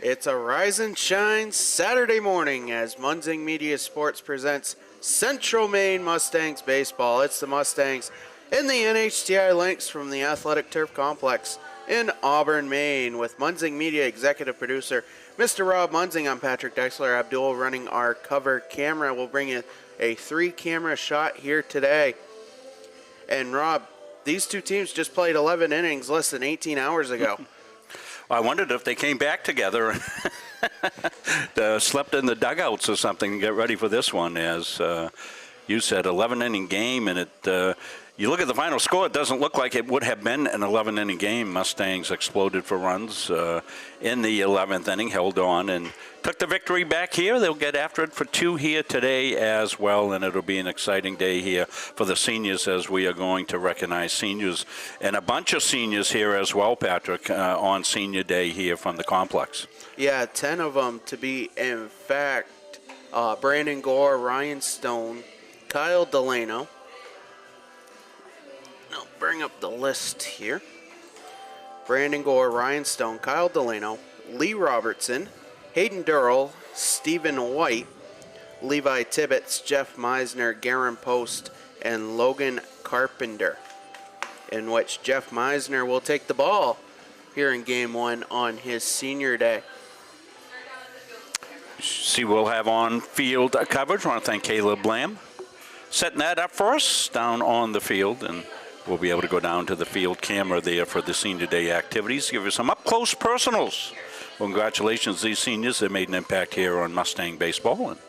It's a rise and shine Saturday morning as Munzing Media Sports presents Central Maine Mustangs Baseball. It's the Mustangs and the NHTI Lynx from the Athletic Turf Complex in Auburn, Maine, with Munzing Media Executive Producer Mr. Rob Munzing. I'm Patrick Dexler Abdul running our cover camera. We'll bring you a 3-camera shot here today. And Rob, these two teams just played 11 innings less than 18 hours ago. I wondered if they came back together and slept in the dugouts or something to get ready for this one. As you said, 11-inning game, and you look at the final score, it doesn't look like it would have been an 11-inning game. Mustangs exploded for runs in the 11th inning, held on, and took the victory back here. They'll get after it for 2 here today as well, and it'll be an exciting day here for the seniors as we are going to recognize seniors and a bunch of seniors here as well, Patrick, on senior day here from the complex. Yeah, 10 of them to be, in fact, Brandon Gore, Ryan Stone, Kyle Delano. I'll bring up the list here. Brandon Gore, Ryan Stone, Kyle Delano, Lee Robertson, Hayden Durrell, Stephen White, Levi Tibbetts, Jeff Meisner, Garen Post, and Logan Carpenter, in which Jeff Meisner will take the ball here in Game 1 on his senior day. See, we'll have on-field coverage. I want to thank Caleb Lamb setting that up for us down on the field, and we'll be able to go down to the field camera there for the senior day activities, give you some up-close personals. Well, congratulations, these seniors have made an impact here on Mustang baseball, and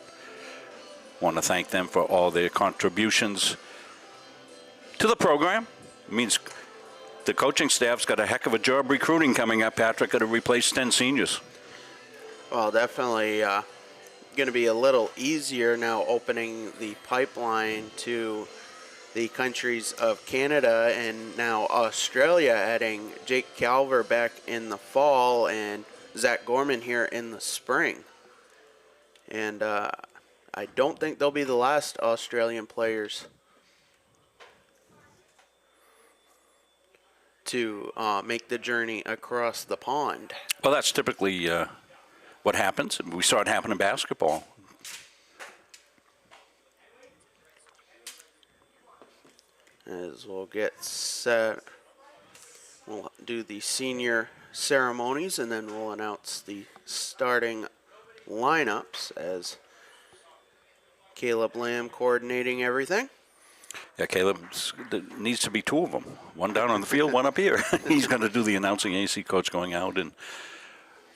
want to thank them for all their contributions to the program. It means the coaching staff's got a heck of a job recruiting coming up, Patrick, to replace 10 seniors. Well, definitely going to be a little easier now opening the pipeline to the countries of Canada and now Australia, adding Jake Calver back in the fall and Zach Gorman here in the spring. And I don't think they'll be the last Australian players to make the journey across the pond. Well, that's typically what happens. We saw it happen in basketball. As we'll get set, we'll do the senior ceremonies and then we'll announce the starting lineups as Caleb Lamb coordinating everything. Yeah, Caleb, needs to be 2 of them. One down on the field, one up here. He's going to do the announcing. AC coach going out, and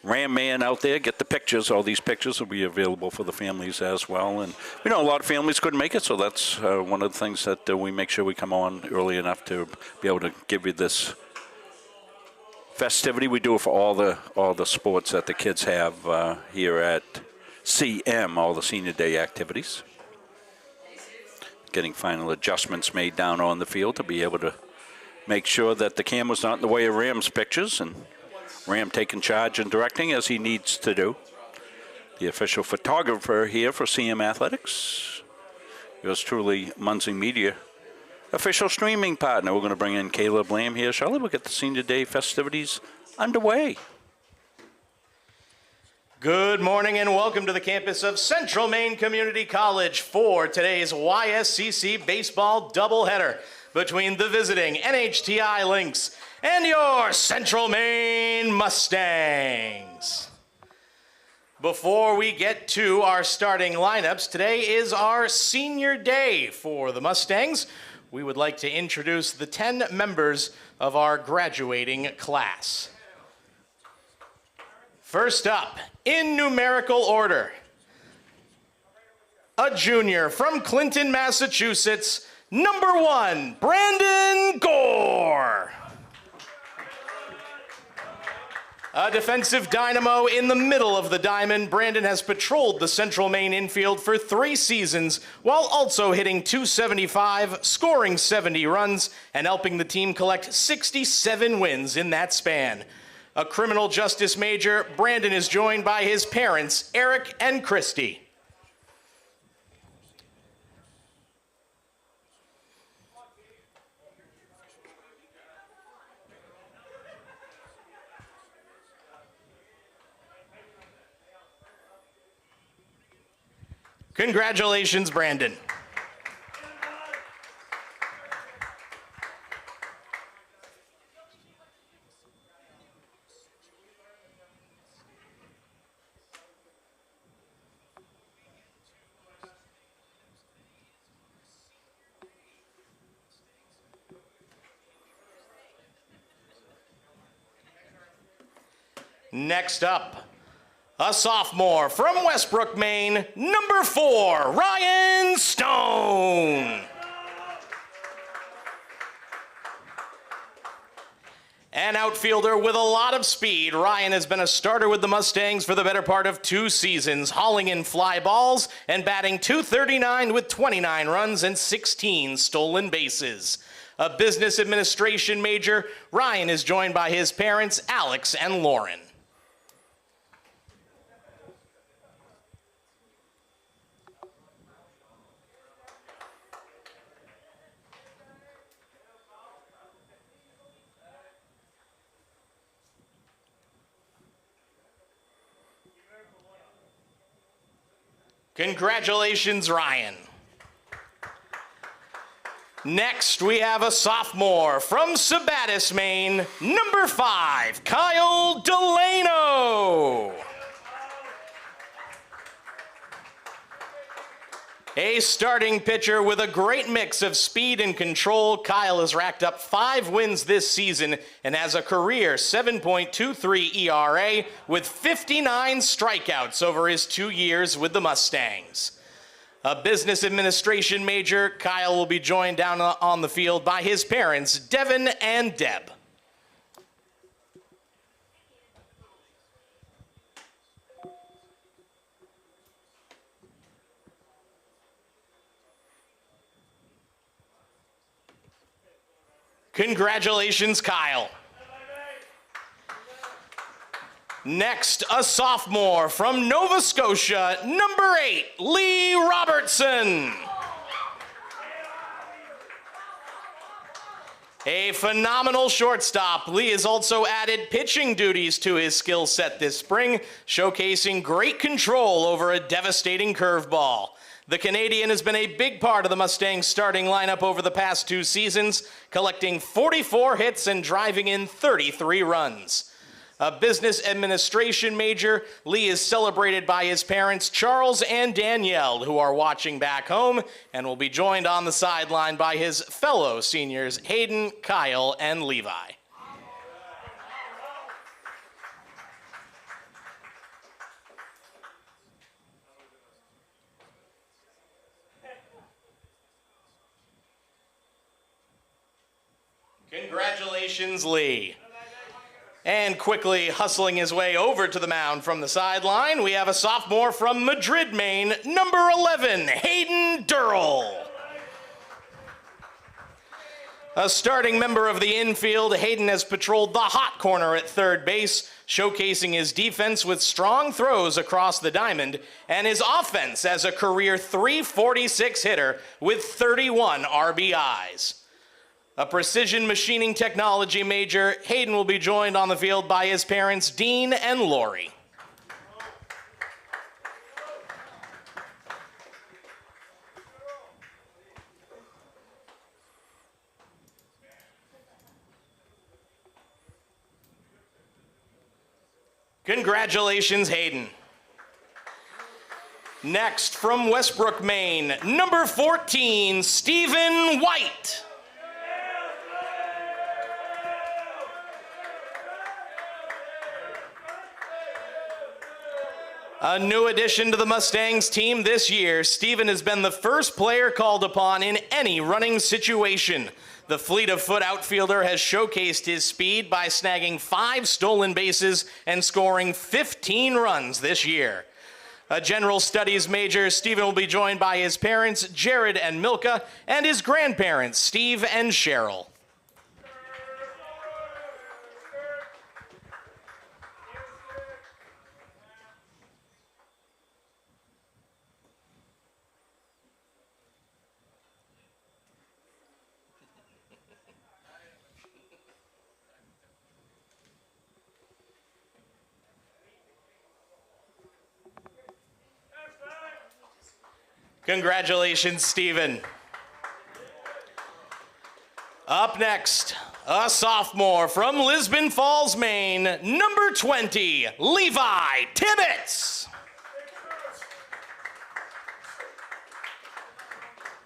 Ram Man out there, get the pictures. All these pictures will be available for the families as well. And we know a lot of families couldn't make it, so that's one of the things that we make sure we come on early enough to be able to give you this festivity. We do it for all the sports that the kids have here at CM, all the senior day activities. Getting final adjustments made down on the field to be able to make sure that the camera's not in the way of Ram's pictures, and Ram taking charge and directing as he needs to do. The official photographer here for CM Athletics. Yours truly, Munzing Media. Official streaming partner. We're going to bring in Caleb Lamb here. Shirley, we'll get the senior day festivities underway. Good morning and welcome to the campus of Central Maine Community College for today's YSCC baseball doubleheader between the visiting NHTI Lynx and your Central Maine Mustangs. Before we get to our starting lineups, today is our senior day for the Mustangs. We would like to introduce the 10 members of our graduating class. First up, in numerical order, a junior from Clinton, Massachusetts, number 1, Brandon Gore. A defensive dynamo in the middle of the diamond, Brandon has patrolled the Central Maine infield for 3 seasons while also hitting .275, scoring 70 runs, and helping the team collect 67 wins in that span. A criminal justice major, Brandon is joined by his parents, Eric and Christy. Congratulations, Brandon. Next up, a sophomore from Westbrook, Maine, number 4, Ryan Stone. An outfielder with a lot of speed, Ryan has been a starter with the Mustangs for the better part of 2 seasons, hauling in fly balls and batting .239 with 29 runs and 16 stolen bases. A business administration major, Ryan is joined by his parents, Alex and Lauren. Congratulations, Ryan. Next, we have a sophomore from Sabattis, Maine, number 5, Kyle Delano. A starting pitcher with a great mix of speed and control, Kyle has racked up 5 wins this season and has a career 7.23 ERA with 59 strikeouts over his 2 years with the Mustangs. A business administration major, Kyle will be joined down on the field by his parents, Devin and Deb. Congratulations, Kyle. Next, a sophomore from Nova Scotia, number 8, Lee Robertson. A phenomenal shortstop, Lee has also added pitching duties to his skill set this spring, showcasing great control over a devastating curveball. The Canadian has been a big part of the Mustangs starting lineup over the past 2 seasons, collecting 44 hits and driving in 33 runs. A business administration major, Lee is celebrated by his parents, Charles and Danielle, who are watching back home, and will be joined on the sideline by his fellow seniors, Hayden, Kyle, and Levi. Congratulations, Lee. And quickly hustling his way over to the mound from the sideline, we have a sophomore from Madrid, Maine, number 11, Hayden Durrell. A starting member of the infield, Hayden has patrolled the hot corner at third base, showcasing his defense with strong throws across the diamond and his offense as a career .346 hitter with 31 RBIs. A precision machining technology major, Hayden will be joined on the field by his parents, Dean and Lori. Congratulations, Hayden. Next, from Westbrook, Maine, number 14, Stephen White. A new addition to the Mustangs team this year, Steven has been the first player called upon in any running situation. The fleet-of-foot outfielder has showcased his speed by snagging 5 stolen bases and scoring 15 runs this year. A general studies major, Steven will be joined by his parents, Jared and Milka, and his grandparents, Steve and Cheryl. Congratulations, Stephen. Up next, a sophomore from Lisbon Falls, Maine, number 20, Levi Tibbetts.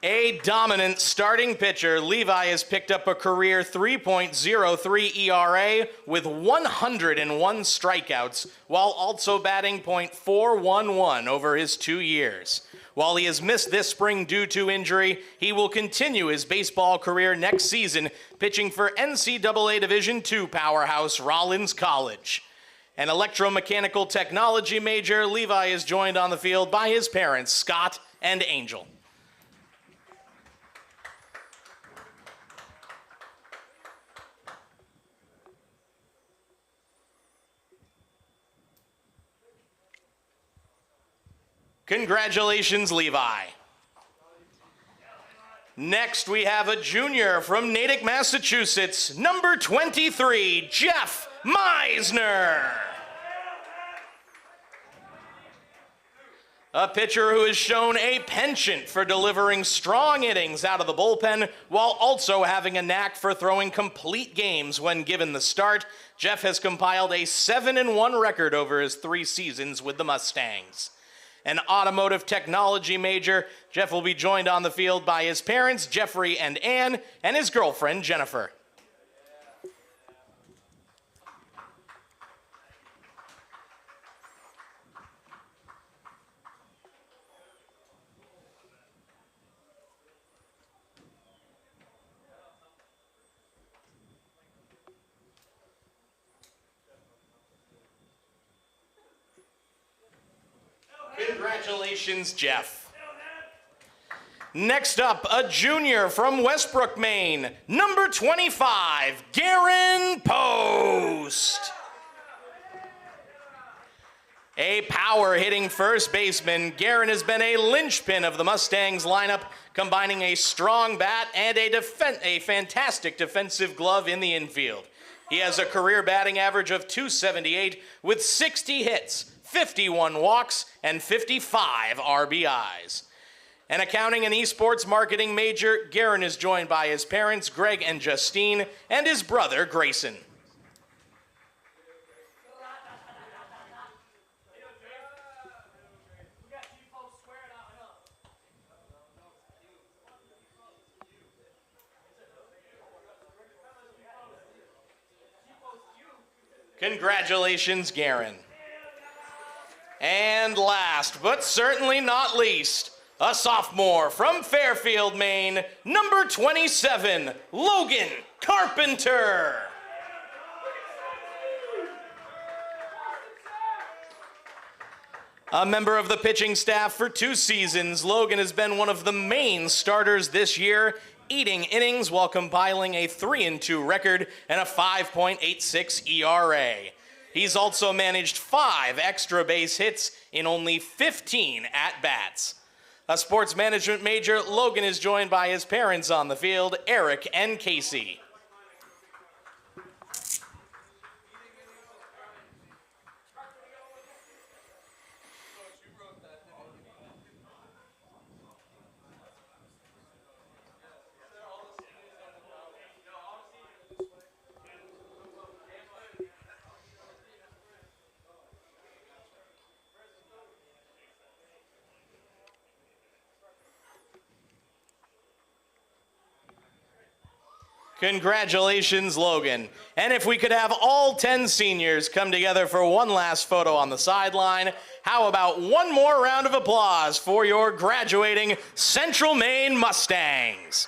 A dominant starting pitcher, Levi has picked up a career 3.03 ERA with 101 strikeouts, while also batting .411 over his 2 years. While he has missed this spring due to injury, he will continue his baseball career next season, pitching for NCAA Division II powerhouse Rollins College. An electromechanical technology major, Levi is joined on the field by his parents, Scott and Angel. Congratulations, Levi. Next, we have a junior from Natick, Massachusetts, number 23, Jeff Meisner. A pitcher who has shown a penchant for delivering strong innings out of the bullpen while also having a knack for throwing complete games when given the start. Jeff has compiled a 7-1 record over his 3 seasons with the Mustangs. An automotive technology major, Jeff will be joined on the field by his parents, Jeffrey and Ann, and his girlfriend, Jennifer. Congratulations, Jeff. Next up, a junior from Westbrook, Maine, number 25, Garen Post. A power-hitting first baseman, Garen has been a linchpin of the Mustangs lineup, combining a strong bat and a fantastic defensive glove in the infield. He has a career batting average of .278 with 60 hits, 51 walks, and 55 RBIs. An accounting and esports marketing major, Garen is joined by his parents, Greg and Justine, and his brother, Grayson. Congratulations, Garen. And last, but certainly not least, a sophomore from Fairfield, Maine, number 27, Logan Carpenter. A member of the pitching staff for 2 seasons, Logan has been one of the main starters this year, eating innings while compiling a 3-2 record and a 5.86 ERA. He's also managed 5 extra base hits in only 15 at-bats. A sports management major, Logan is joined by his parents on the field, Eric and Casey. Congratulations, Logan. And if we could have all 10 seniors come together for one last photo on the sideline, how about one more round of applause for your graduating Central Maine Mustangs?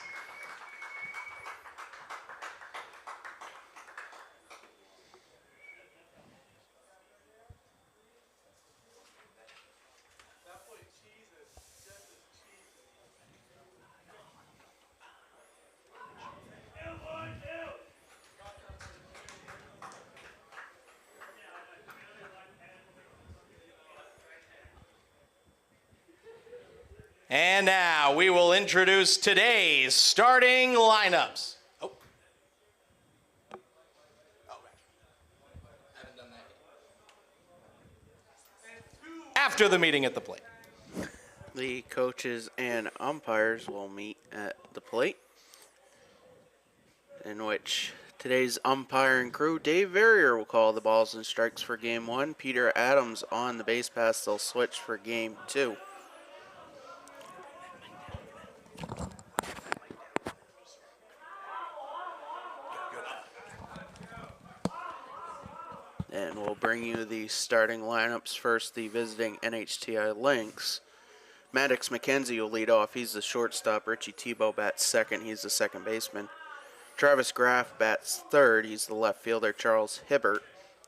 And now we will introduce today's starting lineups. After the meeting at the plate. The coaches and umpires will meet at the plate, in which today's umpiring crew, Dave Verrier, will call the balls and strikes for Game 1. Peter Adams on the base pass. They'll switch for Game 2. And we'll bring you the starting lineups. First, the visiting NHTI Lynx. Maddox McKenzie will lead off. He's the shortstop. Richie Tebow bats second. He's the second baseman. Travis Graff bats third. He's the left fielder. Charles Hibbert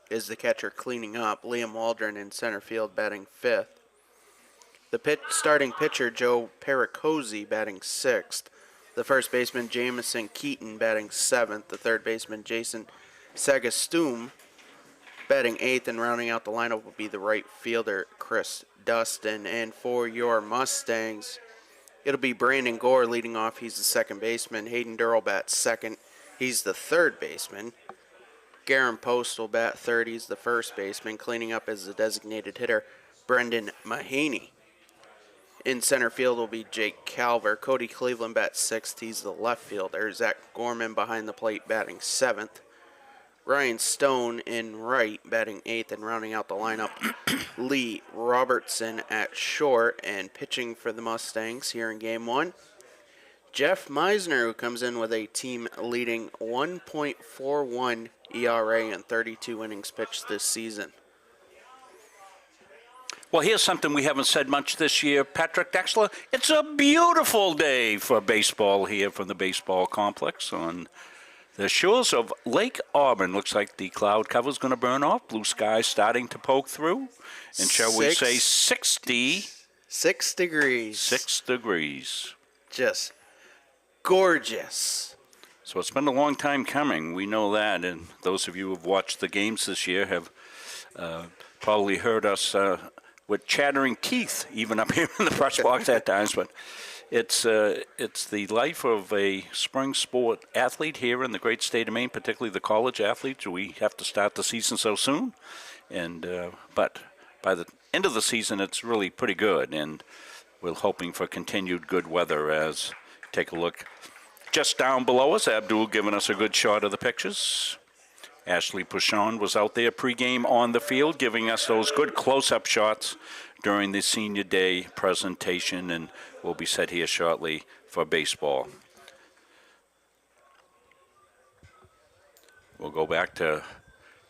is the catcher cleaning up. Liam Waldron in center field batting fifth. The starting pitcher, Joe Pericozzi, batting sixth. The first baseman, Jamison Keaton, batting seventh. The third baseman, Jason Sagastum, batting eighth, and rounding out the lineup will be the right fielder, Chris Dustin. And for your Mustangs, it'll be Brandon Gore leading off. He's the second baseman. Hayden Durrell bats second. He's the third baseman. Garen Post will bat third. He's the first baseman. Cleaning up as the designated hitter, Brendan Mahaney. In center field will be Jake Calver. Cody Cleveland bats sixth. He's the left fielder. Zach Gorman behind the plate batting seventh. Ryan Stone in right, batting eighth, and rounding out the lineup, Lee Robertson at short. And pitching for the Mustangs here in Game 1, Jeff Meisner, who comes in with a team-leading 1.41 ERA and 32 innings pitched this season. Well, here's something we haven't said much this year, Patrick Dexler. It's a beautiful day for baseball here from the baseball complex on the shores of Lake Auburn. Looks like the cloud cover's going to burn off. Blue sky starting to poke through. And shall we say 6 degrees. 6 degrees. Just gorgeous. So it's been a long time coming. We know that. And those of you who have watched the games this year have probably heard us with chattering teeth, even up here in the press box at times. But it's the life of a spring sport athlete here in the great state of Maine, particularly the college athletes. We have to start the season so soon, and but by the end of the season, it's really pretty good, and we're hoping for continued good weather. As take a look just down below us, Abdul giving us a good shot of the pictures. Ashley Pouchon was out there pregame on the field, giving us those good close-up shots during the Senior Day presentation, and we'll be set here shortly for baseball. We'll go back to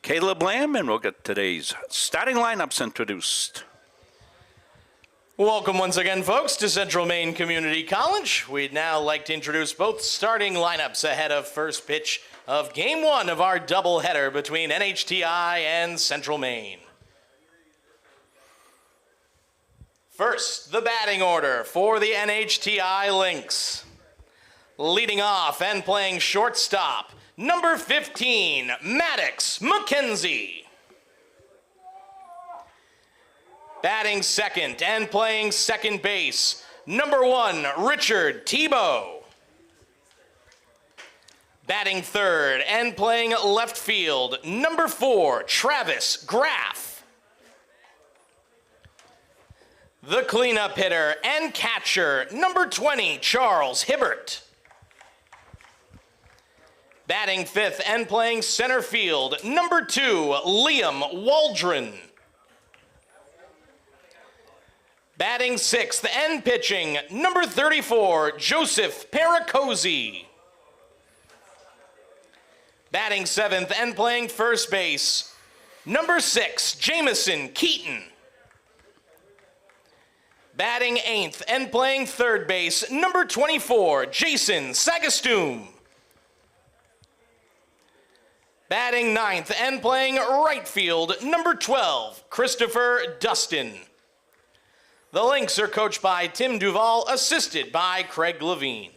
Caleb Lamb, and we'll get today's starting lineups introduced. Welcome once again, folks, to Central Maine Community College. We'd now like to introduce both starting lineups ahead of first pitch of Game 1 of our doubleheader between NHTI and Central Maine. First, the batting order for the NHTI Lynx. Leading off and playing shortstop, number 15, Maddox McKenzie. Batting second and playing second base, number 1, Richard Tebow. Batting third and playing left field, number 4, Travis Graff. The cleanup hitter and catcher, number 20, Charles Hibbert. Batting fifth and playing center field, number 2, Liam Waldron. Batting sixth and pitching, number 34, Joseph Pericozzi. Batting seventh and playing first base, number 6, Jamison Keaton. Batting eighth and playing third base, number 24, Jason Sagastum. Batting ninth and playing right field, number 12, Christopher Dustin. The Lynx are coached by Tim Duval, assisted by Craig Levine.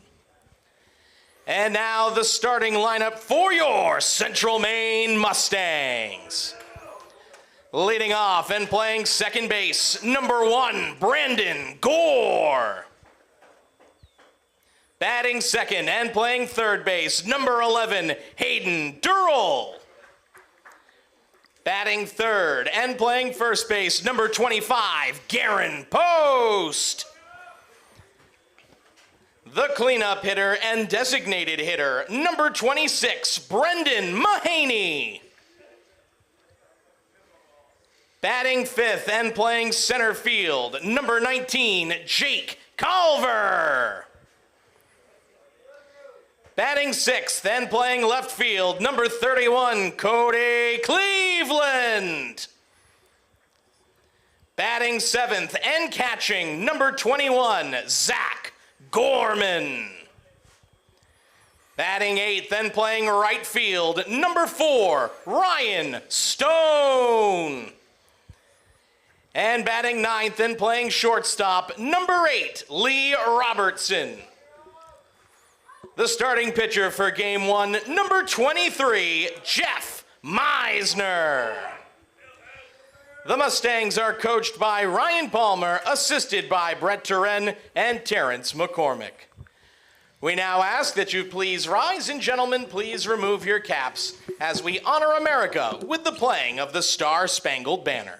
And now the starting lineup for your Central Maine Mustangs. Leading off and playing second base, number 1, Brandon Gore. Batting second and playing third base, number 11, Hayden Durrell. Batting third and playing first base, number 25, Garen Post. The cleanup hitter and designated hitter, number 26, Brendan Mahaney. Batting fifth and playing center field, number 19, Jake Culver. Batting sixth and playing left field, number 31, Cody Cleveland. Batting seventh and catching, number 21, Zach Gorman. Batting eighth and playing right field, number 4, Ryan Stone. And batting ninth and playing shortstop, number 8, Lee Robertson. The starting pitcher for game 1, number 23, Jeff Meisner. The Mustangs are coached by Ryan Palmer, assisted by Brett Turen and Terrence McCormick. We now ask that you please rise, and gentlemen, please remove your caps as we honor America with the playing of the Star-Spangled Banner.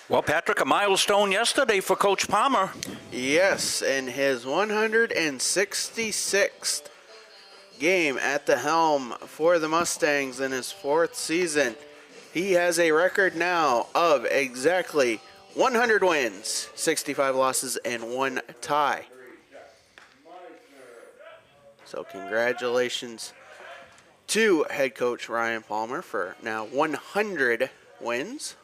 Well, Patrick, a milestone yesterday for Coach Palmer. Yes, in his 166th game at the helm for the Mustangs in his 4th season. He has a record now of exactly 100 wins, 65 losses, and 1 tie. So congratulations to head coach Ryan Palmer for now 100 wins.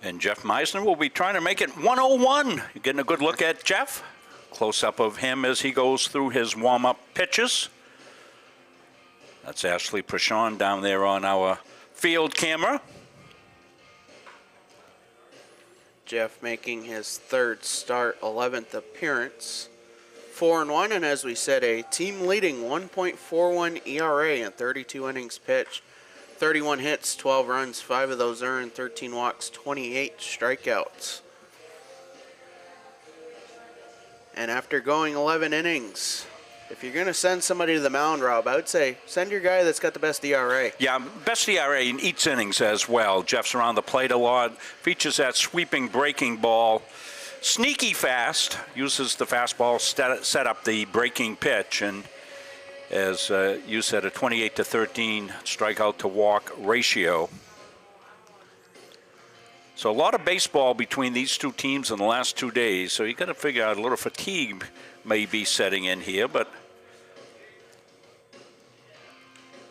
And Jeff Meisner will be trying to make it 101. You're getting a good look at Jeff. Close-up of him as he goes through his warm-up pitches. That's Ashley Prashon down there on our field camera. Jeff making his 3rd start, 11th appearance. 4-1, and as we said, a team-leading 1.41 ERA in 32 innings pitched. 31 hits, 12 runs, 5 of those earned, 13 walks, 28 strikeouts. And after going 11 innings, if you're going to send somebody to the mound, Rob, I would say send your guy that's got the best ERA. Yeah, best ERA in each innings as well. Jeff's around the plate a lot, features that sweeping breaking ball. Sneaky fast, uses the fastball set up the breaking pitch, and as you said, a 28-13 strikeout to walk ratio. So a lot of baseball between these two teams in the last 2 days. So you got to figure out a little fatigue may be setting in here, but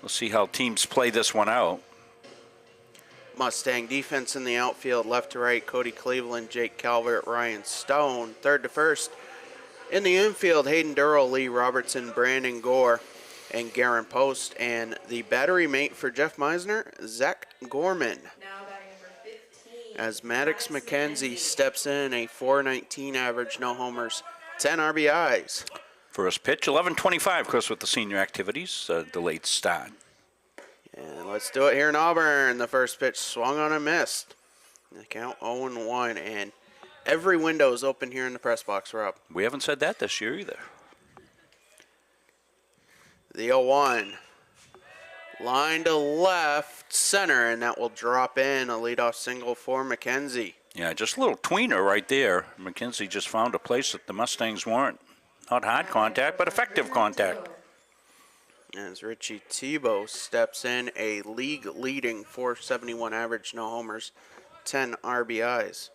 we'll see how teams play this one out. Mustang defense in the outfield, left to right, Cody Cleveland, Jake Calvert, Ryan Stone. 3rd to 1st. In the infield, Hayden Durrell, Lee Robertson, Brandon Gore, and Garen Post. And the battery mate for Jeff Meisner, Zach Gorman. Now batting number 15. As Maddox McKenzie steps in, a .419 average, no homers, 10 RBIs. First pitch, 11:25, of course, with the senior activities, delayed start. And let's do it here in Auburn. The first pitch swung on and missed. The count 0-1, and every window is open here in the press box, Rob. We haven't said that this year either. The 0-1. Line to left center, and that will drop in a leadoff single for McKenzie. Yeah, just a little tweener right there. McKenzie just found a place that the Mustangs weren't. Not hard contact, but effective contact. As Richie Tebow steps in, a league-leading 471 average, no homers, 10 RBIs.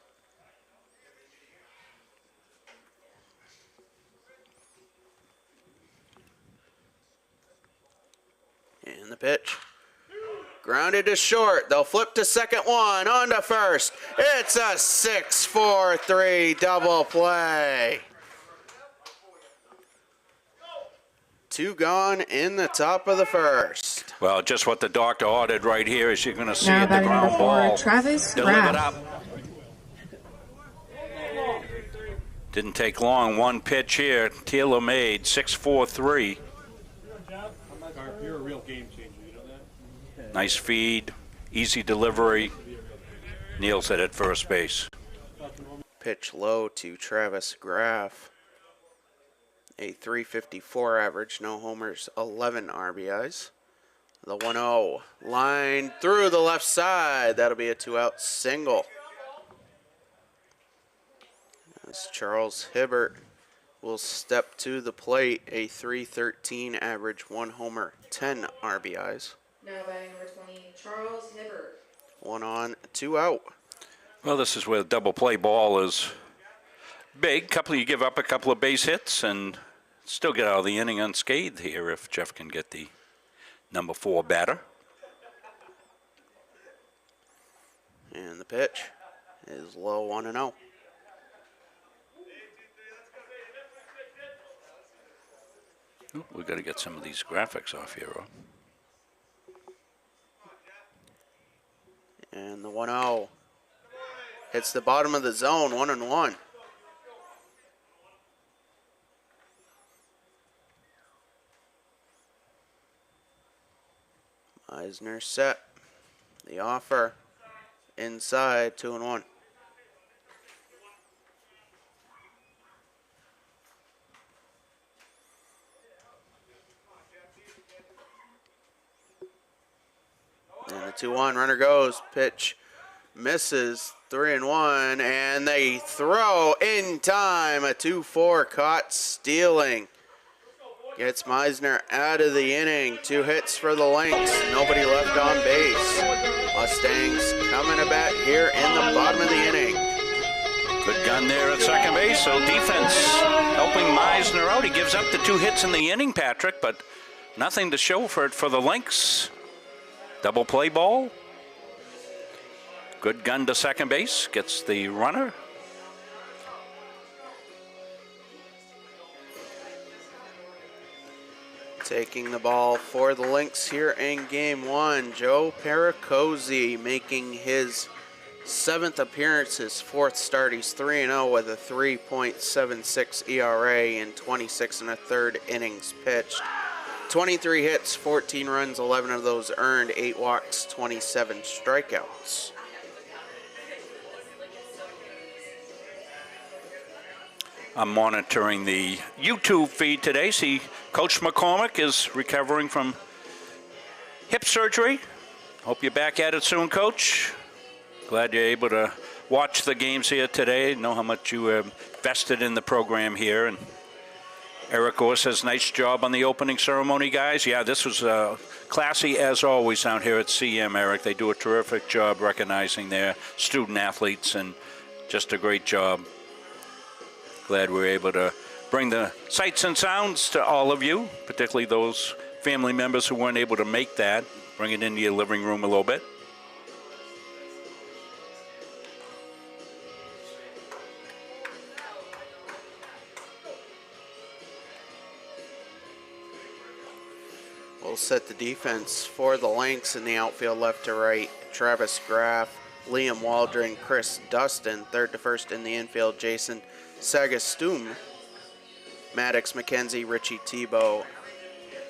And the pitch. Grounded to short. They'll flip to second one. On to first. It's a 6-4-3 double play. 2 gone in the top of the first. Well, just what the doctor ordered right here is you're going to see Now it, the batting ground number 4, ball Travis delivered Graff. up. Didn't take long. One pitch here, tailor made, 6-4-3. You're a real game changer, you know that? Nice feed, easy delivery. Nails it at first base. Pitch low to Travis Graff. A 354 average, no homers, 11 RBIs. The 1-0 line through the left side. That'll be a 2-out single. As Charles Hibbert will step to the plate, a 313 average, 1 homer, 10 RBIs. Now batting number 20, Charles Hibbert. 1 on, 2 out. Well, this is where the double play ball is big. You give up a couple of base hits and still get out of the inning unscathed here if Jeff can get the number 4 batter. And the pitch is low, 1-0. We've got to get some of these graphics off here, Rob. And the 1-0 hits the bottom of the zone, 1-1. Eisner set. The offer inside, 2-1. And the 2-1 runner goes. Pitch misses, 3-1, and they throw in time. A 2-4 caught stealing. Gets Meisner out of the inning. 2 hits for the Lynx. Nobody left on base. Mustangs coming to bat here in the bottom of the inning. Good gun there at second base, so defense helping Meisner out. He gives up the 2 hits in the inning, Patrick, but nothing to show for it for the Lynx. Double play ball. Good gun to second base. Gets the runner. Taking the ball for the Lynx here in game 1. Joe Paracosi making his 7th appearance, his 4th start. He's 3-0 with a 3.76 ERA in 26 1/3 innings pitched. 23 hits, 14 runs, 11 of those earned, 8 walks, 27 strikeouts. I'm monitoring the YouTube feed today. See, Coach McCormick is recovering from hip surgery. Hope you're back at it soon, Coach. Glad you're able to watch the games here today. Know how much you have vested in the program here. And Eric Orr says, nice job on the opening ceremony, guys. Yeah, this was classy as always down here at CM, Eric. They do a terrific job recognizing their student athletes, and just a great job. Glad we're able to bring the sights and sounds to all of you, particularly those family members who weren't able to make that. Bring it into your living room a little bit. We'll set the defense for the Lynx in the outfield left to right. Travis Graff, Liam Waldron, Chris Dustin. Third to first in the infield, Jason Sagastum, Maddox McKenzie, Richie Tebow,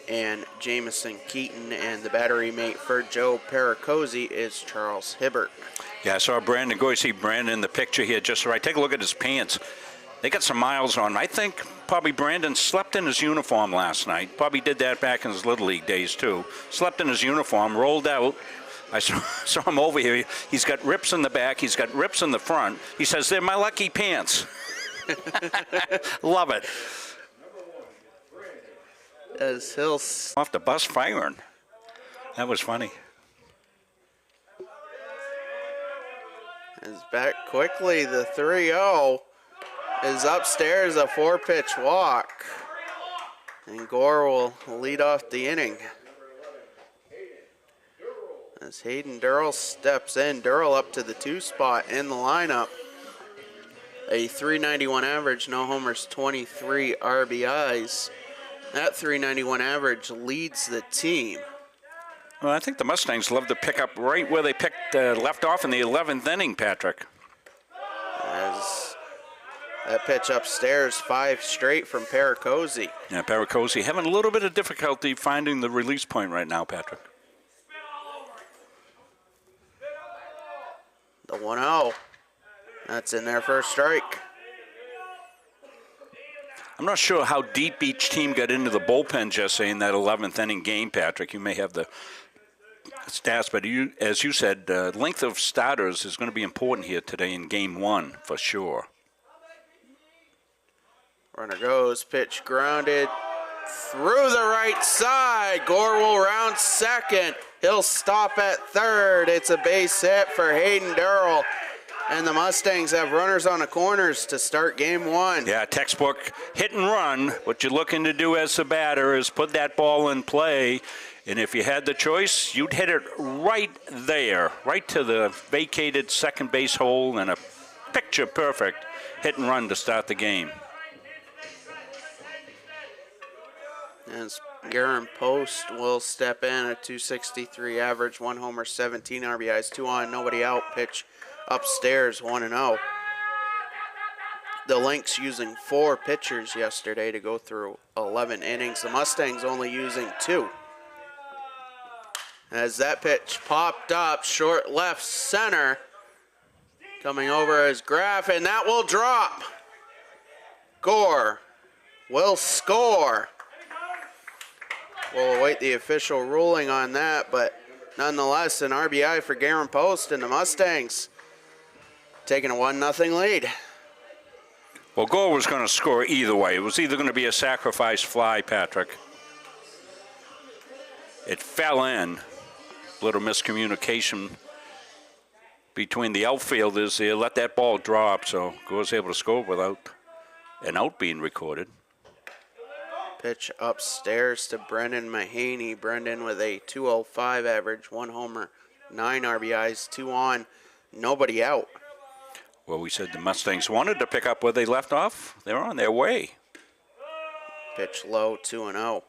and Jamison Keaton. And the battery mate for Joe Paracosi is Charles Hibbert. Yeah, I saw Brandon. Go see Brandon in the picture here just right. Take a look at his pants. They got some miles on 'em. I think probably Brandon slept in his uniform last night. Probably did that back in his Little League days, too. Slept in his uniform, rolled out. I saw him over here. He's got rips in the back. He's got rips in the front. He says, they're my lucky pants. Love it. As Hill Off the bus firing. That was funny. is back quickly. The 3-0 is upstairs, a 4-pitch walk. And Gore will lead off the inning. As Hayden Durrell steps in, Durrell up to the 2 spot in the lineup. A .391 average, no homers, 23 RBIs. That .391 average leads the team. Well, I think the Mustangs love to pick up right where they left off in the 11th inning, Patrick. As that pitch upstairs, 5 straight from Paracosi. Yeah, Paracosi having a little bit of difficulty finding the release point right now, Patrick. The 1-0. That's in there for a strike. I'm not sure how deep each team got into the bullpen yesterday in that 11th inning game, Patrick. You may have the stats, but as you said, length of starters is going to be important here today in Game 1 for sure. Runner goes, pitch grounded through the right side. Gore will round second. He'll stop at third. It's a base hit for Hayden Durrell. And the Mustangs have runners on the corners to start Game 1. Yeah, textbook hit and run. What you're looking to do as a batter is put that ball in play. And if you had the choice, you'd hit it right there, right to the vacated second base hole, and a picture-perfect hit and run to start the game. As Garen Post will step in, a .263 average, 1 homer, 17 RBIs, 2 on, nobody out. Pitch upstairs, 1-0. The Lynx using 4 pitchers yesterday to go through 11 innings. The Mustangs only using 2. As that pitch popped up, short left center. Coming over is Graff, and that will drop. Gore will score. We'll await the official ruling on that, but nonetheless, an RBI for Garen Post, and the Mustangs taking a 1-0 lead. Well, Gore was going to score either way. It was either going to be a sacrifice fly, Patrick. It fell in. Little miscommunication between the outfielders. They let that ball drop, so Gore was able to score without an out being recorded. Pitch upstairs to Brendan Mahaney. Brendan with a .205 average, 1 homer, 9 RBIs, 2 on, nobody out. Well, we said the Mustangs wanted to pick up where they left off. They're on their way. Pitch low, 2-0.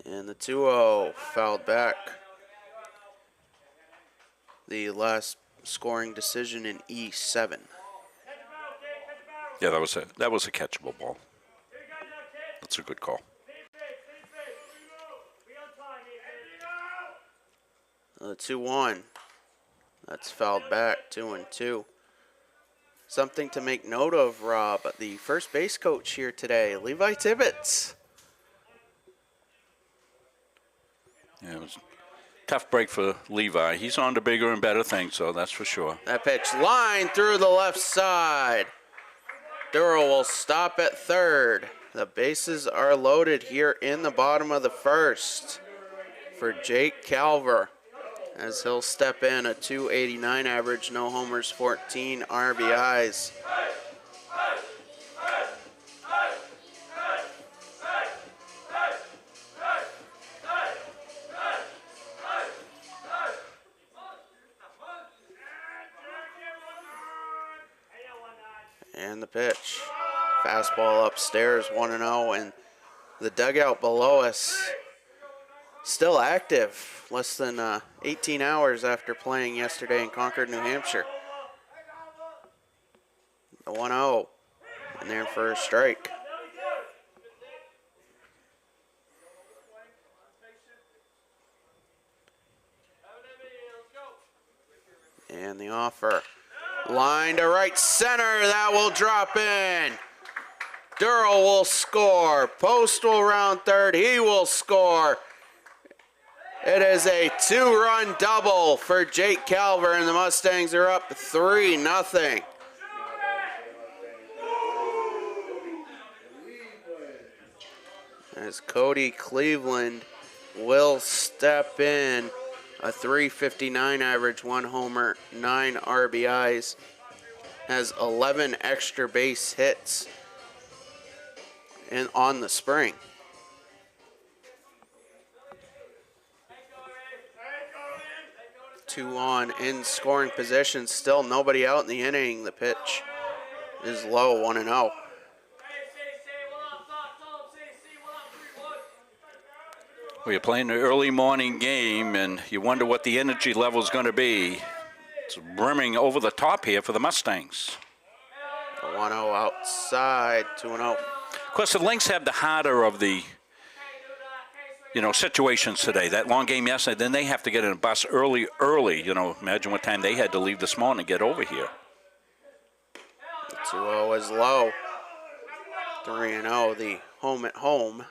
And the 2-0 fouled back. The last scoring decision in E7. Yeah, that was a catchable ball. That's a good call. The 2-1. That's fouled back, 2-2. Something to make note of, Rob. The first base coach here today, Levi Tibbetts. Yeah, it was a tough break for Levi. He's on to bigger and better things, so that's for sure. That pitch line through the left side. Durrell will stop at third. The bases are loaded here in the bottom of the first for Jake Calver, as he'll step in, a .289 average, no homers, 14 RBIs. And the pitch. Fastball upstairs, 1-0, and the dugout below us still active, less than 18 hours after playing yesterday in Concord, New Hampshire. The 1-0, and there for a strike. offer. Line to right center. That will drop in. Durrell will score. Post will round third. He will score. It is a 2-run double for Jake Calver, and the Mustangs are up 3-0. As Cody Cleveland will step in. A .359 average, 1 homer, 9 RBIs. Has 11 extra base hits on the spring. Two on in scoring position. Still nobody out in the inning. The pitch is low, 1-0. Well, you're playing the early morning game, and you wonder what the energy level is going to be. It's brimming over the top here for the Mustangs. 1-0 outside, 2-0. Of course, the Lynx have the harder of the, situations today. That long game yesterday, then they have to get in a bus early. Imagine what time they had to leave this morning to get over here. 2-0 is low. 3-0, the home at home.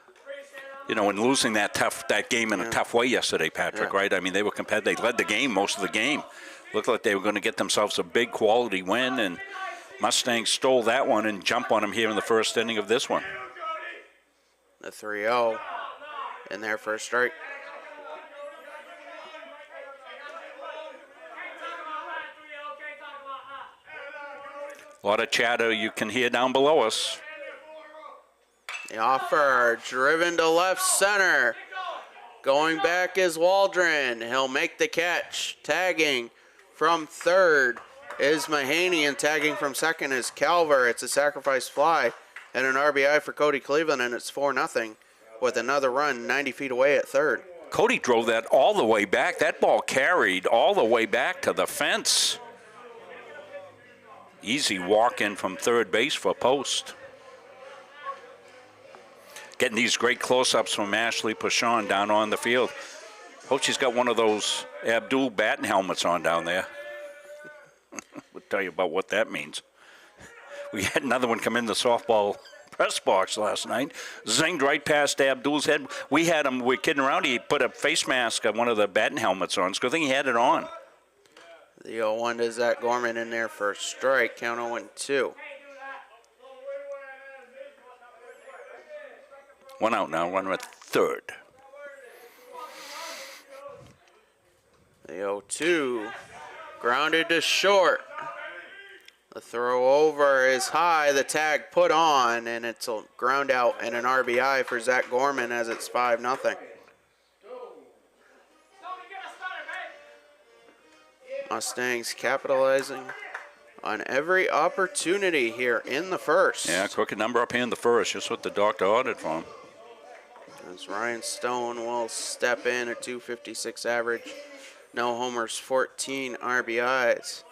And losing that game in a tough way yesterday, Patrick, right? I mean, they were competitive. They led the game most of the game. Looked like they were going to get themselves a big quality win, and Mustangs stole that one and jump on them here in the first inning of this one. The 3-0 in there for a strike. A lot of chatter you can hear down below us. The offer driven to left center. Going back is Waldron. He'll make the catch. Tagging from third is Mahaney, and tagging from second is Calver. It's a sacrifice fly and an RBI for Cody Cleveland, and it's 4-0 with another run 90 feet away at third. Cody drove that all the way back. That ball carried all the way back to the fence. Easy walk in from third base for Post. Getting these great close-ups from Ashley Pashon down on the field. Hope she's got one of those Abdul batting helmets on down there. We'll tell you about what that means. We had another one come in the softball press box last night. Zinged right past Abdul's head. We were kidding around. He put a face mask on one of the batting helmets on. It's a good thing he had it on. The 0-1 to Zach Gorman in there for a strike. Count 0-2. One out now, runner at third. The 0-2 grounded to short. The throw over is high. The tag put on, and it's a ground out and an RBI for Zach Gorman as it's 5-0. Mustangs capitalizing on every opportunity here in the first. Yeah, crooked number up here in the first, just what the doctor ordered for him. As Ryan Stone will step in, a .256 average, no homers, 14 RBIs.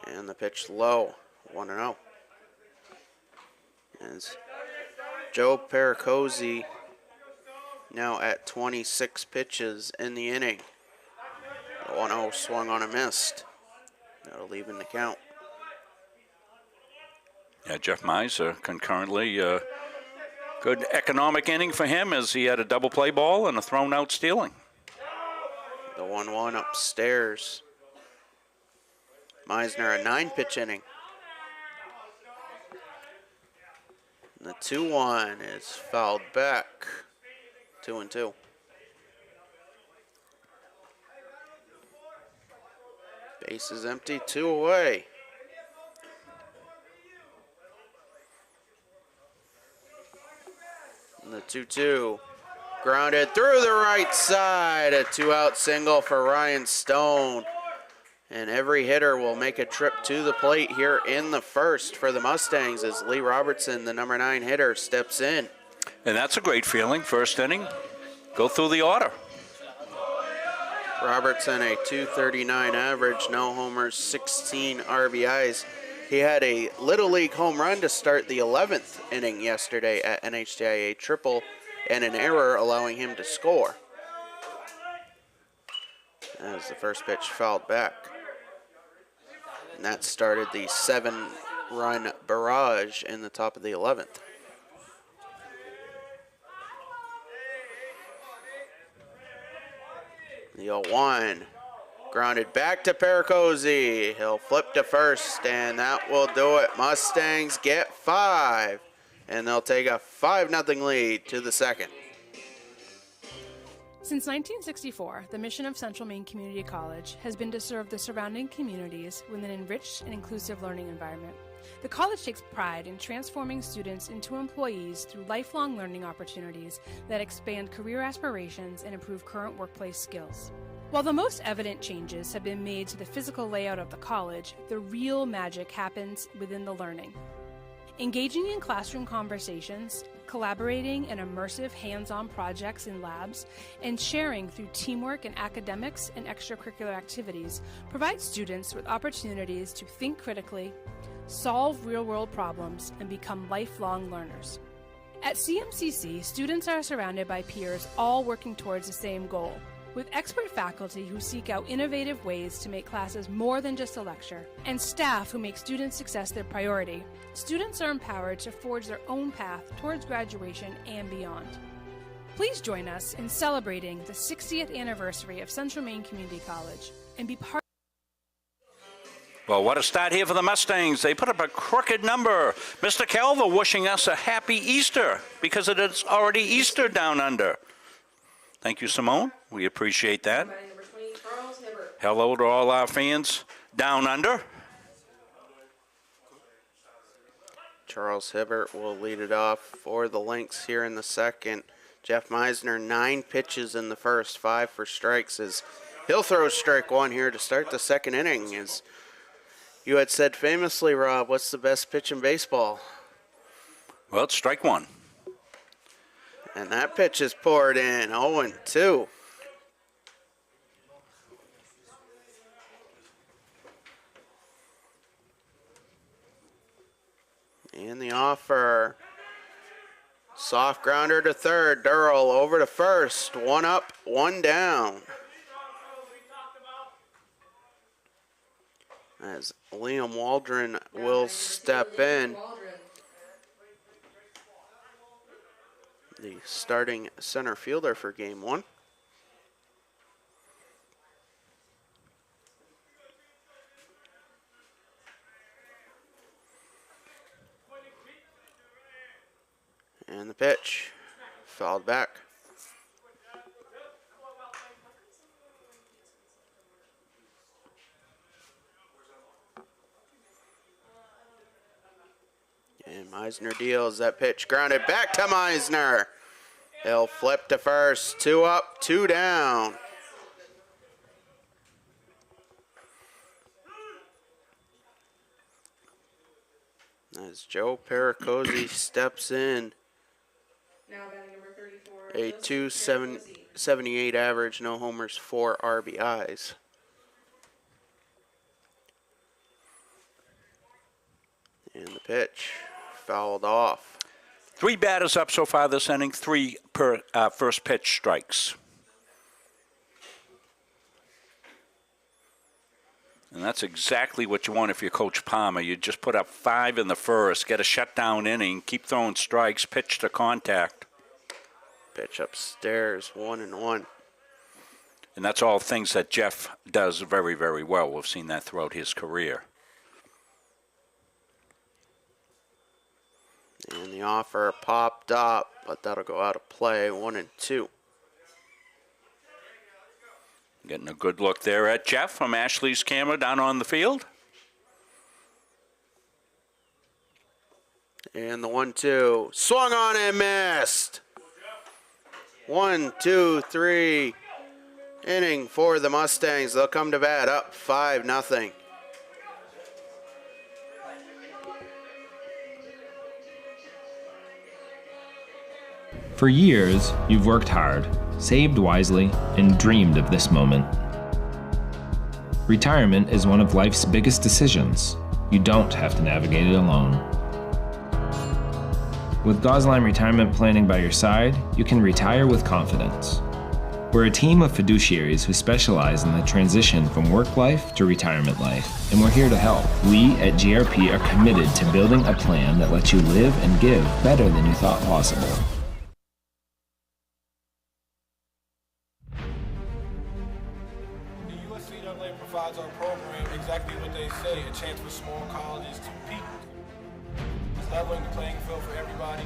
And the pitch low, 1-0. As Joe Pericosi now at 26 pitches in the inning. The 1-0 swung on a missed. That'll even the count. Yeah, Jeff Miser concurrently. Good economic inning for him as he had a double play ball and a thrown out stealing. The 1-1 upstairs. Meisner a 9-pitch inning. And the 2-1 is fouled back. 2-2. Base is empty, 2 away. And the 2-2 grounded through the right side. A 2-out single for Ryan Stone. And every hitter will make a trip to the plate here in the first for the Mustangs as Lee Robertson, the number 9 hitter, steps in. And that's a great feeling, first inning. Go through the order. Robertson, a .239 average, no homers, 16 RBIs. He had a Little League home run to start the 11th inning yesterday at NHTI, a triple and an error allowing him to score. As the first pitch fouled back. And that started the 7-run barrage in the top of the 11th. The 0-1. Grounded back to Paracosi. He'll flip to first, and that will do it. Mustangs get 5, and they'll take a 5-0 lead to the second. Since 1964, the mission of Central Maine Community College has been to serve the surrounding communities with an enriched and inclusive learning environment. The college takes pride in transforming students into employees through lifelong learning opportunities that expand career aspirations and improve current workplace skills. While the most evident changes have been made to the physical layout of the college, the real magic happens within the learning. Engaging in classroom conversations, collaborating in immersive hands-on projects in labs, and sharing through teamwork in academics and extracurricular activities provides students with opportunities to think critically, solve real-world problems, and become lifelong learners. At CMCC, students are surrounded by peers all working towards the same goal, with expert faculty who seek out innovative ways to make classes more than just a lecture, and staff who make student success their priority. Students are empowered to forge their own path towards graduation and beyond. Please join us in celebrating the 60th anniversary of Central Maine Community College and be part. Well, what a start here for the Mustangs. They put up a crooked number. Mr. Calvo wishing us a happy Easter because it is already Easter down under. Thank you, Simone. We appreciate that. Batting number 20, Charles Hibbert. Hello to all our fans down under. Charles Hibbert will lead it off for the Lynx here in the second. Jeff Meisner, 9 pitches in the first, 5 for strikes. As he'll throw strike 1 here to start the second inning. As you had said famously, Rob, what's the best pitch in baseball? Well, it's strike 1. And that pitch is poured in, 0-2. And the offer. Soft grounder to third. Durrell over to first. 1 up, 1 down. As Liam Waldron will step in. The starting center fielder for game 1. And the pitch, fouled back. And Meisner deals that pitch, grounded back to Meisner. He'll flip to first, 2 up, 2 down. As Joe Paracosi steps in, Now batting number 34, a Joseph Paracosi. 278 average, no homers, 4 RBIs. And the pitch, fouled off. 3 batters up so far this inning, 3 per first pitch strikes. And that's exactly what you want if you're Coach Palmer. You just put up 5 in the first, get a shutdown inning, keep throwing strikes, pitch to contact. Pitch upstairs, 1-1. And that's all things that Jeff does very, very well. We've seen that throughout his career. And the offer popped up, but that'll go out of play, 1-2. Getting a good look there at Jeff from Ashley's camera down on the field. And the 1-2, swung on and missed. 1, 2, 3 inning for the Mustangs. They'll come to bat up 5-0. For years, you've worked hard, saved wisely, and dreamed of this moment. Retirement is one of life's biggest decisions. You don't have to navigate it alone. With Gosline Retirement Planning by your side, you can retire with confidence. We're a team of fiduciaries who specialize in the transition from work life to retirement life, and we're here to help. We at GRP are committed to building a plan that lets you live and give better than you thought possible. The USCAA provides our program exactly what they say, a chance for small colleges to peak. It's leveling the playing field for everybody.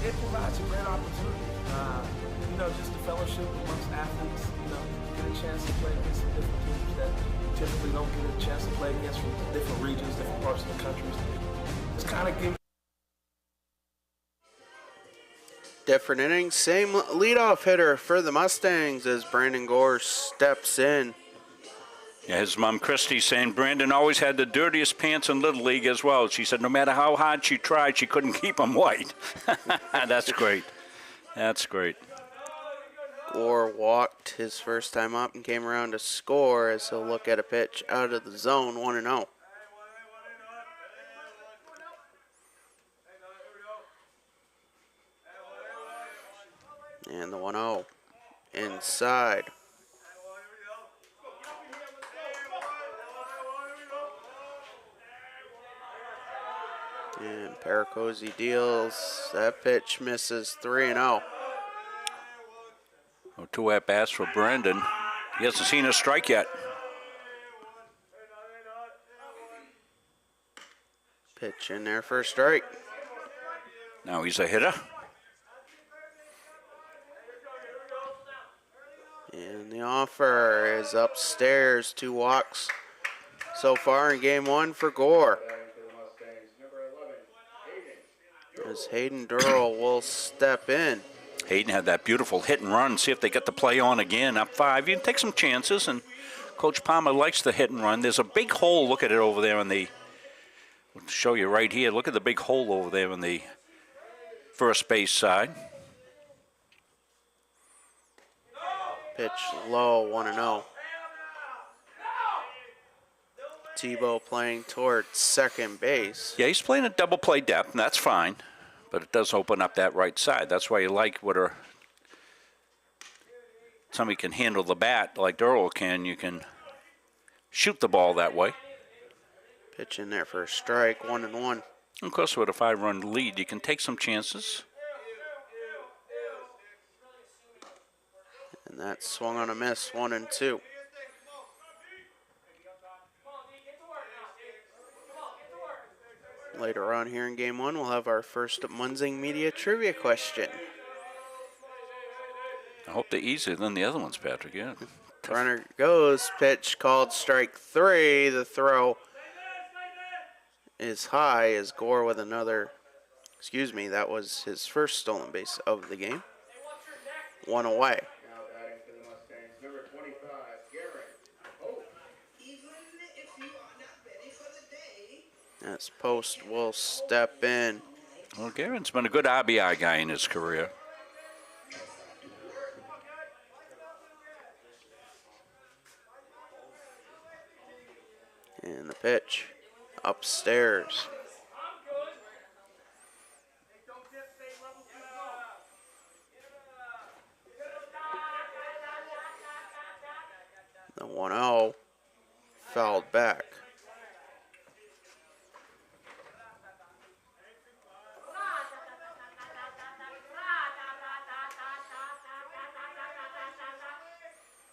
It provides a great opportunity, just the fellowship amongst athletes, get a chance to play against some different teams that typically don't get a chance to play against from different regions, different parts of the country. It's kind of gives. Different innings, same leadoff hitter for the Mustangs as Brandon Gore steps in. Yeah, his mom, Christy, saying Brandon always had the dirtiest pants in Little League as well. She said no matter how hard she tried, she couldn't keep them white. That's great. That's great. Gore walked his first time up and came around to score as he'll look at a pitch out of the zone, 1-0. And the 1-0 inside. And Paracosi deals. That pitch misses, 3-0. Oh, 2 at-bats for Brandon. He hasn't seen a strike yet. Pitch in there for a strike. Now he's a hitter. And the offer is upstairs. 2 walks so far in game 1 for Gore. As Hayden Durrell will step in. Hayden had that beautiful hit and run. See if they get the play on again. Up 5. You can take some chances, and Coach Palmer likes the hit and run. There's a big hole. Look at it over there on the. I'll show you right here. Look at the big hole over there on the first base side. Pitch low, 1-0. Tebow playing toward second base. Yeah, he's playing a double play depth, and that's fine. But it does open up that right side. That's why you like somebody can handle the bat like Durrell can. You can shoot the ball that way. Pitch in there for a strike, 1-1. Of course, with a 5-run lead, you can take some chances. And that swung on a miss, 1-2. Later on here in game 1, we'll have our first Munzing Media trivia question. I hope they're easier than the other ones, Patrick. Yeah. Runner goes, pitch called strike 3. The throw is high as Gore with another, that was his first stolen base of the game. 1 away. As Post will step in. Well, Garen's been a good RBI guy in his career. And the pitch upstairs. The 1-0 fouled back.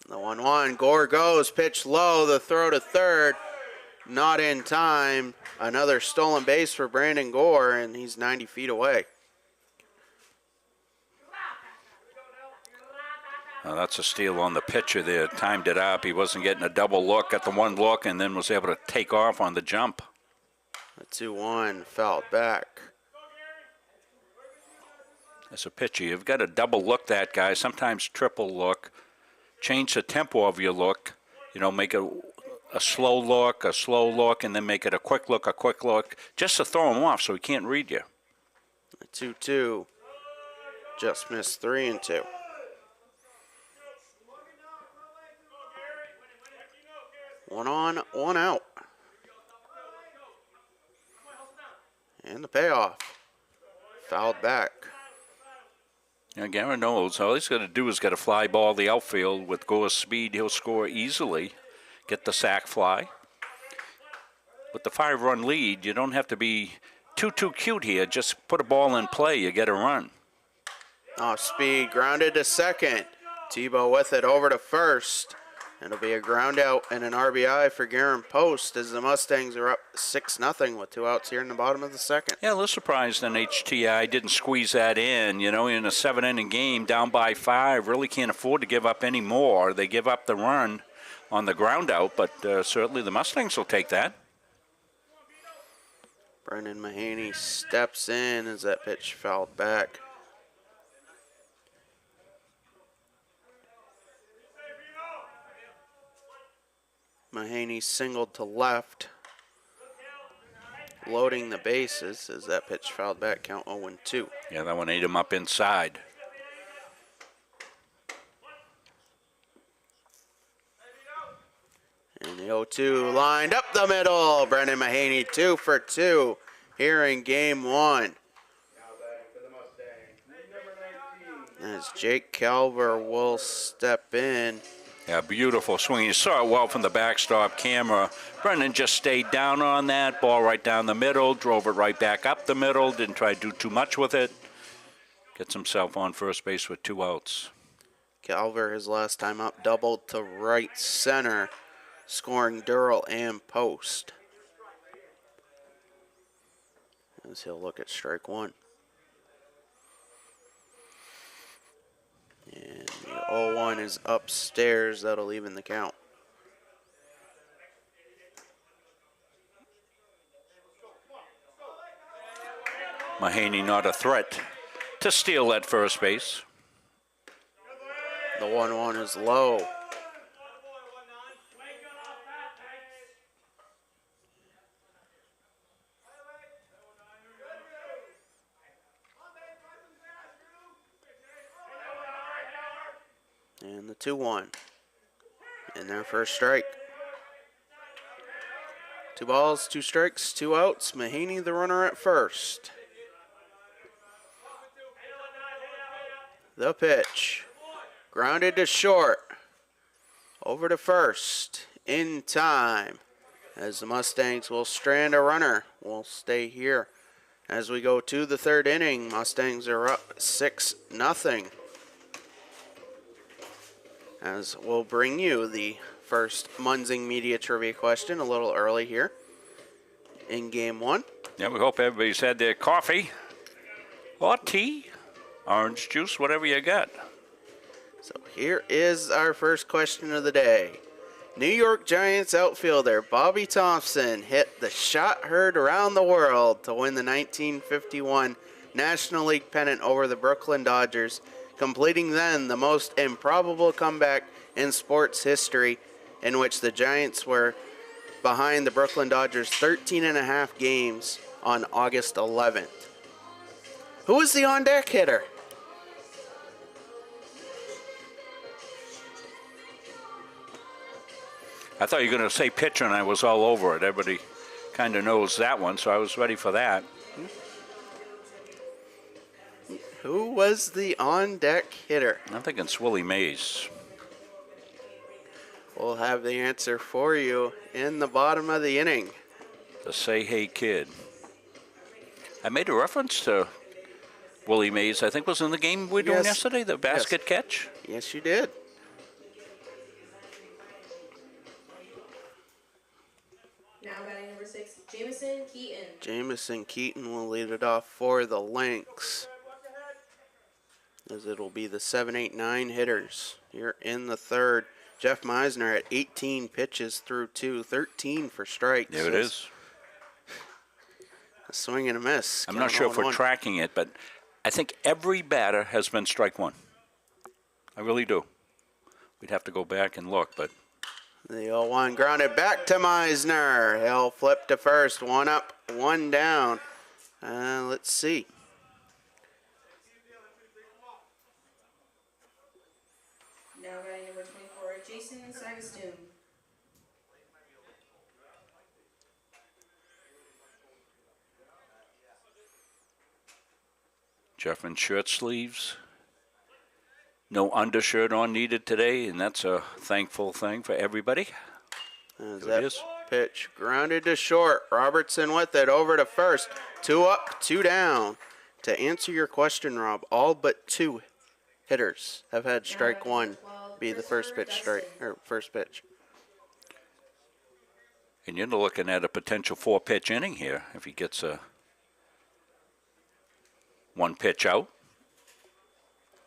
The 1-1, Gore goes, pitch low, the throw to third, not in time. Another stolen base for Brandon Gore, and he's 90 feet away. That's a steal on the pitcher there. Timed it up. He wasn't getting a double look, got the one look, and then was able to take off on the jump. The 2-1 fouled back. As a pitcher, you've got to double look that guy, sometimes triple look. Change the tempo of your look. You know, make a slow look, and then make it a quick look, just to throw him off so he can't read you. The 2-2 just missed 3-2. One on, one out. And the payoff. Fouled back. Yeah, Garrett knows all he's got to do is get a fly ball the outfield with Gore's speed. He'll score easily, get the sac fly. With the 5-run lead, you don't have to be too cute here. Just put a ball in play, you get a run. Off speed, grounded to second. Tebow with it over to first. It'll be a ground out and an RBI for Garen Post as the Mustangs are up 6-0 with 2 outs here in the bottom of the second. Yeah, a little surprised NHTI didn't squeeze that in. You know, in a 7-inning game, down by 5, really can't afford to give up any more. They give up the run on the ground out, but certainly the Mustangs will take that. Brendan Mahaney steps in as that pitch fouled back. Mahaney singled to left, loading the bases as that pitch fouled back, count 0-2. Yeah, that one ate him up inside. And the 0-2 lined up the middle. Brendan Mahaney 2 for 2 here in game 1. As Jake Calver will step in. Yeah, beautiful swing. You saw it well from the backstop camera. Brendan just stayed down on that. Ball right down the middle. Drove it right back up the middle. Didn't try to do too much with it. Gets himself on first base with 2 outs. Calver, his last time up, doubled to right center, scoring Durrell and Post. As he'll look at strike 1. And the 0-1 is upstairs. That'll even the count. Mahaney not a threat to steal at first base. The 1-1 is low. And the 2-1. And their first strike. 2 balls, 2 strikes, 2 outs. Mahaney the runner at first. The pitch. Grounded to short. Over to first. In time. As the Mustangs will strand a runner. We'll stay here. As we go to the 3rd inning, Mustangs are up 6-0. As we'll bring you the first Munzing Media Trivia question a little early here in game 1. Yeah, we hope everybody's had their coffee or tea, orange juice, whatever you got. So here is our first question of the day. New York Giants outfielder Bobby Thompson hit the shot heard around the world to win the 1951 National League pennant over the Brooklyn Dodgers, completing then the most improbable comeback in sports history, in which the Giants were behind the Brooklyn Dodgers 13.5 games on August 11th. Who was the on-deck hitter? I thought you were going to say pitcher, and I was all over it. Everybody kind of knows that one, so I was ready for that. Who was the on-deck hitter? I'm thinking it's Willie Mays. We'll have the answer for you in the bottom of the inning. The Say Hey Kid. I made a reference to Willie Mays, I think was in the game we were doing yesterday, the basket catch. Yes, you did. Now batting number 6, Jamison Keaton. Jamison Keaton will lead it off for the Lynx. as it'll be the 7, 8, 9 hitters here in the third. Jeff Meisner at 18 pitches through 2, 13 for strikes. There it is. A swing and a miss. I'm not sure if we're tracking it, but I think every batter has been strike one. I really do. We'd have to go back and look, but. The 0-1 grounded back to Meisner. He'll flip to first. One up, one down. Let's see. Now batting number 24, Jason Sagastoon. Jeff in shirt sleeves. No undershirt on needed today, and that's a thankful thing for everybody. As that pitch grounded to short. Robertson with it over to first. 2 up, 2 down. To answer your question, Rob, all but 2 hitters have had strike one be the first pitch first pitch. And you're looking at a potential 4-pitch inning here if he gets a 1 pitch out.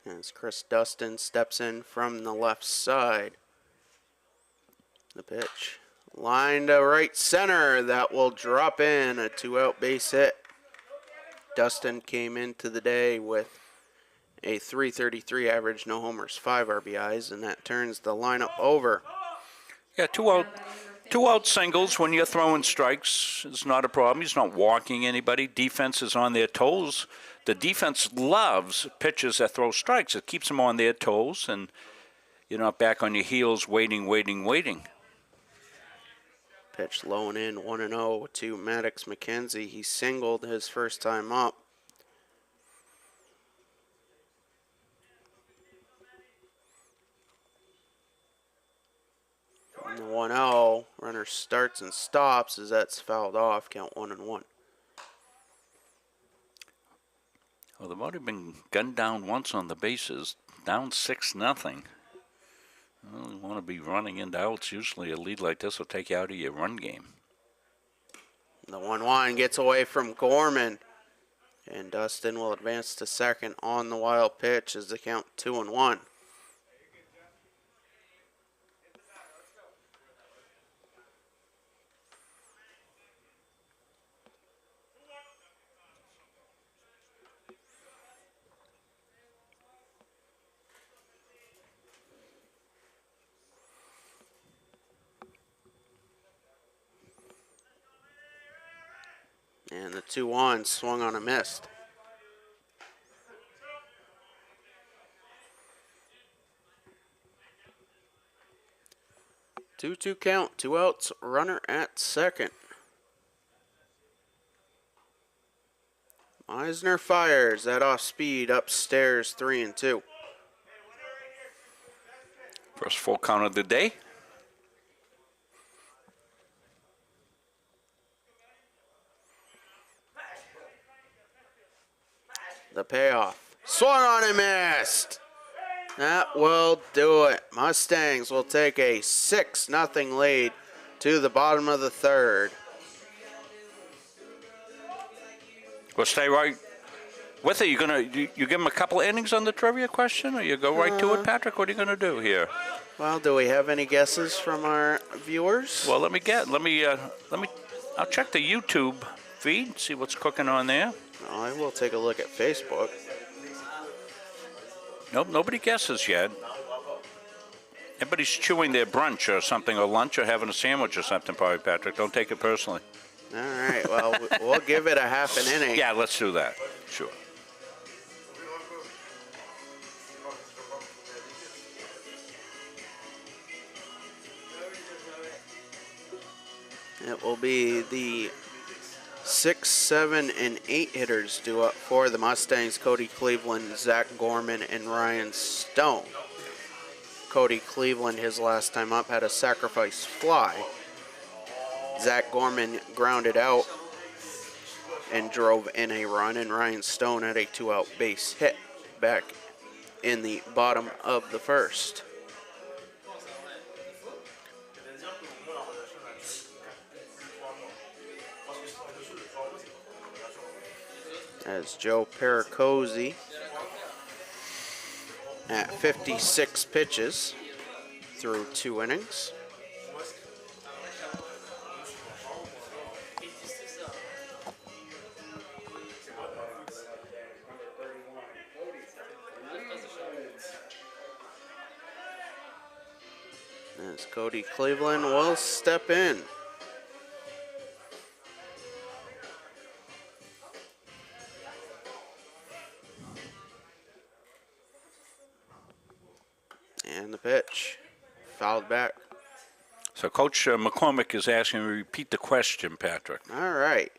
As Chris Dustin steps in from the left side. The pitch line to right center. That will drop in, a 2-out base hit. Dustin came into the day with a .333 average, no homers, 5 RBIs, and that turns the lineup over. Yeah, two out singles when you're throwing strikes is not a problem. He's not walking anybody. Defense is on their toes. The defense loves pitchers that throw strikes. It keeps them on their toes, and you're not back on your heels waiting. Pitch low and in, 1-0 to Maddox McKenzie. He singled his first time up. And the 1-0, runner starts and stops as that's fouled off, count 1-1. Well, they've already been gunned down once on the bases, down 6-0. Well, you want to be running into outs. Usually a lead like this will take you out of your run game. The 1-1 gets away from Gorman. And Dustin will advance to second on the wild pitch as the count 2-1. And the 2-1 swung on a missed. Two count, 2 outs, runner at second. Meisner fires that off speed upstairs, 3-2. First full count of the day. The payoff. Swung on and missed. That will do it. Mustangs will take a 6-0 lead to the bottom of the third. We'll stay right with it. You give them a couple innings on the trivia question, or you go right to it, Patrick? What are you gonna do here? Well, do we have any guesses from our viewers? Well, I'll check the YouTube feed, see what's cooking on there. I will take a look at Facebook. Nope, nobody guesses yet. Everybody's chewing their brunch or something, or lunch, or having a sandwich or something, probably, Patrick. Don't take it personally. All right, well, we'll give it a half an inning. Yeah, let's do that. Sure. It will be the 6, 7, and 8 hitters due up for the Mustangs. Cody Cleveland, Zach Gorman, and Ryan Stone. Cody Cleveland, his last time up, had a sacrifice fly. Zach Gorman grounded out and drove in a run, and Ryan Stone had a 2-out base hit back in the bottom of the first. As Joe Pericozzi at 56 pitches through 2 innings. As Cody Cleveland will step in. And the pitch, fouled back. So Coach McCormick is asking me to repeat the question, Patrick. All right.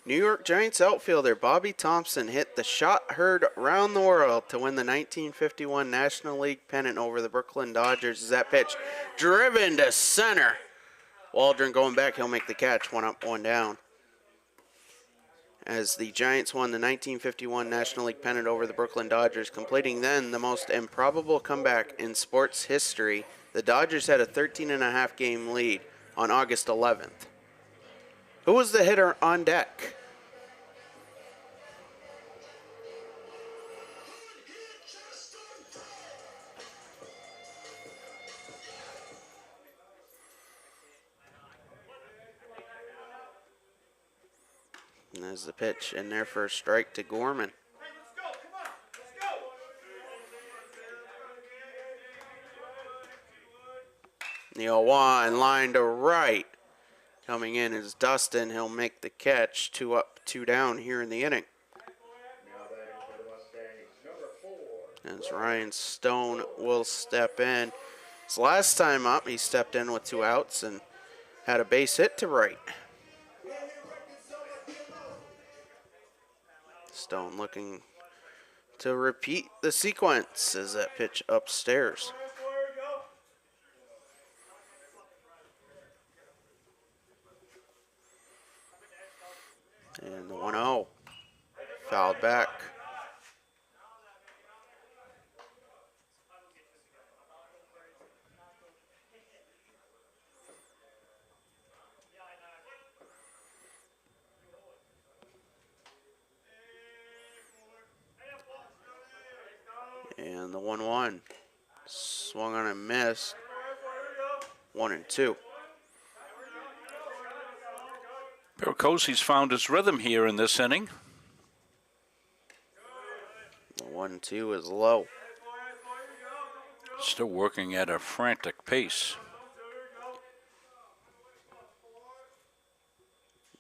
New York Giants outfielder Bobby Thompson hit the shot heard around the world to win the 1951 National League pennant over the Brooklyn Dodgers. Is that pitch driven to center? Waldron going back, he'll make the catch. 1 up, 1 down. As the Giants won the 1951 National League pennant over the Brooklyn Dodgers, completing then the most improbable comeback in sports history. The Dodgers had a 13.5 game lead on August 11th. Who was the hitter on deck? And there's the pitch in there for a strike to Gorman. The 0-1 line to right. Coming in is Dustin. He'll make the catch. 2 up, 2 down here in the inning. As Ryan Stone will step in. His last time up, he stepped in with 2 outs and had a base hit to right. Stone looking to repeat the sequence as that pitch upstairs. And the 1-0, fouled back. And the 1-1, swung on and missed. 1-2. Pericosi's found his rhythm here in this inning. The 1-2 is low. Still working at a frantic pace.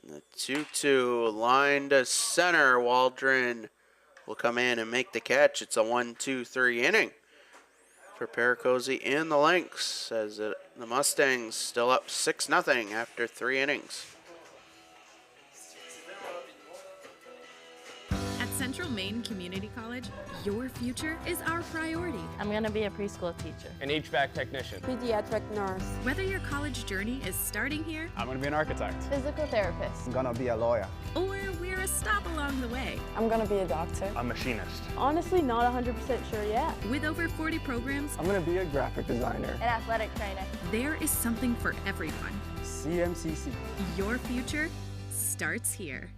The 2-2 line to center. Waldron will come in and make the catch. It's a 1-2-3 inning for Pericosi and the Lynx, as the Mustangs still up 6-0 after 3 innings. Central Maine Community College, your future is our priority. I'm going to be a preschool teacher. An HVAC technician. Pediatric nurse. Whether your college journey is starting here, I'm going to be an architect. Physical therapist. I'm going to be a lawyer. Or we're a stop along the way. I'm going to be a doctor. A machinist. Honestly, not 100% sure yet. With over 40 programs, I'm going to be a graphic designer. An athletic trainer. There is something for everyone. CMCC. Your future starts here.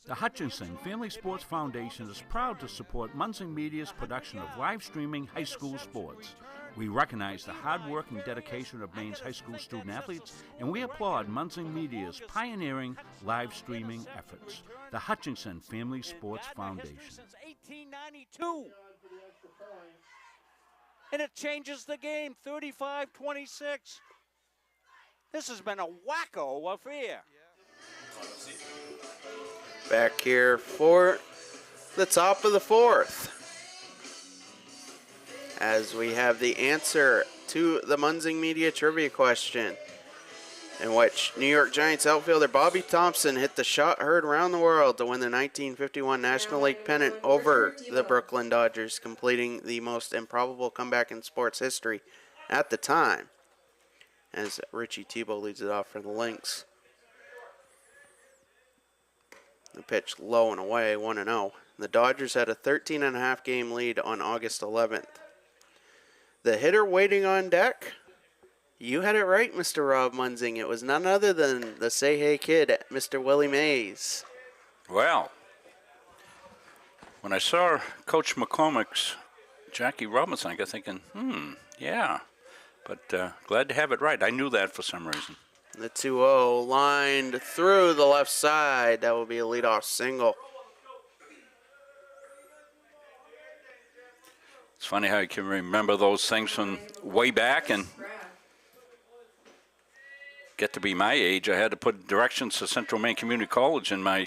The Hutchinson Family Sports Foundation is proud to support Munson Media's production of live streaming high school sports. We recognize the hard work and dedication of Maine's high school student athletes, and we applaud Munson Media's pioneering live streaming efforts. The Hutchinson Family Sports Foundation. Since 1892. And it changes the game, 35-26. This has been a wacko affair. Back here for the top of the 4th, as we have the answer to the Munson Media trivia question, in which New York Giants outfielder Bobby Thompson hit the shot heard around the world to win the 1951 National League pennant over the Brooklyn Dodgers, completing the most improbable comeback in sports history at the time, as Richie Tebow leads it off for the Lynx. The pitch low and away, 1-0. The Dodgers had a 13.5 game lead on August 11th. The hitter waiting on deck You had it right, Mr. Rob Munzing. It was none other than the Say Hey Kid, Mr. Willie Mays. Well, when I saw Coach McCormick's Jackie Robinson, I got thinking, yeah. But glad to have it right. I knew that for some reason. The 2-0 lined through the left side. That will be a leadoff single. It's funny how you can remember those things from way back and get to be my age. I had to put directions to Central Maine Community College in my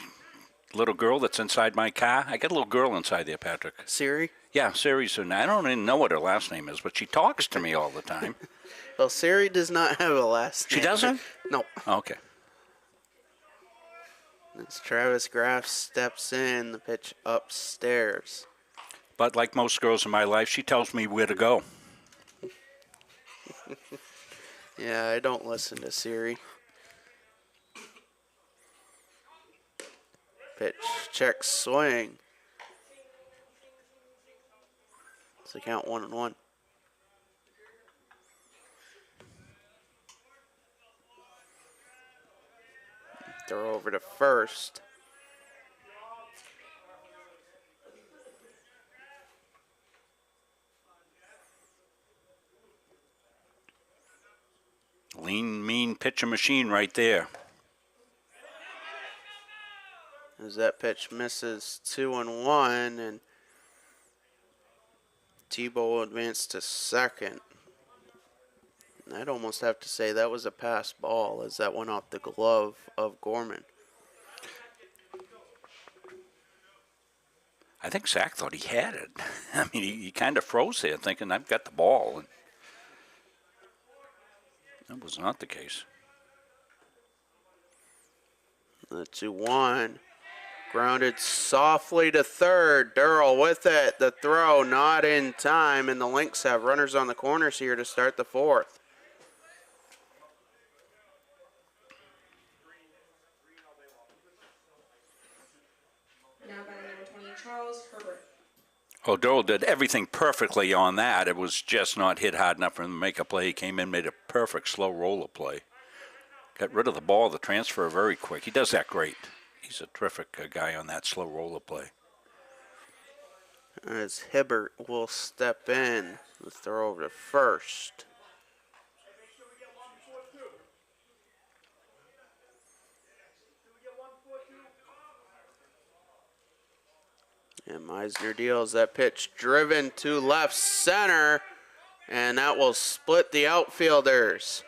little girl that's inside my car. I got a little girl inside there, Patrick. Siri? Yeah, Siri's. And I don't even know what her last name is, but she talks to me all the time. Well, Siri does not have a last name. She doesn't? No. Okay. As Travis Graff steps in, the pitch upstairs. But like most girls in my life, she tells me where to go. Yeah, I don't listen to Siri. Pitch, check, swing. It's the count 1-1. Throw over to first. Lean, mean pitcher machine right there. As that pitch misses 2-1, and Tebow will advance to second. I'd almost have to say that was a pass ball as that went off the glove of Gorman. I think Zach thought he had it. I mean, he kind of froze there thinking, I've got the ball. And that was not the case. The 2-1. Grounded softly to third. Durrell with it. The throw not in time, and the Lynx have runners on the corners here to start the fourth. Now batting number 20, Charles Herbert. Oh, Durrell did everything perfectly on that. It was just not hit hard enough for him to make a play. He came in, made a perfect slow roller play. Got rid of the ball, the transfer very quick. He does that great. He's a terrific guy on that slow roller play. As Hibbert will step in. The throw over to first. And Meisner deals that pitch driven to left center. And that will split the outfielders.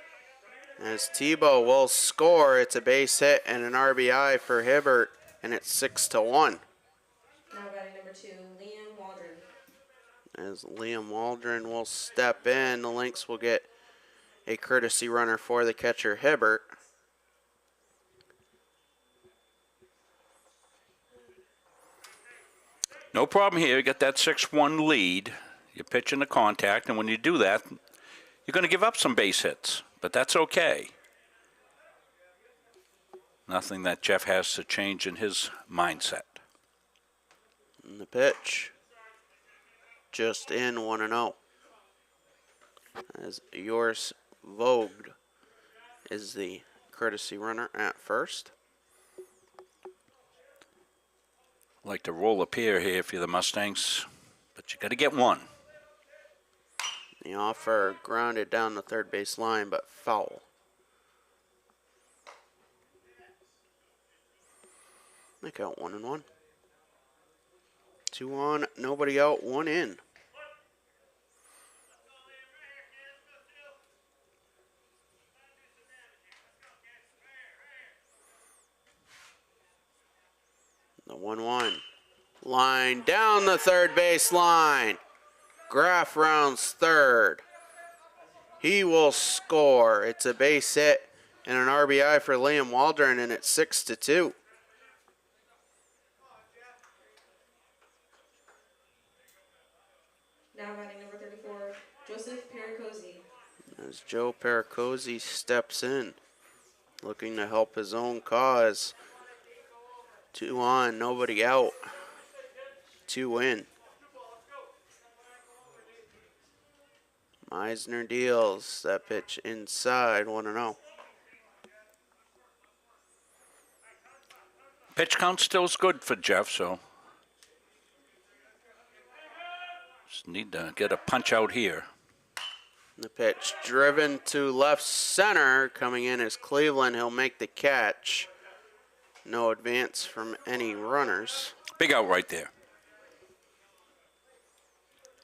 As Tebow will score, it's a base hit and an RBI for Hibbert, and it's 6-1. Now batting number 2, Liam Waldron. As Liam Waldron will step in, the Lynx will get a courtesy runner for the catcher, Hibbert. No problem here. You got that 6-1 lead. You're pitching the contact, and when you do that, you're going to give up some base hits. But that's okay. Nothing that Jeff has to change in his mindset. And the pitch. Just in 1-0. As Joris Vogt is the courtesy runner at first. Like to roll a pair here if you're the Mustangs, but you got to get one. The offer grounded down the third base line, but foul. They count 1-1. 2 on, nobody out, 1 in. The 1-1. Line down the third base line. Graff rounds third. He will score. It's a base hit and an RBI for Liam Waldron, and it's 6-2. Now batting number 34, Joseph Pericosi. As Joe Pericosi steps in, looking to help his own cause. 2 on, nobody out. 2 in. Eisner deals that pitch inside, 1-0. Pitch count still's good for Jeff, so just need to get a punch out here. The pitch driven to left center. Coming in is Cleveland. He'll make the catch. No advance from any runners. Big out right there.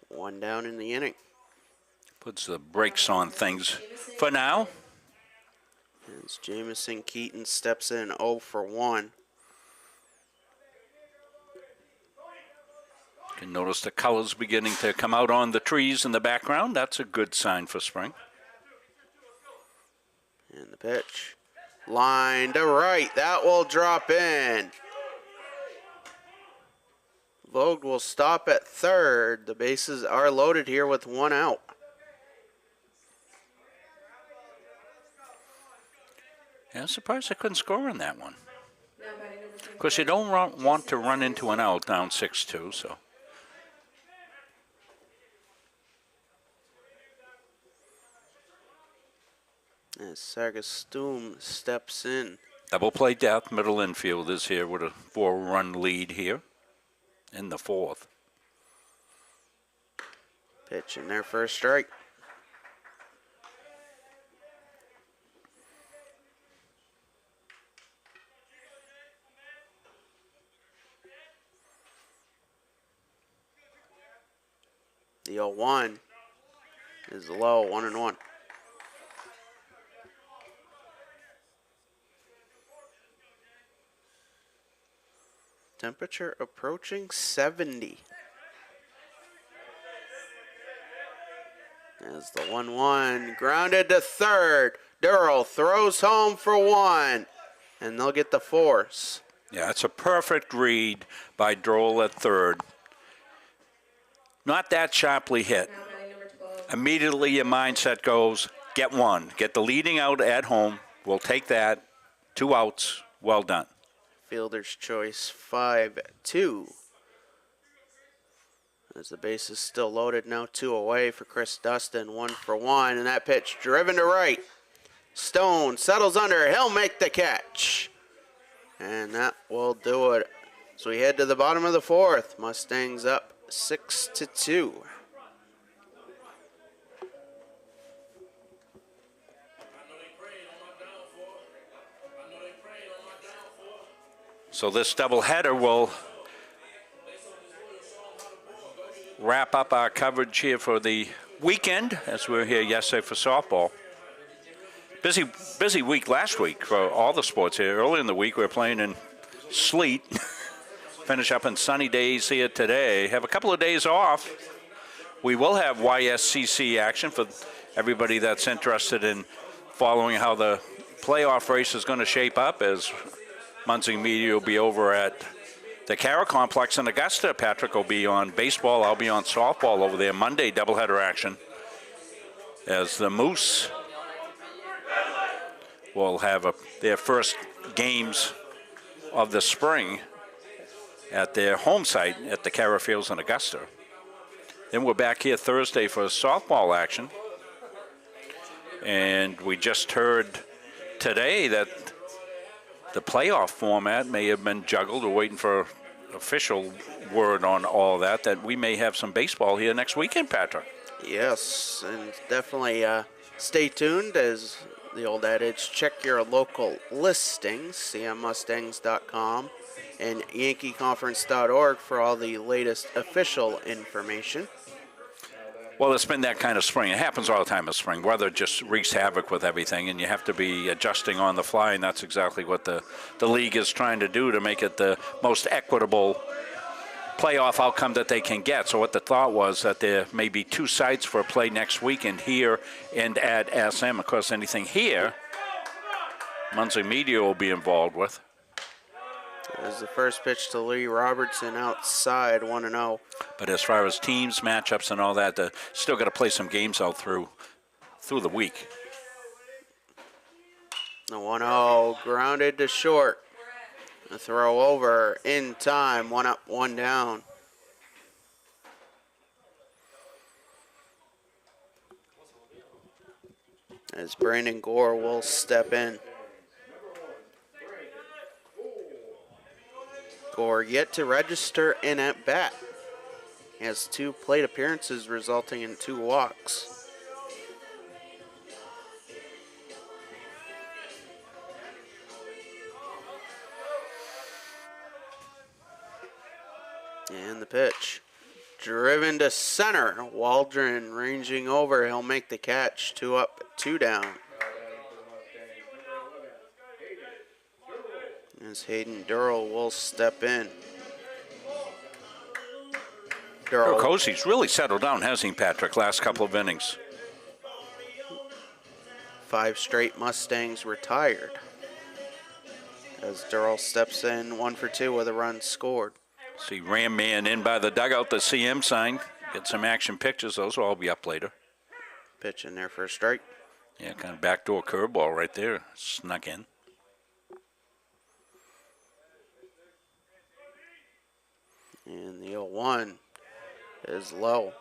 1 down in the inning. Puts the brakes on things for now. As Jamison Keaton steps in 0 for 1. You can notice the colors beginning to come out on the trees in the background. That's a good sign for spring. And the pitch. Line to right. That will drop in. Vogt will stop at third. The bases are loaded here with 1 out. Yeah, I'm surprised I couldn't score on that one. Of course, you don't want to run into an out down 6-2, so. As Sagastum steps in. Double play death. Middle infield is here with a 4-run lead here in the 4th. Pitch in there for a strike. The 0-1 is low, 1-1. Temperature approaching 70. As the 1-1 grounded to third. Durrell throws home for 1. And they'll get the force. Yeah, it's a perfect read by Durrell at third. Not that sharply hit. Immediately your mindset goes, get 1. Get the leading out at home. We'll take that. 2 outs. Well done. Fielder's choice 5-2. As the base is still loaded now, 2 away for Chris Dustin, 1 for 1. And that pitch driven to right. Stone settles under. He'll make the catch. And that will do it. So we head to the bottom of the 4th. Mustangs up 6-2. So this doubleheader will wrap up our coverage here for the weekend, as we were here yesterday for softball. Busy week last week for all the sports here. Early in the week we were playing in sleet. Finish up in sunny days here today. Have a couple of days off. We will have YSCC action for everybody that's interested in following how the playoff race is going to shape up, as Munsing Media will be over at the Cara Complex in Augusta. Patrick will be on baseball. I'll be on softball over there. Monday, doubleheader action, as the Moose will have their first games of the spring at their home site at the Cara Fields in Augusta. Then we're back here Thursday for softball action. And we just heard today that the playoff format may have been juggled. We're waiting for official word on all that we may have some baseball here next weekend, Patrick. Yes, and definitely stay tuned, as the old adage, check your local listings, cmmustangs.com and yankeeconference.org for all the latest official information. Well, it's been that kind of spring. It happens all the time in spring. Weather just wreaks havoc with everything, and you have to be adjusting on the fly, and that's exactly what the league is trying to do to make it the most equitable playoff outcome that they can get. So what the thought was that there may be 2 sites for a play next weekend, here and at SM. Of course, anything here, Munsing Media will be involved with. As the first pitch to Lee Robertson outside, 1-0. But as far as teams, matchups, and all that, still got to play some games out through the week. The 1-0 grounded to short. A throw over in time. 1 up, 1 down. as Brandon Gore will step in. Gore yet to register in at bat. He has 2 plate appearances resulting in 2 walks. And the pitch. Driven to center. Waldron ranging over. He'll make the catch. 2 up, 2 down. As Hayden Durrell will step in. Cosey's really settled down, hasn't he, Patrick, last couple of innings? 5 straight Mustangs retired. As Durrell steps in 1 for 2 with a run scored. See Ram Man in by the dugout, the CM sign. Get some action pictures. Those will all be up later. Pitch in there for a strike. Yeah, kind of backdoor curveball right there. Snuck in. And the 0-1 is low.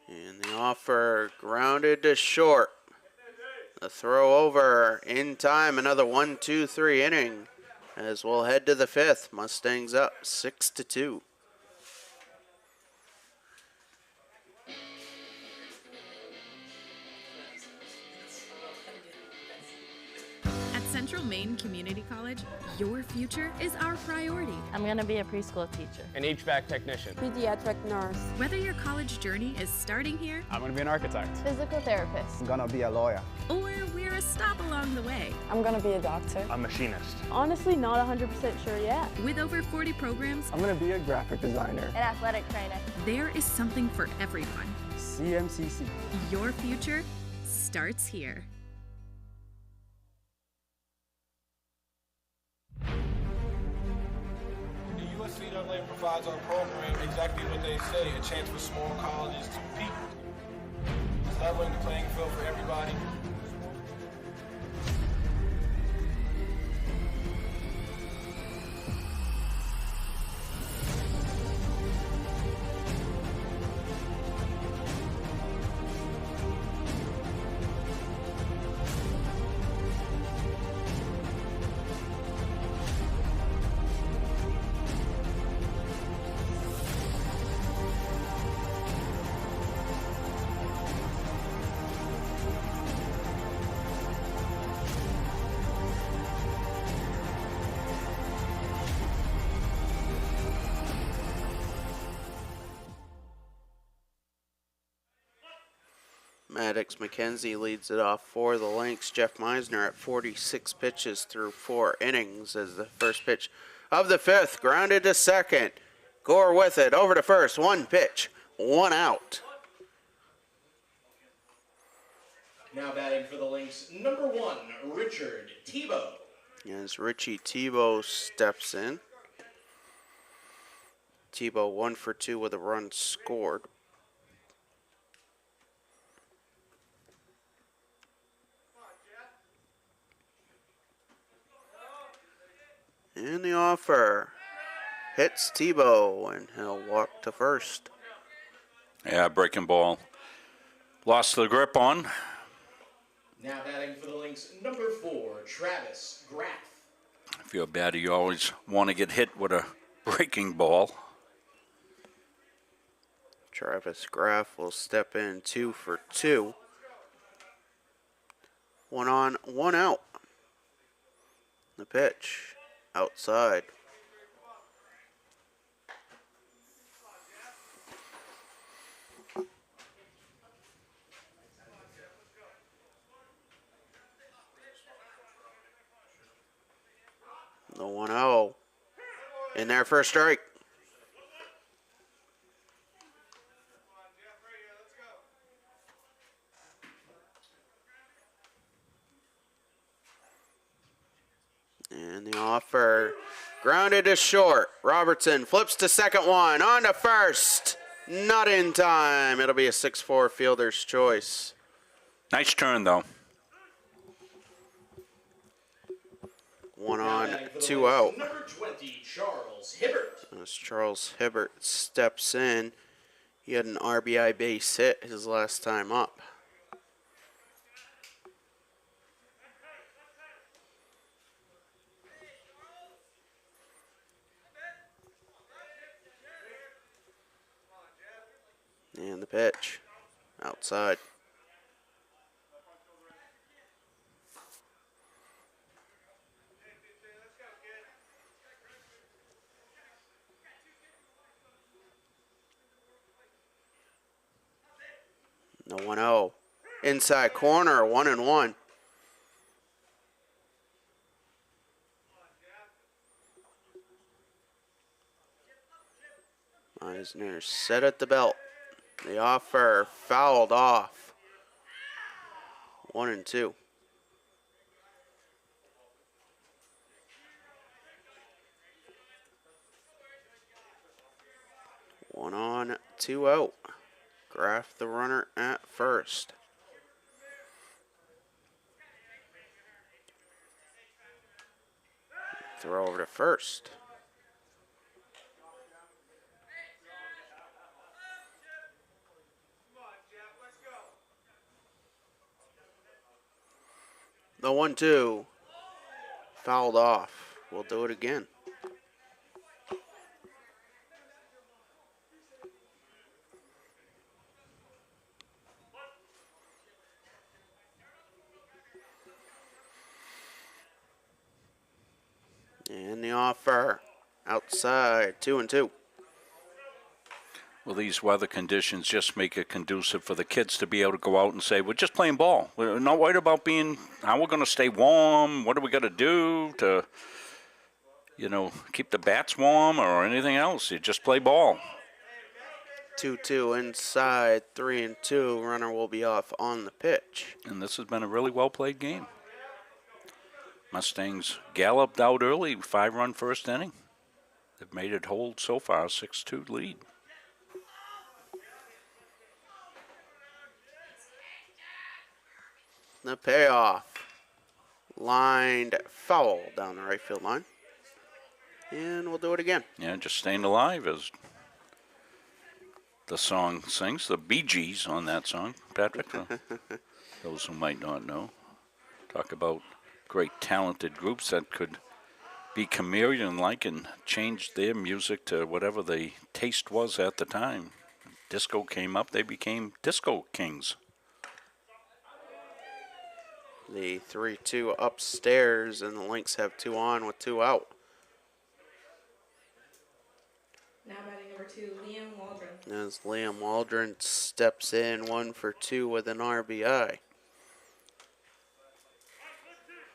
And the offer grounded to short. The throw over in time. Another 1-2-3 inning as we'll head to the 5th. Mustangs up 6-2. At Central Maine Community College, your future is our priority. I'm going to be a preschool teacher. An HVAC technician. Pediatric nurse. Whether your college journey is starting here I'm going to be an architect. Physical therapist. I'm going to be a lawyer. or we're a stop along the way. I'm gonna be a doctor. A machinist. Honestly, not 100% sure yet. With over 40 programs, I'm going to be a graphic designer. An athletic trainer. there is something for everyone. CMCC. Your future starts here. The USCAA provides our program exactly what they say, a chance for small colleges to compete. It's leveling the playing field for everybody. Maddox McKenzie leads it off for the Lynx. Jeff Meisner at 46 pitches through 4 innings as the first pitch of the 5th. Grounded to second. Gore with it. Over to first. 1 pitch. 1 out. Now batting for the Lynx, number 1, Richard Tebow. As Richie Tebow steps in. Tebow 1 for 2 with a run scored. And the offer hits Tebow, and he'll walk to first. Yeah, breaking ball. Lost the grip on. Now batting for the Lynx, number 4, Travis Graff. I feel bad. You always want to get hit with a breaking ball. Travis Graff will step in 2 for 2. 1 on, 1 out. The pitch. Outside. The 1-0. In there for a strike. And the offer grounded to short. Robertson flips to second one. On to first. Not in time. It'll be a 6-4 fielder's choice. Nice turn, though. 1 on, 2 out. Number 20, Charles Hibbert. As Charles Hibbert steps in, he had an RBI base hit his last time up. And the pitch outside. The 1-0. Inside corner, 1-1. Meisner set at the belt. The offer fouled off. 1-2. One on, 2 out. Graff the runner at first. Throw over to first. The 1-2 fouled off. We'll do it again. And the offer outside, 2-2. Well, these weather conditions just make it conducive for the kids to be able to go out and say, we're just playing ball. We're not worried about how we're going to stay warm. What do we got to do to, keep the bats warm or anything else? You just play ball. 2-2 inside, 3-2. Runner will be off on the pitch. And this has been a really well-played game. Mustangs galloped out early, 5-run first inning. They've made it hold so far, 6-2 lead. The payoff. Lined foul down the right field line. And we'll do it again. Yeah, just staying alive as the song sings. The Bee Gees on that song, Patrick. Those who might not know. Talk about great talented groups that could be chameleon-like and change their music to whatever the taste was at the time. Disco came up, they became disco kings. The 3-2 upstairs, and the Lynx have 2 on with 2 out. Now batting number 2, Liam Waldron. As Liam Waldron steps in, 1 for 2 with an RBI.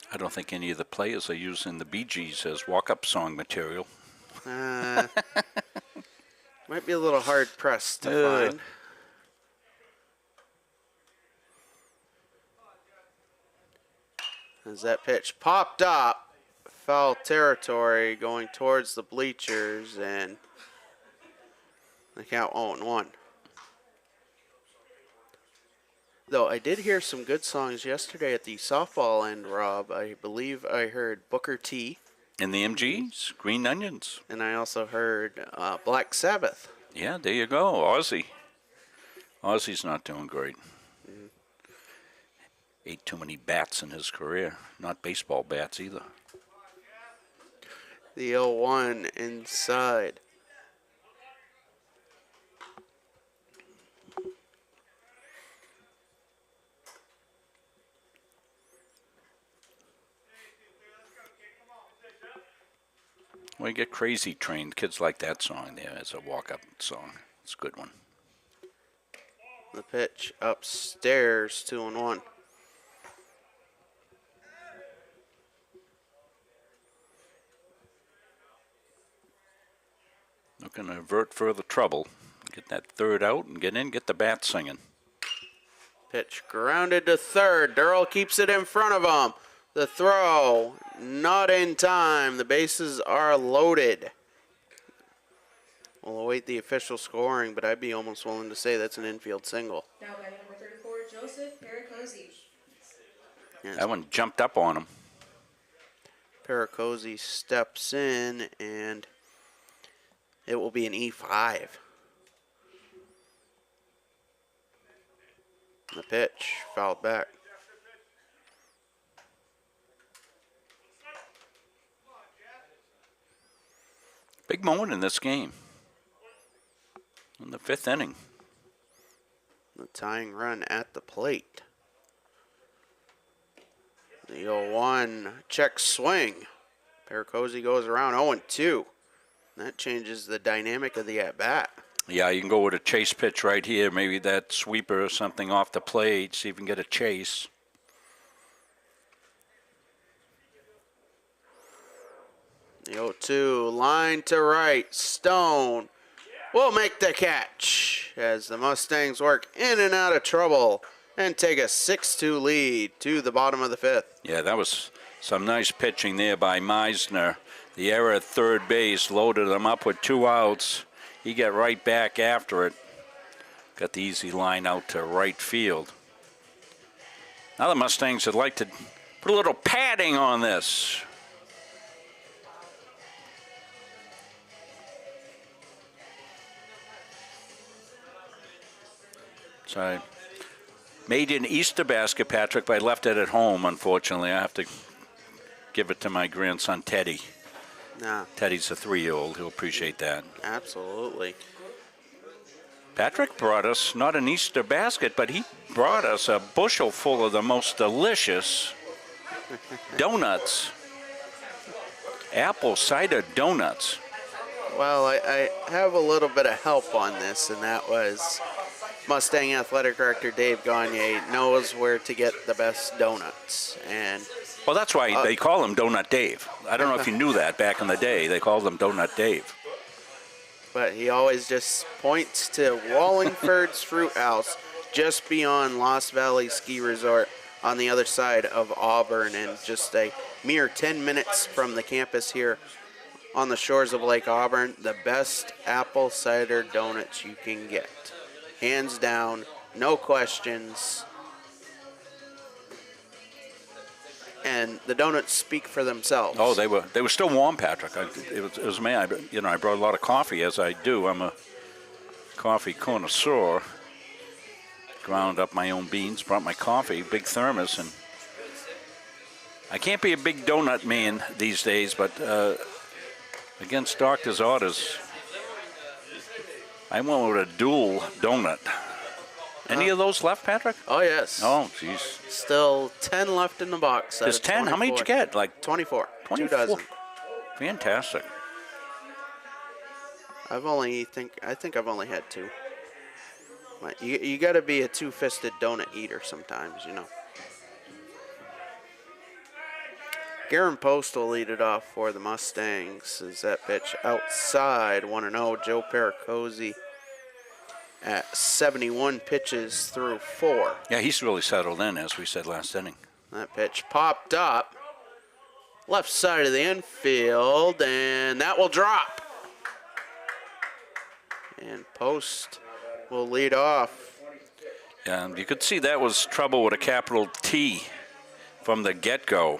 I don't think any of the players are using the Bee Gees as walk-up song material. Might be a little hard pressed to find. As that pitch popped up, foul territory going towards the bleachers, and the count 0-1. Though I did hear some good songs yesterday at the softball end, Rob. I believe I heard Booker T. And the MGs, Green Onions. And I also heard Black Sabbath. Yeah, there you go, Ozzy. Ozzy's not doing great. Ate too many bats in his career. Not baseball bats either. The 0-1 inside. Well, you get Crazy Train. Kids like that song there as a walk-up song. It's a good one. The pitch upstairs, 2-1. Looking to avert further trouble. Get that third out and get in, get the bat singing. Pitch grounded to third. Durrell keeps it in front of him. The throw, not in time. The bases are loaded. We'll await the official scoring, but I'd be almost willing to say that's an infield single. Now batting number 34, Joseph Pericosi. That one jumped up on him. Pericosi steps in, and It will be an E5. The pitch fouled back. Big moment in this game. In the 5th inning. The tying run at the plate. The 0-1 check swing. Paracosi goes around 0-2. That changes the dynamic of the at-bat. Yeah, you can go with a chase pitch right here. Maybe that sweeper or something off the plate. See if you can get a chase. The 0-2 line to right. Stone will make the catch as the Mustangs work in and out of trouble and take a 6-2 lead to the bottom of the 5th. Yeah, that was some nice pitching there by Meisner. The error at third base loaded him up with 2 outs. He got right back after it. Got the easy line out to right field. Now the Mustangs would like to put a little padding on this. So I made an Easter basket, Patrick, but I left it at home, unfortunately. I have to give it to my grandson, Teddy. Nah. Teddy's a 3-year-old. He'll appreciate that. Absolutely. Patrick brought us not an Easter basket, but he brought us a bushel full of the most delicious donuts. Apple cider donuts. Well, I have a little bit of help on this, and that was Mustang Athletic Director Dave Gagne knows where to get the best donuts. And well, that's why they call him Donut Dave. I don't know if you knew that back in the day. They called him Donut Dave. But he always just points to Wallingford's Fruit House just beyond Lost Valley Ski Resort on the other side of Auburn, and just a mere 10 minutes from the campus here on the shores of Lake Auburn. The best apple cider donuts you can get. Hands down, no questions. And the donuts speak for themselves. Oh, they were still warm, Patrick. It was me. I brought a lot of coffee, as I do. I'm a coffee connoisseur. Ground up my own beans, brought my coffee, big thermos, and I can't be a big donut man these days, but against doctor's orders, I went with a dual donut. Any of those left, Patrick? Oh, yes. Oh, jeez. Still 10 left in the box. There's 10? How many did you get? Like 24. 24. 2 dozen. Fantastic. I think I've only had 2. You got to be a two-fisted donut eater sometimes, you know. Garen Post will lead it off for the Mustangs as that pitch outside 1-0. Joe Paracosi at 71 pitches through 4. Yeah, he's really settled in, as we said last inning. That pitch popped up. Left side of the infield, and that will drop. And Post will lead off. Yeah, you could see that was trouble with a capital T from the get-go.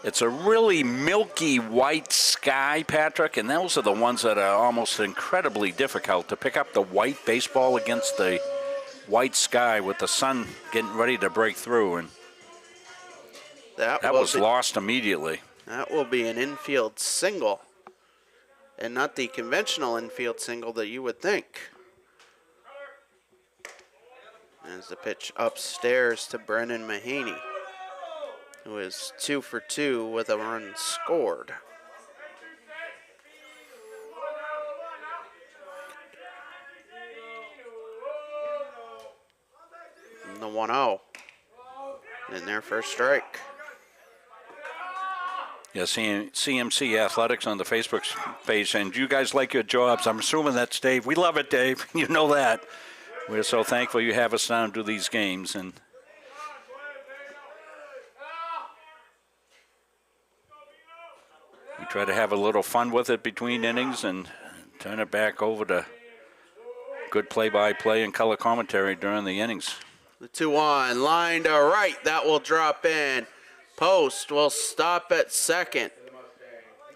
It's a really milky white sky, Patrick, and those are the ones that are almost incredibly difficult to pick up the white baseball against the white sky with the sun getting ready to break through, and that was lost immediately. That will be an infield single, and not the conventional infield single that you would think. As the pitch upstairs to Brennan Mahaney, who is 2 for 2 with a run scored. And the 1-0 in there for a strike. Yeah, CMC Athletics on the Facebook page, and you guys like your jobs. I'm assuming that's Dave. We love it, Dave. You know that. We're so thankful you have us down to these games, and we try to have a little fun with it between innings and turn it back over to good play-by-play and color commentary during the innings. The 2-1, line to right, that will drop in. Post will stop at second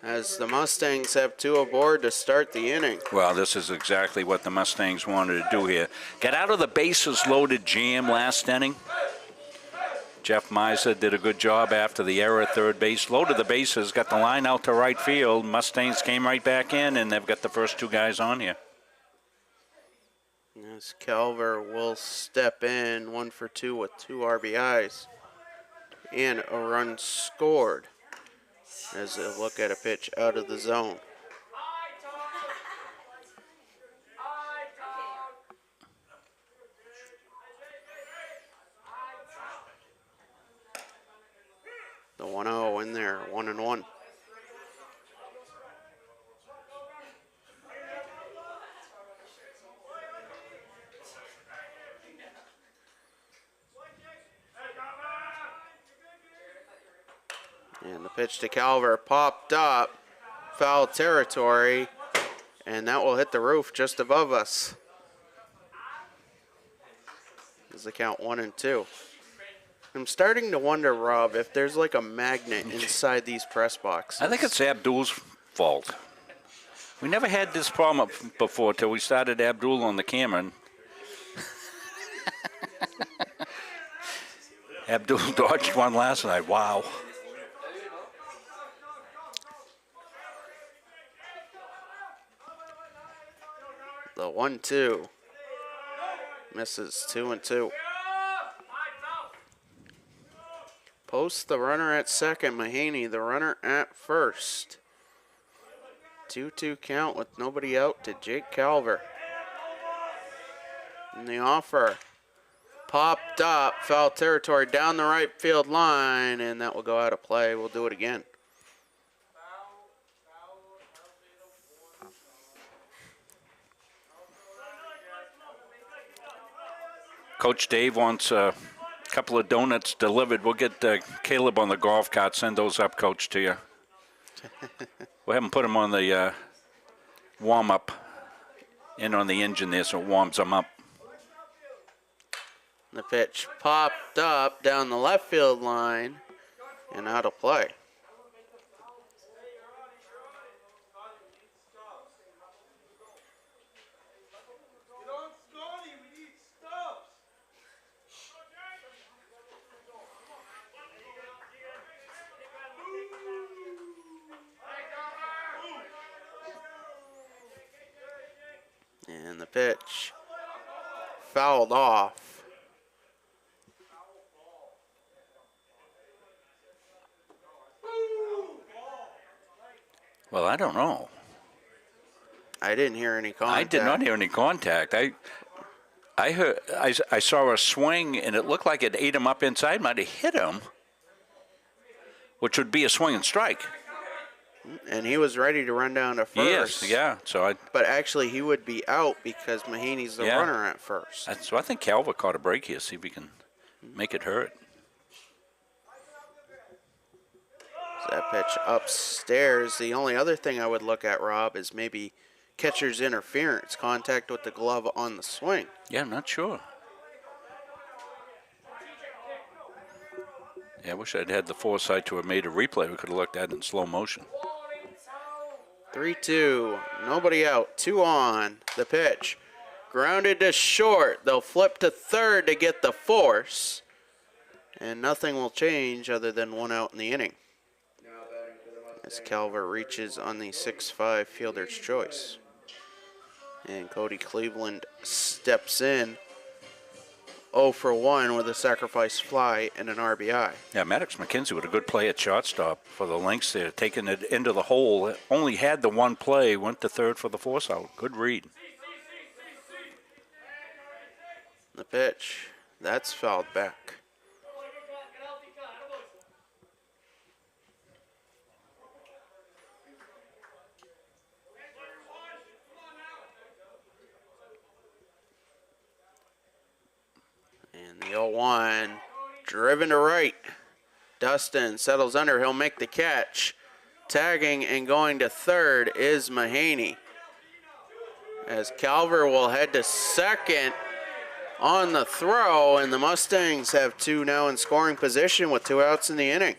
as the Mustangs have 2 aboard to start the inning. Well, this is exactly what the Mustangs wanted to do here. Get out of the bases loaded jam last inning. Jeff Misa did a good job after the error at third base. Loaded the bases, got the line out to right field. Mustangs came right back in, and they've got the first 2 guys on here. As Calver will step in 1 for 2 with 2 RBIs and a run scored as they look at a pitch out of the zone. The 1-0 in there, 1-1. And the pitch to Calver popped up, foul territory, and that will hit the roof just above us. As the count 1-2. I'm starting to wonder, Rob, if there's like a magnet inside these press boxes. I think it's Abdul's fault. We never had this problem before till we started Abdul on the camera. Abdul dodged one last night. Wow. The 1-2 misses 2-2. Posts the runner at second. Mahaney, the runner at first. 2-2 count with nobody out to Jake Calver. And the offer popped up, foul territory down the right field line, and that will go out of play. We'll do it again. Coach Dave wants a couple of donuts delivered. We'll get Caleb on the golf cart. Send those up, Coach, to you. We'll have him put them on the warm-up in on the engine there so it warms them up. The pitch popped up down the left field line and out of play. And the pitch fouled off. Well, I don't know. I didn't hear any contact. I did not hear any contact. I saw a swing, and it looked like it ate him up inside. Might have hit him, which would be a swing and strike. And he was ready to run down to first. Yes, yeah. But actually, he would be out because Mahaney's the runner at first. So I think Calver caught a break here. See if he can make it hurt. That pitch upstairs. The only other thing I would look at, Rob, is maybe catcher's interference, contact with the glove on the swing. Yeah, I'm not sure. Yeah, I wish I'd had the foresight to have made a replay. We could have looked at it in slow motion. 3-2, nobody out, 2 on. The pitch, grounded to short. They'll flip to third to get the force. And nothing will change other than 1 out in the inning. As Calver reaches on the 6-5 fielder's choice. And Cody Cleveland steps in 0 for 1 with a sacrifice fly and an RBI. Yeah, Maddox McKenzie with a good play at shortstop for the Lynx there, taking it into the hole. Only had the one play, went to third for the force out. Good read. The pitch, that's fouled back. And the 0-1, driven to right. Dustin settles under, he'll make the catch. Tagging and going to third is Mahaney. As Calver will head to second on the throw, and the Mustangs have 2 now in scoring position with 2 outs in the inning.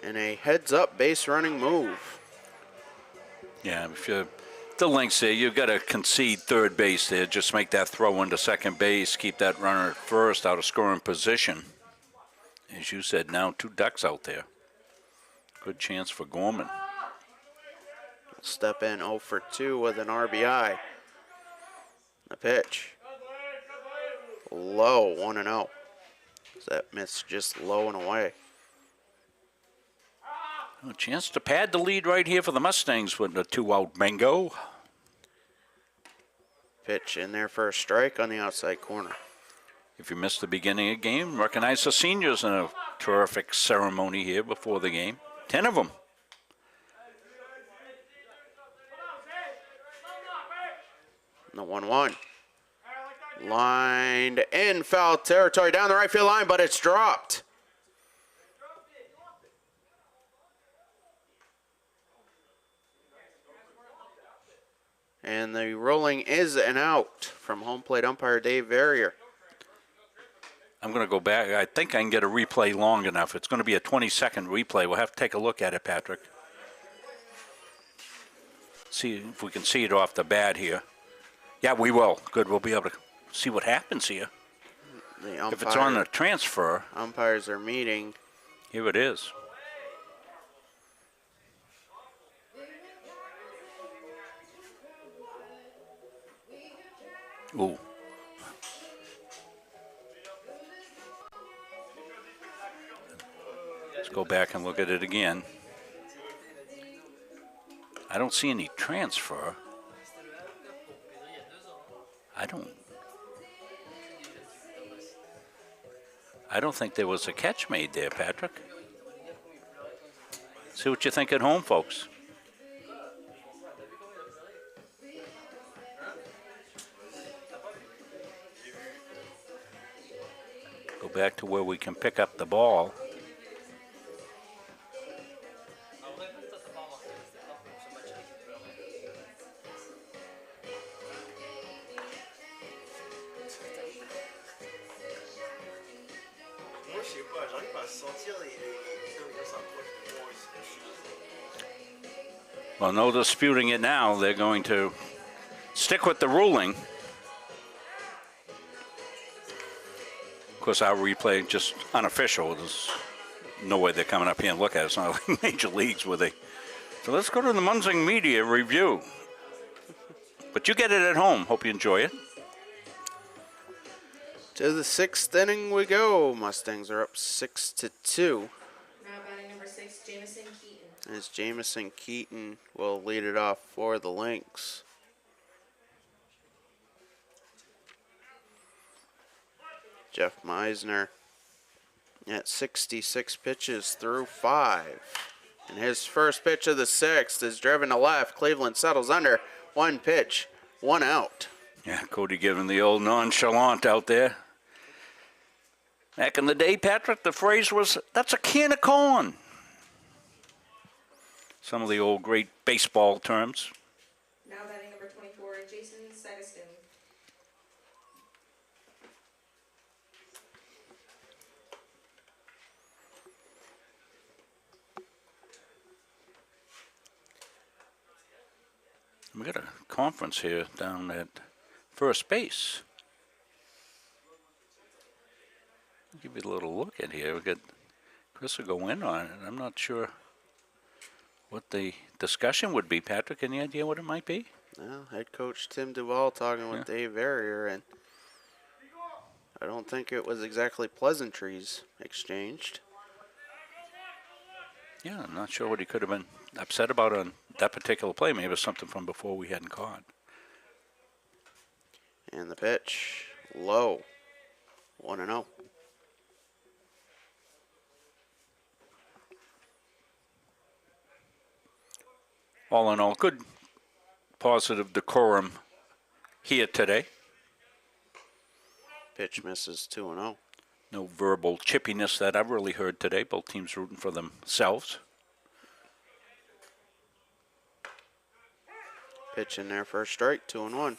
in a heads-up base running move. Yeah, if you're the Lynx there, you've got to concede third base there. Just make that throw into second base. Keep that runner at first out of scoring position. As you said, now 2 ducks out there. Good chance for Gorman. Step in 0 for 2 with an RBI. The pitch. Low, 1-0. That miss just low and away. A chance to pad the lead right here for the Mustangs with a 2-out bingo. Pitch in there for a strike on the outside corner. If you missed the beginning of the game, recognize the seniors in a terrific ceremony here before the game. 10 of them. The 1-1. Lined in foul territory down the right field line, but it's dropped. And the rolling is an out from home plate umpire Dave Verrier. I'm going to go back. I think I can get a replay long enough. It's going to be a 20-second replay. We'll have to take a look at it, Patrick. See if we can see it off the bat here. Yeah, we will. Good. We'll be able to see what happens here. If it's on the transfer. Umpires are meeting. Here it is. Ooh. Let's go back and look at it again. I don't see any transfer. I don't think there was a catch made there, Patrick. See what you think at home, folks. Go back to where we can pick up the ball. Well, no disputing it now. They're going to stick with the ruling. Of course, our replay just unofficial. There's no way they're coming up here and look at it. It's not like major leagues, were they? So let's go to the Munsing Media review. But you get it at home. Hope you enjoy it. To the 6th inning we go. Mustangs are up 6-2. Now batting number 6, Jamison Keaton. As Jamison Keaton will lead it off for the Lynx. Jeff Meisner at 66 pitches through 5. And his first pitch of the 6th is driven to left. Cleveland settles under. 1 pitch, 1 out. Yeah, Cody giving the old nonchalant out there. Back in the day, Patrick, the phrase was, that's a can of corn. Some of the old great baseball terms. Now batting number 24, Jason Sagaston. We got a conference here down at first base. I'll give you a little look at here. We got Chris will go in on it. I'm not sure what the discussion would be. Patrick, any idea what it might be? Well, head coach Tim Duvall talking with Dave Verrier, and I don't think it was exactly pleasantries exchanged. Yeah, I'm not sure what he could have been upset about on that particular play. Maybe it was something from before we hadn't caught. And the pitch, low, 1-0. All in all, good positive decorum here today. Pitch misses 2-0. No verbal chippiness that I've really heard today. Both teams rooting for themselves. Pitch in there for a strike, 2-1.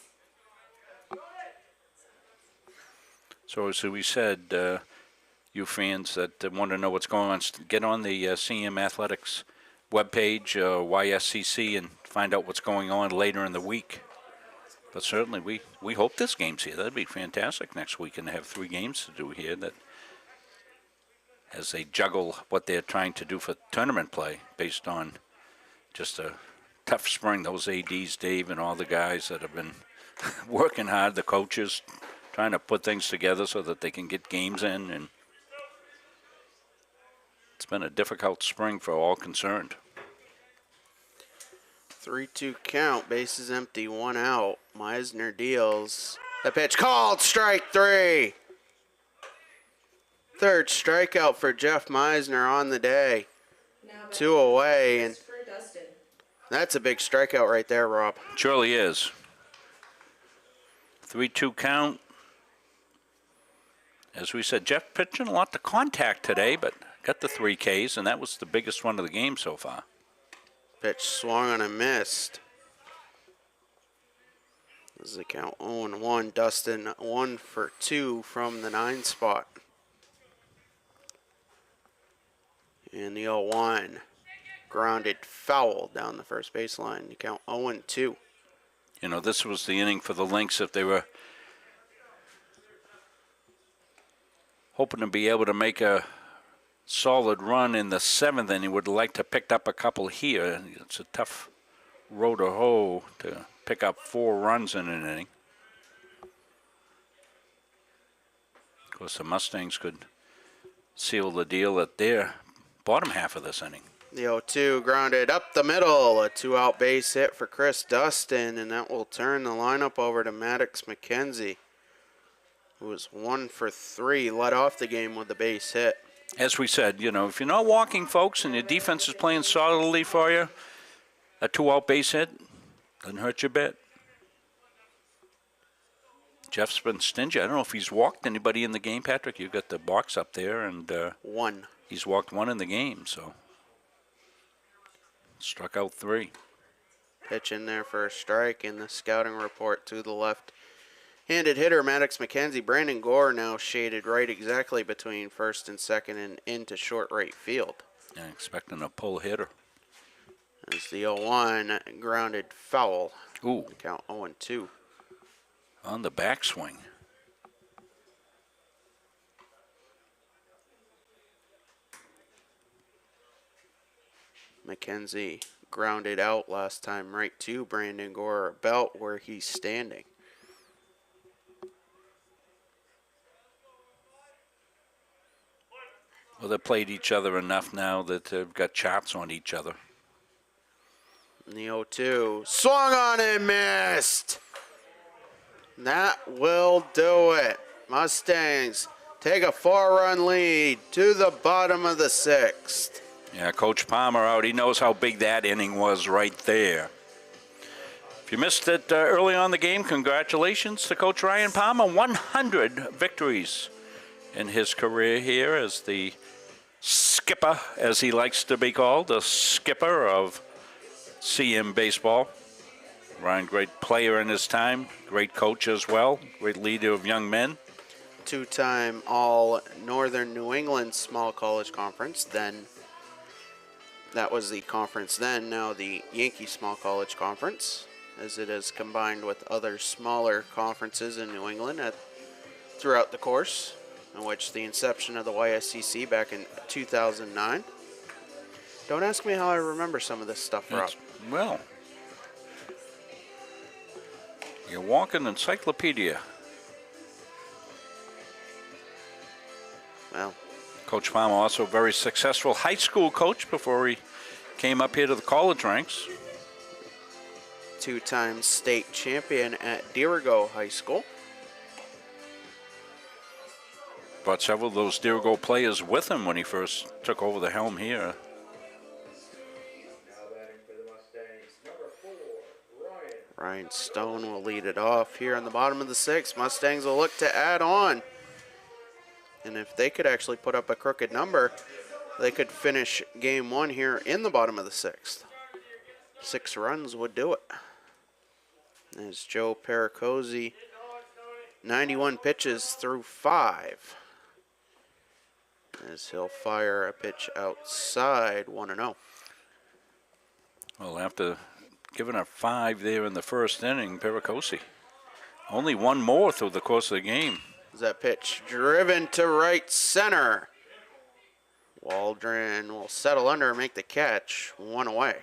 So as we said, you fans that want to know what's going on, get on the CM Athletics webpage, YSCC, and find out what's going on later in the week. But certainly we hope this game's here. That'd be fantastic next week, and to have 3 games to do here that as they juggle what they're trying to do for tournament play based on just a tough spring. Those ADs, Dave, and all the guys that have been working hard, the coaches, trying to put things together so that they can get games in. And it's been a difficult spring for all concerned. 3-2 count, bases empty, 1 out. Meisner deals. The pitch called, strike 3. Third strikeout for Jeff Meisner on the day. 2 away, and that's a big strikeout right there, Rob. Surely is. 3-2 count. As we said, Jeff pitching a lot to contact today, but got the 3 Ks, and that was the biggest one of the game so far. Pitch swung on and missed. This is the count 0-1. Dustin 1 for 2 from the 9 spot. And the 0-1 grounded foul down the first baseline. You count 0-2. You know, this was the inning for the Lynx. If they were hoping to be able to make a solid run in the 7th inning, would like to pick up a couple here. It's a tough row to hoe to pick up 4 runs in an inning. Of course, the Mustangs could seal the deal at their bottom half of this inning. The 0-2 grounded up the middle. A 2-out base hit for Chris Dustin, and that will turn the lineup over to Maddox McKenzie, who was 1 for 3, led off the game with the base hit. As we said, you know, if you're not walking folks and your defense is playing solidly for you, a 2-out base hit doesn't hurt you a bit. Jeff's been stingy. I don't know if he's walked anybody in the game, Patrick. You've got the box up there, and 1. He's walked 1 in the game, so struck out 3. Pitch in there for a strike in the scouting report to the left-handed hitter, Maddox McKenzie. Brandon Gore now shaded right exactly between first and second and into short right field. Yeah, expecting a pull hitter. As the 0-1 grounded foul. Ooh. Count 0-2. On the backswing. McKenzie grounded out last time right to Brandon Gore, about where he's standing. Well, they've played each other enough now that they've got chops on each other. And the 0-2 swung on and missed. That will do it. Mustangs take a 4-run lead to the bottom of the 6th. Yeah, Coach Palmer out. He knows how big that inning was right there. If you missed it early on the game, congratulations to Coach Ryan Palmer. 100 victories in his career here as the skipper, as he likes to be called, the skipper of CM baseball. Ryan, great player in his time, great coach as well, great leader of young men. 2-time All-Northern New England Small College Conference. Then, that was the conference then, now the Yankee Small College Conference, as it is combined with other smaller conferences in New England throughout the course, in which the inception of the YSCC back in 2009. Don't ask me how I remember some of this stuff, Rob. Well, you're walking encyclopedia. Well, Coach Palmer also a very successful high school coach before he came up here to the college ranks. 2-time state champion at Dirigo High School. Brought several of those Dirigo players with him when he first took over the helm here. Ryan Stone will lead it off here on the bottom of the 6th. Mustangs will look to add on. And if they could actually put up a crooked number, they could finish game 1 here in the bottom of the 6th. 6 runs would do it. As Joe Pericosi, 91 pitches through 5. as he'll fire a pitch outside, 1-0. Well, after giving a 5 there in the first inning, Pericosi only one more through the course of the game. As that pitch driven to right center. Waldron will settle under and make the catch, 1 away.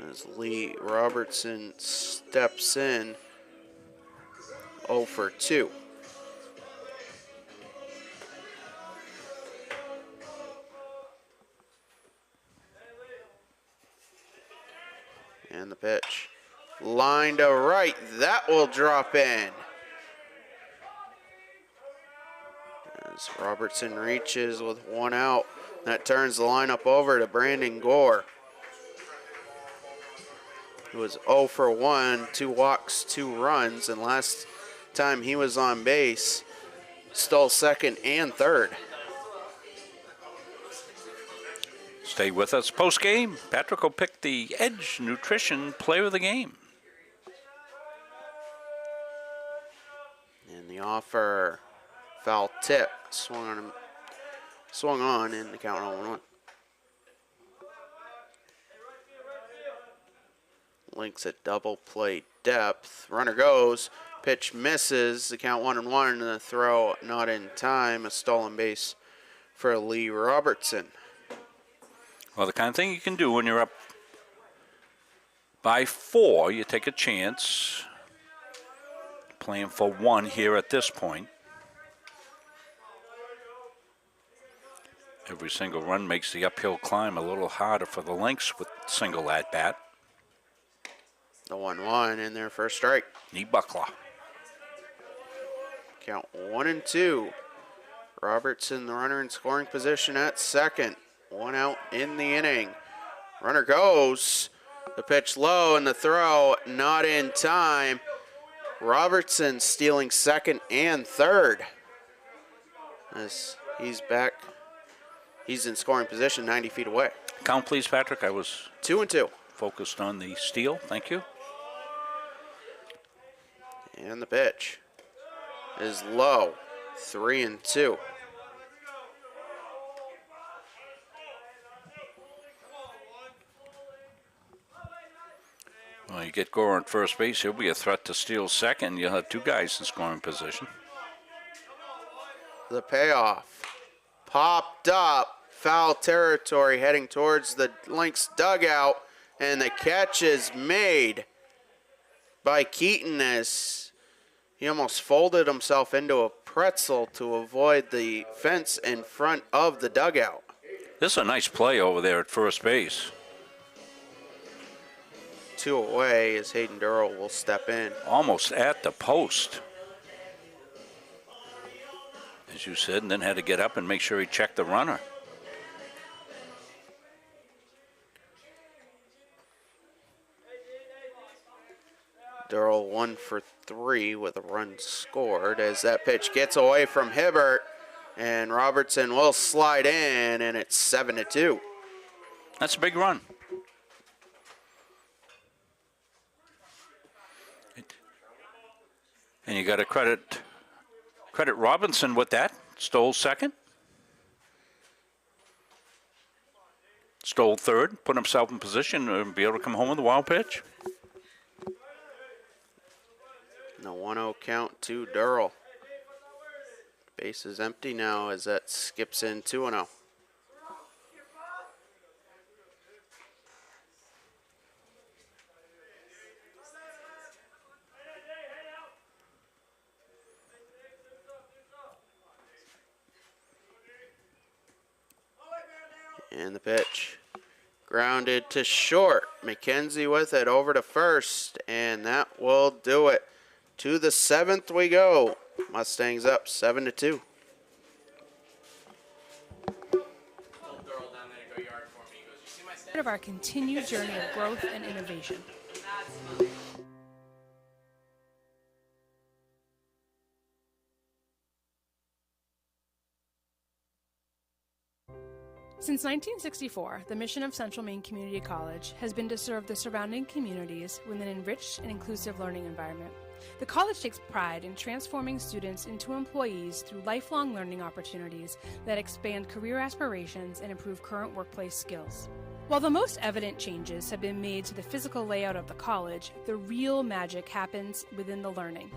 As Lee Robertson steps in, 0 for 2. And the pitch. Line to right. That will drop in. As Robertson reaches with 1 out. That turns the lineup over to Brandon Gore, who was 0 for 1, 2 walks, 2 runs, and last time he was on base, stole second and third. Stay with us post-game. Patrick will pick the Edge Nutrition Player of the Game. And the offer, foul tip, swung on in the count 0-1. Links at double play depth. Runner goes, pitch misses, the count 1-1, and the throw not in time. A stolen base for Lee Robertson. Well, the kind of thing you can do when you're up by 4, you take a chance. Playing for 1 here at this point. Every single run makes the uphill climb a little harder for the Lynx with single at bat. The 1-1 in there for a strike. Knee buckler. Count 1-2. Robertson, the runner in scoring position at second. 1 out in the inning. Runner goes. The pitch low and the throw not in time. Robertson stealing second and third. As he's back. He's in scoring position 90 feet away. Count, please, Patrick. I was 2-2. Focused on the steal. Thank you. And the pitch is low. 3-2. Well, you get Gore on first base, he'll be a threat to steal second. You'll have 2 guys in scoring position. The payoff. Popped up. Foul territory heading towards the Lynx dugout. And the catch is made by Keaton as he almost folded himself into a pretzel to avoid the fence in front of the dugout. This is a nice play over there at first base. 2 away as Hayden Durrell will step in. Almost at the post, as you said, and then had to get up and make sure he checked the runner. Durrell 1 for 3 with a run scored as that pitch gets away from Hibbert, and Robertson will slide in, and it's 7-2. That's a big run. And you got to credit Robinson with that. Stole second. Stole third. Put himself in position to be able to come home with a wild pitch. And a 1-0 count to Durrell. Base is empty now as that skips in 2-0. And the pitch. Grounded to short. McKenzie with it over to first. And that will do it. To the 7th we go. Mustangs up 7-2. Part of our continued journey of growth and innovation. Since 1964, the mission of Central Maine Community College has been to serve the surrounding communities with an enriched and inclusive learning environment. The college takes pride in transforming students into employees through lifelong learning opportunities that expand career aspirations and improve current workplace skills. While the most evident changes have been made to the physical layout of the college, the real magic happens within the learning.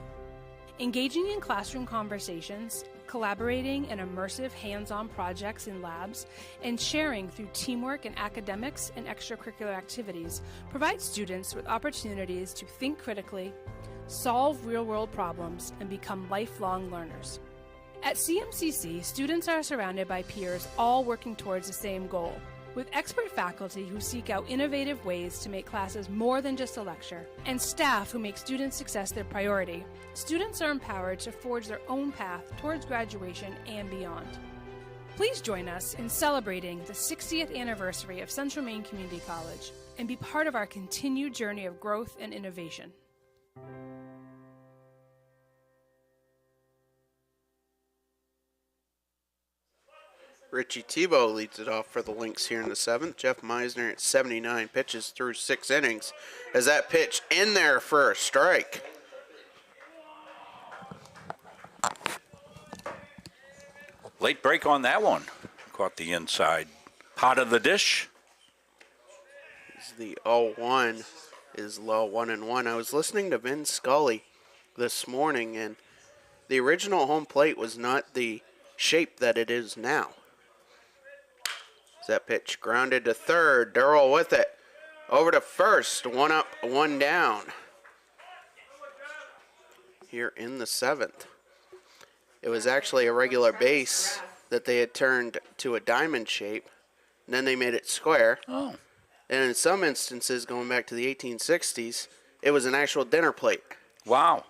Engaging in classroom conversations, collaborating in immersive hands-on projects in labs, and sharing through teamwork in academics and extracurricular activities provides students with opportunities to think critically, solve real-world problems, and become lifelong learners. At CMCC, students are surrounded by peers all working towards the same goal, with expert faculty who seek out innovative ways to make classes more than just a lecture, and staff who make student success their priority. Students are empowered to forge their own path towards graduation and beyond. Please join us in celebrating the 60th anniversary of Central Maine Community College and be part of our continued journey of growth and innovation. Richie Tebow leads it off for the Lynx here in the 7th. Jeff Meisner at 79 pitches through 6 innings. As that pitch in there for a strike. Late break on that one. Caught the inside part of the dish. The 0-1 is low, 1-1. I was listening to Vin Scully this morning, and the original home plate was not the shape that it is now. That pitch grounded to third. Durrell with it. Over to first. 1 up, 1 down. Here in the 7th. It was actually a regular base that they had turned to a diamond shape. And then they made it square. Oh. And in some instances, going back to the 1860s, it was an actual dinner plate. Wow.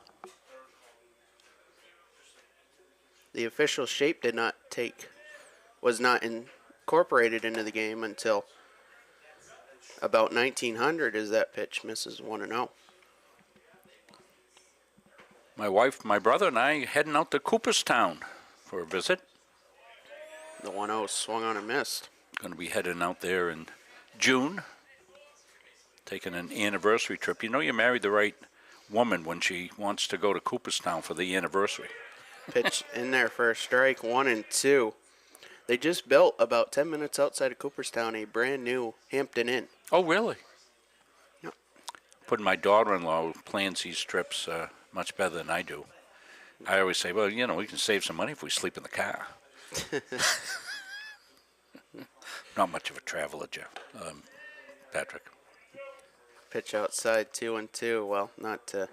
The official shape was not incorporated into the game until about 1900 as that pitch misses 1-0. My wife, my brother, and I heading out to Cooperstown for a visit. The 1-0 swung on and missed. Going to be heading out there in June, taking an anniversary trip. You know you married the right woman when she wants to go to Cooperstown for the anniversary. Pitch in there for a strike, 1-2. They just built about 10 minutes outside of Cooperstown a brand new Hampton Inn. Oh, really? Yep. Putting my daughter-in-law who plans these trips much better than I do. I always say, well, you know, we can save some money if we sleep in the car. Not much of a traveler, Jeff. Patrick. Pitch outside, 2-2. Well, not to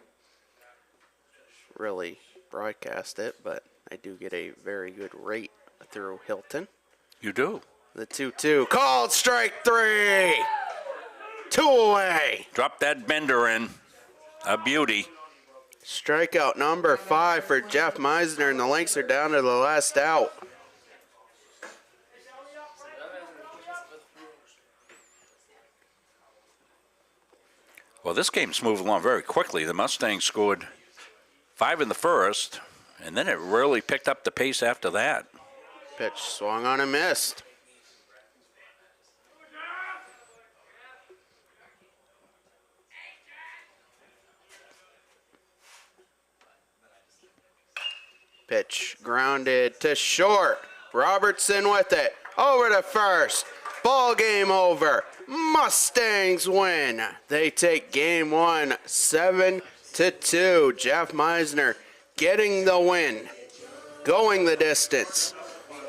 really broadcast it, but I do get a very good rate through Hilton. You do? The 2-2. Called strike 3. 2 away. Drop that bender in. A beauty. Strikeout number 5 for Jeff Meisner, and the Lynx are down to the last out. Well, this game's moved along very quickly. The Mustangs scored 5 in the first, and then it really picked up the pace after that. Pitch swung on and missed. Pitch grounded to short. Robertson with it. Over to first. Ball game over. Mustangs win. They take game 1, 7-2. Jeff Meisner getting the win. Going the distance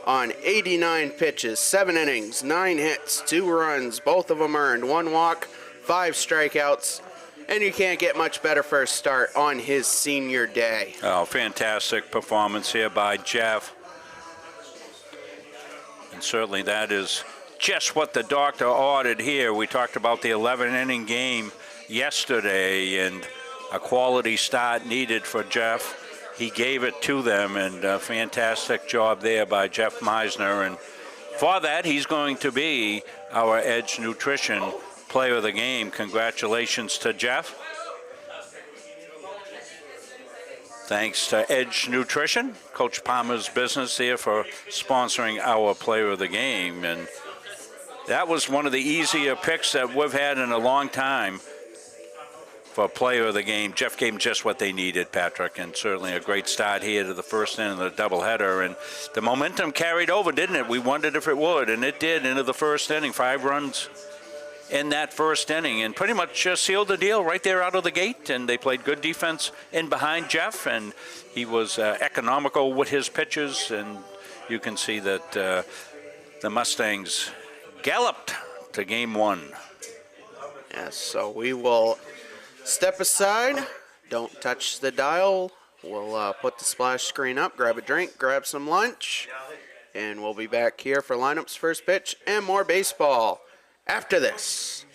on 89 pitches, 7 innings, 9 hits, 2 runs. Both of them earned, 1 walk, 5 strikeouts. And you can't get much better for a start on his senior day. Oh, fantastic performance here by Jeff. And certainly that is just what the doctor ordered here. We talked about the 11-inning game yesterday and a quality start needed for Jeff. He gave it to them, and a fantastic job there by Jeff Meisner. And for that, he's going to be our Edge Nutrition Player of the Game. Congratulations to Jeff. Thanks to Edge Nutrition, Coach Palmer's business there, for sponsoring our Player of the Game. And that was one of the easier picks that we've had in a long time. for player of the game. Jeff gave them just what they needed, Patrick, and certainly a great start here to the first inning of the doubleheader. And the momentum carried over, didn't it? We wondered if it would, and it did into the first inning. 5 runs in that first inning, and pretty much sealed the deal right there out of the gate. And they played good defense in behind Jeff, and he was economical with his pitches. And you can see that the Mustangs galloped to game 1. Yes, so we will step aside. Don't touch the dial. We'll put the splash screen up, grab a drink, grab some lunch, and we'll be back here for lineups, first pitch, and more baseball after this.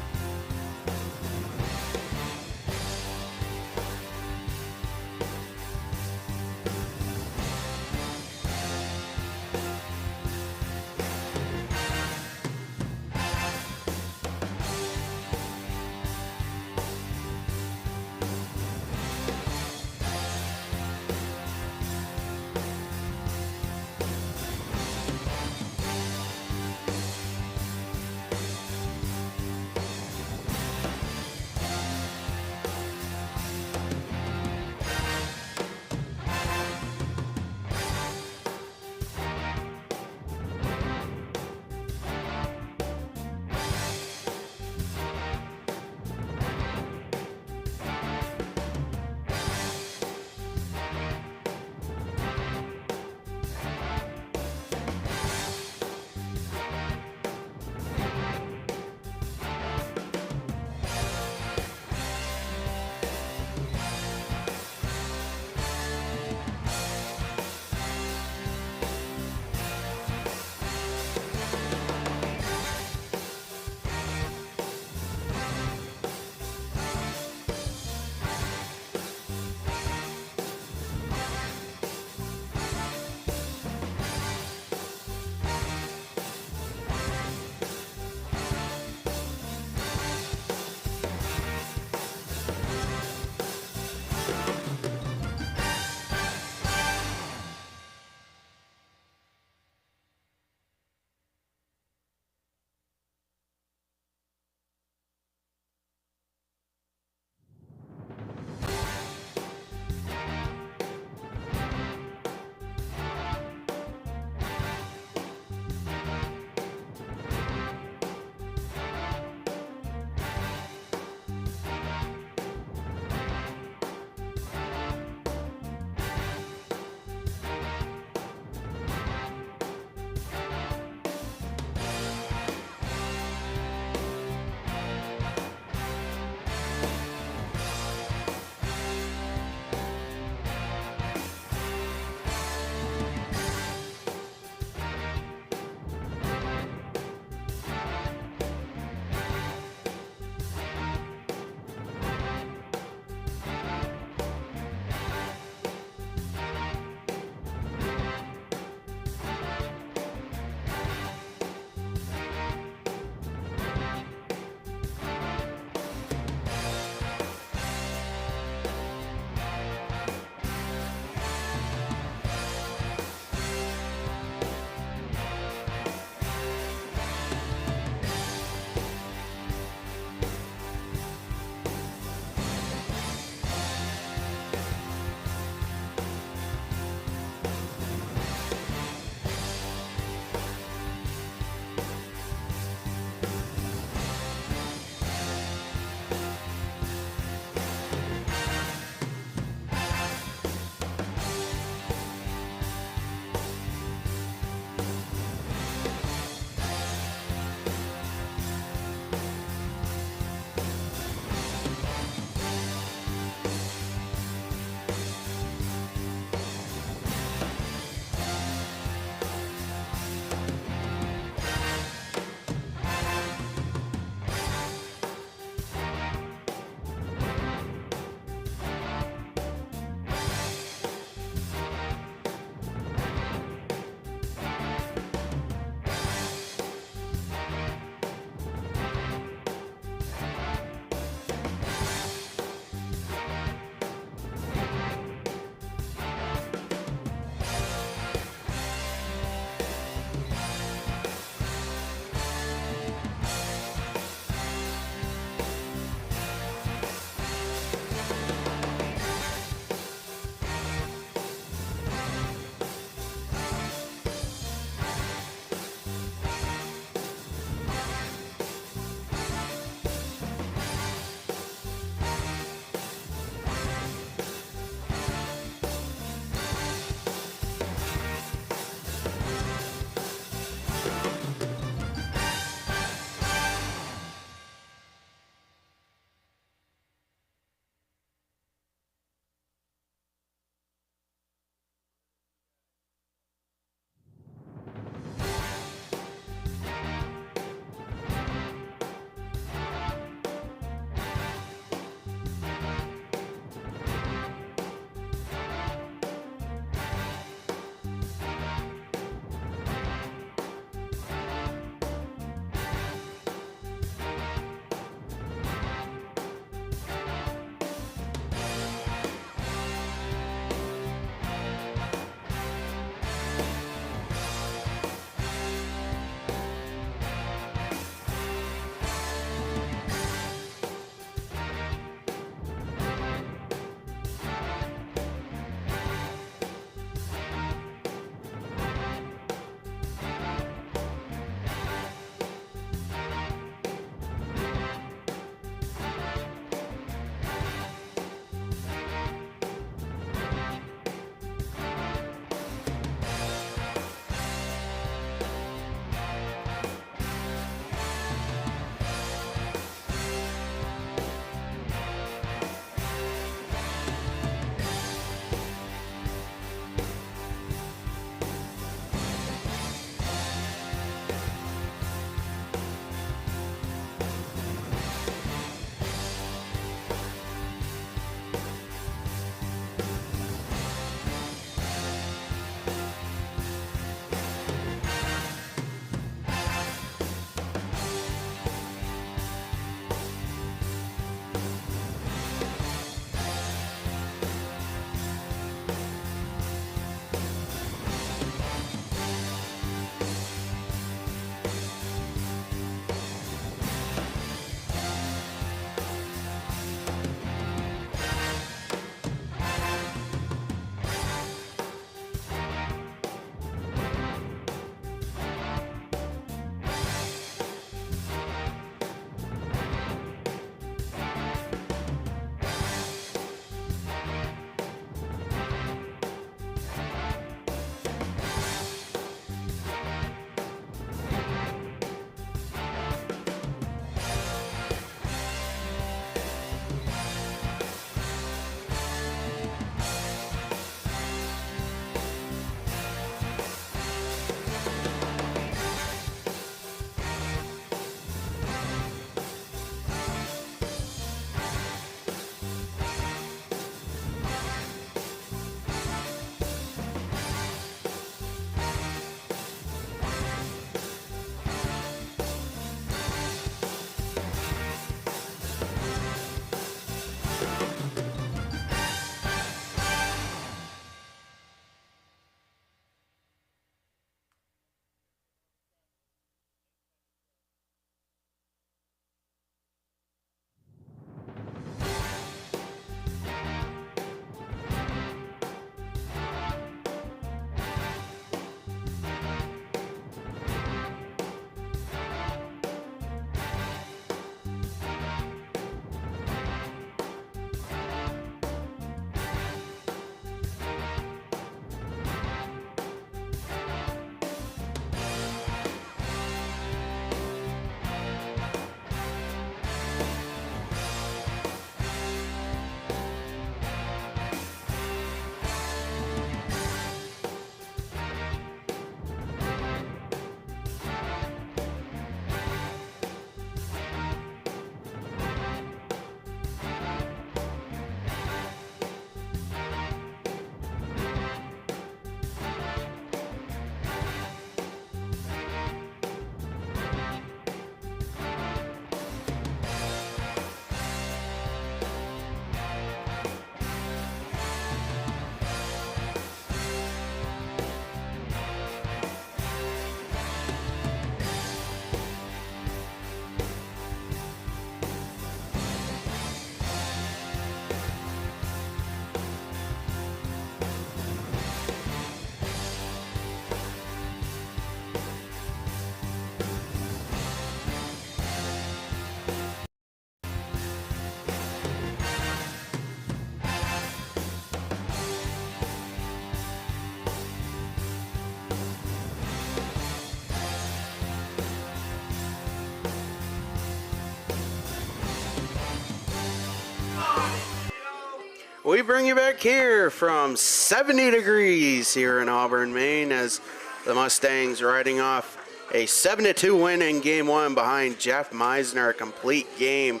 We bring you back here from 70 degrees here in Auburn, Maine, as the Mustangs riding off a 7-2 win in Game 1 behind Jeff Meisner, a complete game,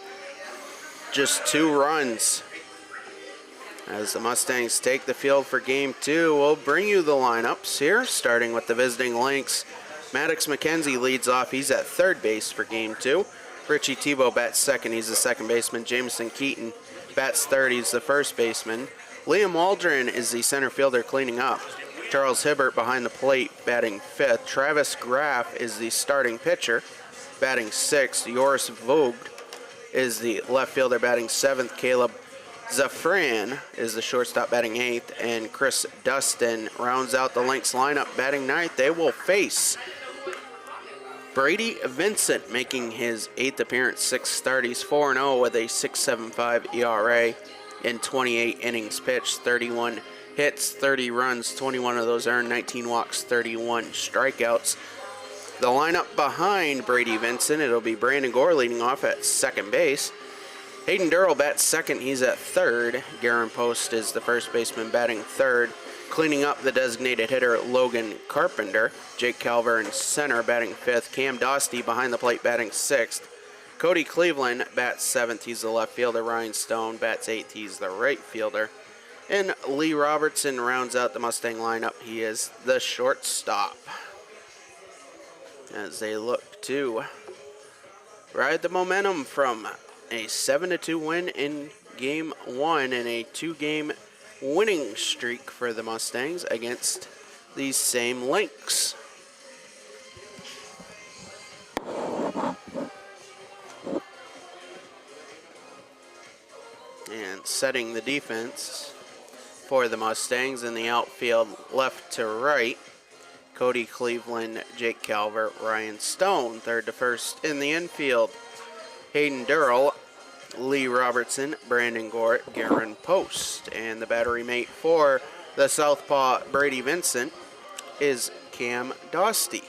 just 2 runs. As the Mustangs take the field for Game 2, we'll bring you the lineups here, starting with the visiting Lynx. Maddox McKenzie leads off. He's at third base for Game 2. Richie Tebow bats second. He's the second baseman. Jameson Keaton bats third. He's the first baseman. Liam Waldron is the center fielder cleaning up. Charles Hibbert behind the plate batting fifth. Travis Graff is the starting pitcher batting sixth. Joris Vogt is the left fielder batting seventh. Caleb Zafran is the shortstop batting eighth. And Chris Dustin rounds out the Lynx lineup batting ninth. They will face Brady Vincent, making his 8th appearance, 6 start. He's 4-0 with a 6.75 ERA in 28 innings pitched, 31 hits, 30 runs, 21 of those earned, 19 walks, 31 strikeouts. The lineup behind Brady Vincent, it'll be Brandon Gore leading off at second base. Hayden Durrell bats second. He's at third. Garen Post is the first baseman batting third. Cleaning up the designated hitter, Logan Carpenter. Jake Calver in center batting fifth. Cam Dostie behind the plate batting sixth. Cody Cleveland bats seventh. He's the left fielder. Ryan Stone bats eighth. He's the right fielder. And Lee Robertson rounds out the Mustang lineup. He is the shortstop, as they look to ride the momentum from a 7-2 win in Game 1 and a 2-game winning streak for the Mustangs against these same Lynx. And setting the defense for the Mustangs in the outfield left to right, Cody Cleveland, Jake Calvert, Ryan Stone. Third to first in the infield, Hayden Durrell, Lee Robertson, Brandon Gore, Garen Post. And the battery mate for the southpaw Brady Vincent is Cam Dostie.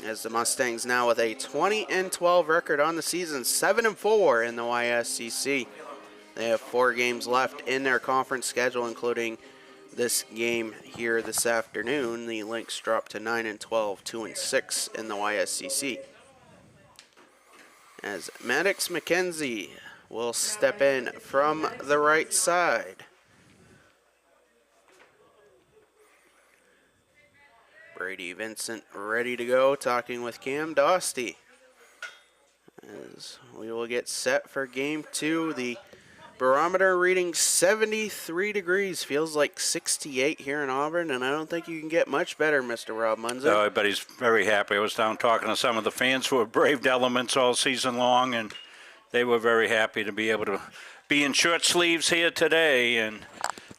As the Mustangs now with a 20-12 record on the season, 7-4 in the YSCC. They have 4 games left in their conference schedule, including this game here this afternoon. The Lynx dropped to 9-12, 2-6 in the YSCC. As Maddox McKenzie will step in from the right side. Brady Vincent ready to go, talking with Cam Dostie. As we will get set for Game 2, the barometer reading 73 degrees. Feels like 68 here in Auburn, and I don't think you can get much better, Mr. Rob Munzer. Oh, everybody's very happy. I was down talking to some of the fans who have braved elements all season long, and they were very happy to be able to be in short sleeves here today. And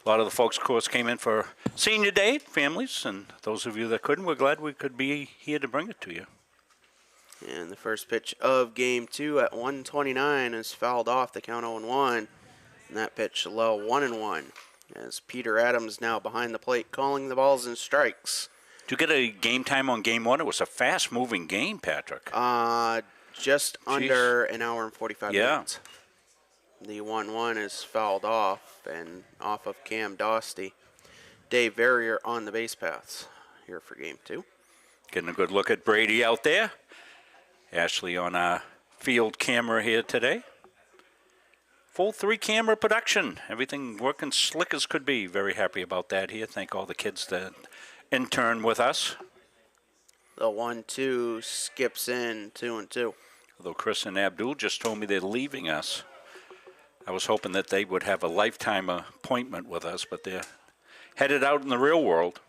a lot of the folks, of course, came in for senior day, families, and those of you that couldn't, we're glad we could be here to bring it to you. And the first pitch of Game 2 at 1:29 is fouled off, the count 0-1. And that pitch low, 1-1. As Peter Adams now behind the plate calling the balls and strikes. Did you get a game time on Game 1? It was a fast-moving game, Patrick. Just under an hour and 45 minutes. The 1-1 is fouled off and off of Cam Dostie. Dave Verrier on the base paths here for Game 2. Getting a good look at Brady out there. Ashley on our field camera here today. Full 3-camera production. Everything working slick as could be. Very happy about that here. Thank all the kids that intern with us. The 1-2 skips in, 2-2. Although Chris and Abdul just told me they're leaving us. I was hoping that they would have a lifetime appointment with us, but they're headed out in the real world.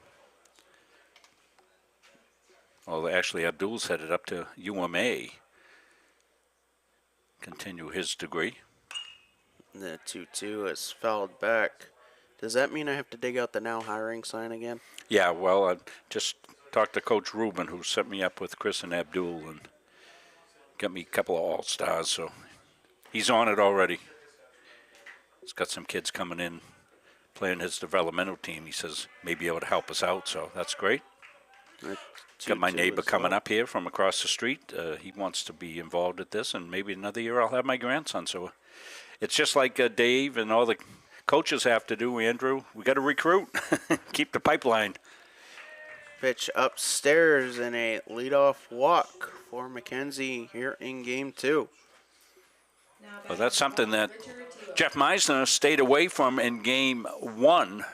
Well, actually, Abdul's headed up to UMA. Continue his degree. The 2-2 is fouled back. Does that mean I have to dig out the now hiring sign again? Yeah, well, I just talked to Coach Rubin, who set me up with Chris and Abdul and got me a couple of all-stars, so he's on it already. He's got some kids coming in, playing his developmental team. He says may be able to help us out, so that's great. Got my neighbor coming up here from across the street. He wants to be involved at this, and maybe another year I'll have my grandson, so it's just like Dave and all the coaches have to do, Andrew. We got to recruit, keep the pipeline. Pitch upstairs in a leadoff walk for McKenzie here in game 2. Well, that's something that Jeff Meisner stayed away from in game 1.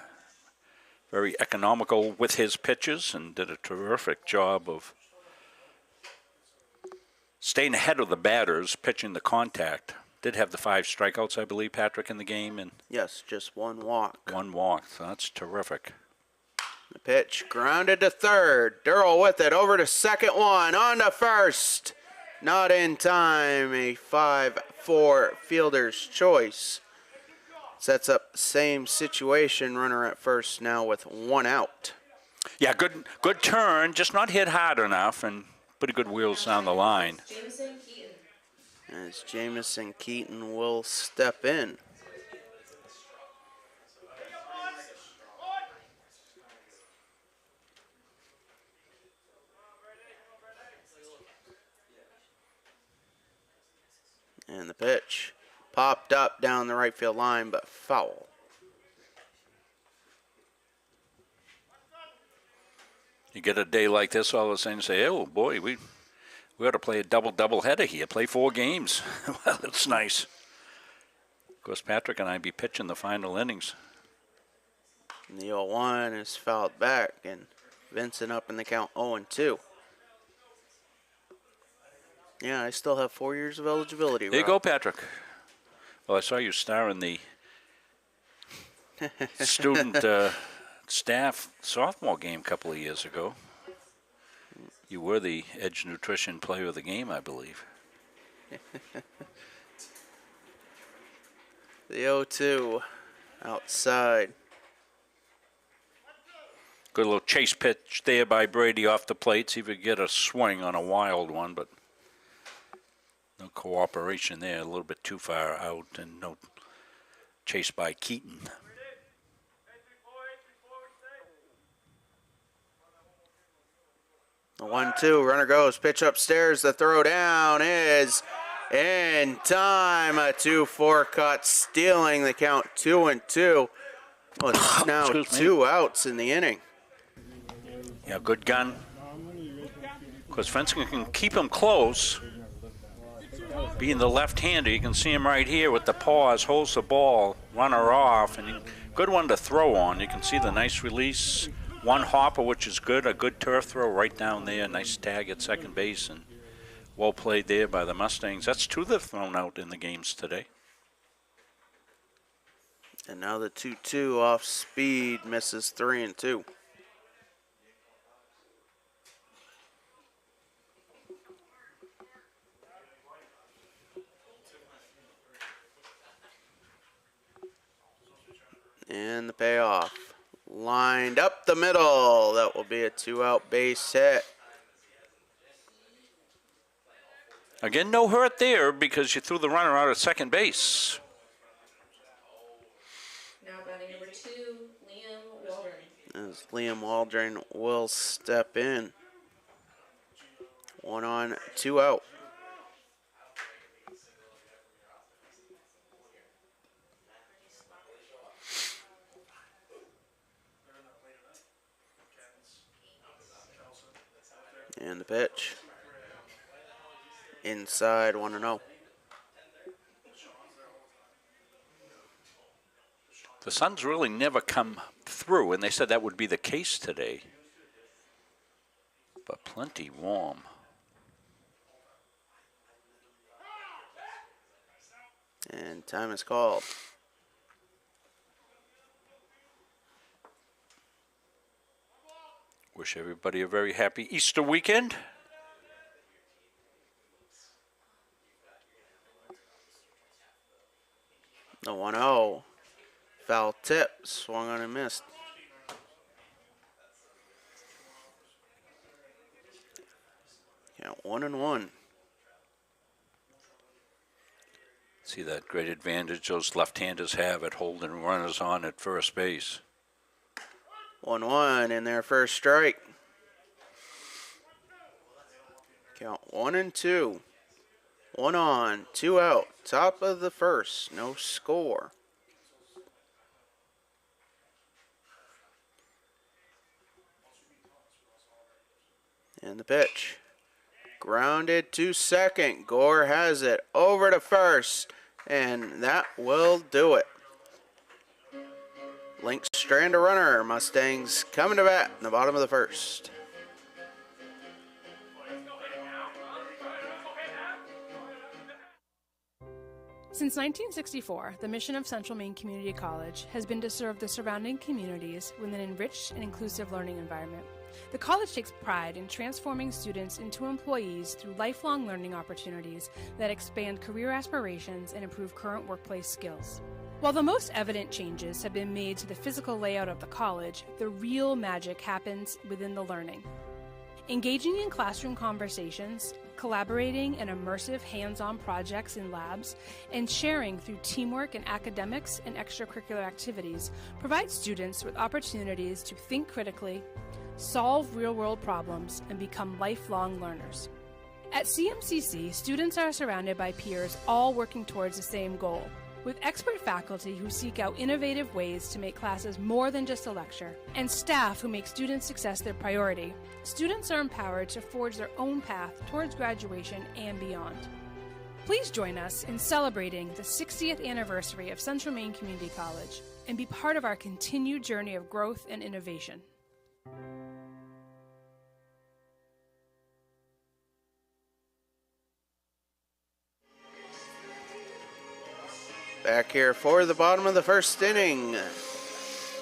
Very economical with his pitches and did a terrific job of staying ahead of the batters, pitching the contact. Did have the 5 strikeouts, I believe, Patrick, in the game. And yes, just 1 walk. 1 walk, so that's terrific. The pitch grounded to third. Durrell with it over to second one. On to first. Not in time. A 5-4 fielder's choice. Sets up the same situation. Runner at first now with 1 out. Yeah, good turn. Just not hit hard enough and pretty good wheels down the line. As Jamison Keaton will step in. And the pitch popped up down the right field line, but foul. You get a day like this, all of a sudden you say, oh, boy, we ought to play a double-header here, play 4 games. Well, that's nice. Of course, Patrick and I be pitching the final innings. The 0-1 is fouled back, and Vincent up in the count 0-2. Yeah, I still have 4 years of eligibility. There you go, Patrick. Well, I saw you star in the student staff sophomore game a couple of years ago. You were the Edge Nutrition Player of the Game, I believe. The 0-2 outside. Good little chase pitch there by Brady off the plate. See if we could get a swing on a wild one, but no cooperation there. A little bit too far out and no chase by Keaton. The 1-2, runner goes, pitch upstairs, the throw down is in time. A 2-4 cut, stealing the count 2-2. Well, it's now 2 outs in the inning. Yeah, good gun. Because Fencing can keep him close. Being the left-hander, you can see him right here with the paws, holds the ball, runner off, and good one to throw on. You can see the nice release. 1 hopper, which is good, a good turf throw right down there. Nice tag at second base, and well played there by the Mustangs. That's 2 they've thrown out in the games today. And now the 2-2 off speed, misses 3-2. And the payoff. Lined up the middle. That will be a 2-out base hit. Again, no hurt there because you threw the runner out at second base. Now batting number 2, Liam Waldron. As Liam Waldron will step in. 1 on, 2 out. And the pitch. Inside, 1-0. The sun's really never come through, and they said that would be the case today. But plenty warm. And time is called. Wish everybody a very happy Easter weekend. The 1-0. Foul tip, swung on and missed. Count 1-1. See that great advantage those left-handers have at holding runners on at first base. 1-1 in their first strike. Count 1-2. 1 on, 2 out. Top of the first, no score. And the pitch. Grounded to second. Gore has it over to first. And that will do it. Lynx strand a runner. Mustangs coming to bat in the bottom of the first. Since 1964, the mission of Central Maine Community College has been to serve the surrounding communities with an enriched and inclusive learning environment. The college takes pride in transforming students into employees through lifelong learning opportunities that expand career aspirations and improve current workplace skills. While the most evident changes have been made to the physical layout of the college, the real magic happens within the learning. Engaging in classroom conversations, collaborating in immersive hands-on projects in labs, and sharing through teamwork in academics and extracurricular activities provides students with opportunities to think critically, solve real-world problems, and become lifelong learners. At CMCC, students are surrounded by peers all working towards the same goal, with expert faculty who seek out innovative ways to make classes more than just a lecture, and staff who make student success their priority. Students are empowered to forge their own path towards graduation and beyond. Please join us in celebrating the 60th anniversary of Central Maine Community College and be part of our continued journey of growth and innovation. Back here for the bottom of the first inning.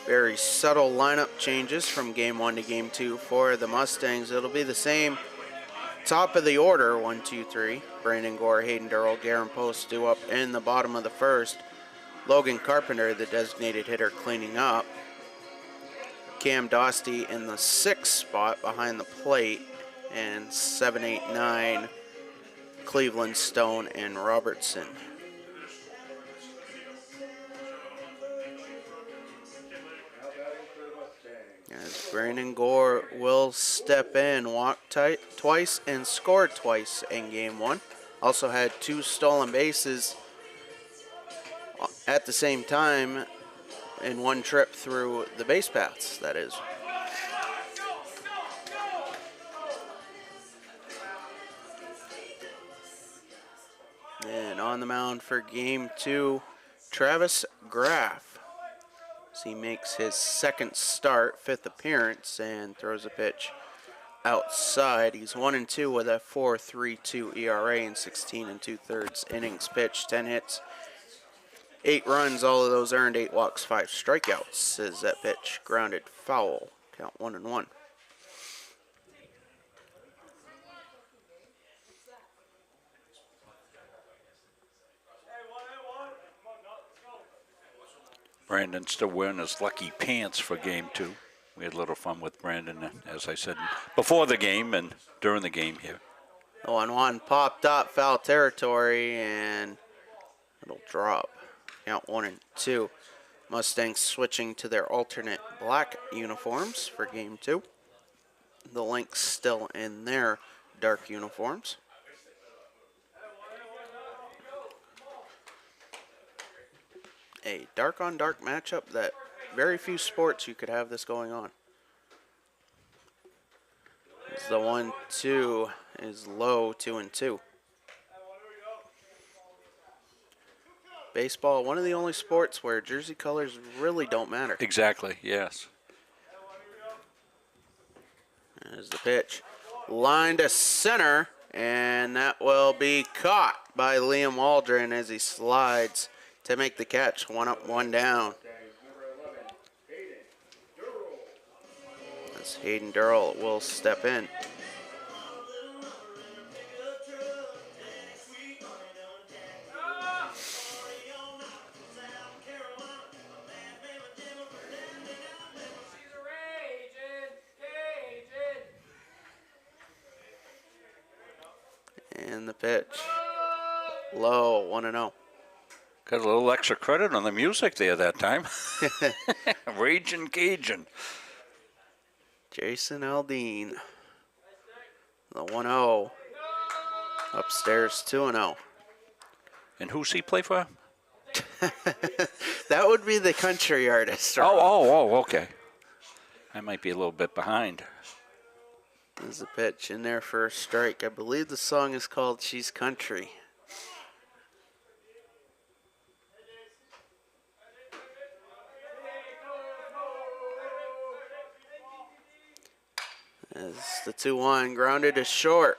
Very subtle lineup changes from game 1 to game 2 for the Mustangs. It'll be the same top of the order, 1, 2, 3. Brandon Gore, Hayden Durrell, Garen Post due up in the bottom of the first. Logan Carpenter, the designated hitter, cleaning up. Cam Dostey in the 6th spot behind the plate. And 7, 8, 9, Cleveland, Stone, and Robertson. As Brandon Gore will step in, walked twice and scored twice in game 1. Also had 2 stolen bases at the same time in one trip through the base paths, that is. And on the mound for game 2, Travis Graff. He makes his 2nd start, 5th appearance, and throws a pitch outside. He's 1-2 with a 4.32 ERA in 16 2/3 innings pitched, 10 hits, 8 runs, all of those earned, 8 walks, 5 strikeouts. As that pitch grounded foul, count 1-1. Brandon's still wearing his lucky pants for game 2. We had a little fun with Brandon, as I said, before the game and during the game here. The 1-1 popped up, foul territory, and it'll drop. Count 1-2. Mustangs switching to their alternate black uniforms for game 2. The Lynx still in their dark uniforms. A dark-on-dark matchup that very few sports you could have this going on. As the 1-2 is low, 2-2. Baseball, one of the only sports where jersey colors really don't matter. Exactly, yes. There's the pitch. Line to center, and that will be caught by Liam Waldron as he slides to make the catch. 1 up, 1 down. As Hayden Durrell will step in. And the pitch. Low, 1-0. Got a little extra credit on the music there that time. Ragin' Cajun. Jason Aldean. The 1-0. Upstairs 2-0. And who's he play for? That would be the country artist. Okay. I might be a little bit behind. There's a pitch in there for a strike. I believe the song is called She's Country. As the 2-1 grounded to short.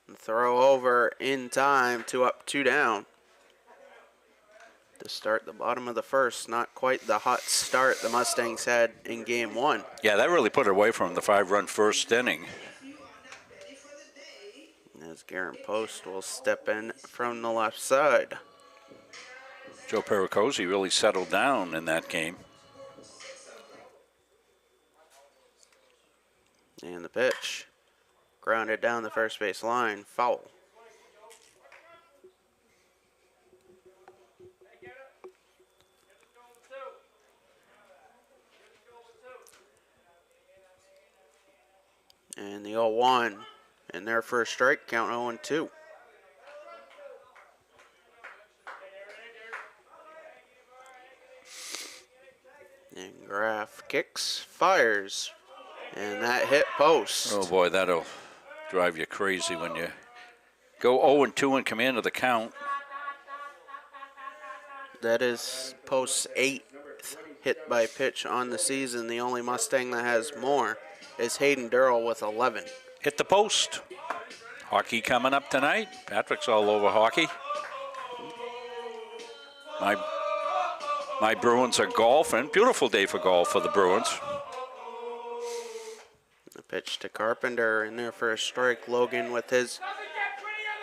And throw over in time, 2 up, 2 down. To start the bottom of the first, not quite the hot start the Mustangs had in game 1. Yeah, that really put it away from the 5-run first inning. As Garen Post will step in from the left side. Joe Pericosi really settled down in that game. And the pitch. Grounded down the first base line. Foul. And the 0-1 in their first strike, count 0-2. And Graff kicks, fires, and that hit post. Oh boy, that'll drive you crazy when you go 0-2 and come into the count. That is Post's 8th hit by pitch on the season. The only Mustang that has more is Hayden Durrell with 11. Hit the post. Hockey coming up tonight. Patrick's all over hockey. My Bruins are golfing. Beautiful day for golf for the Bruins. The pitch to Carpenter in there for a strike. Logan with his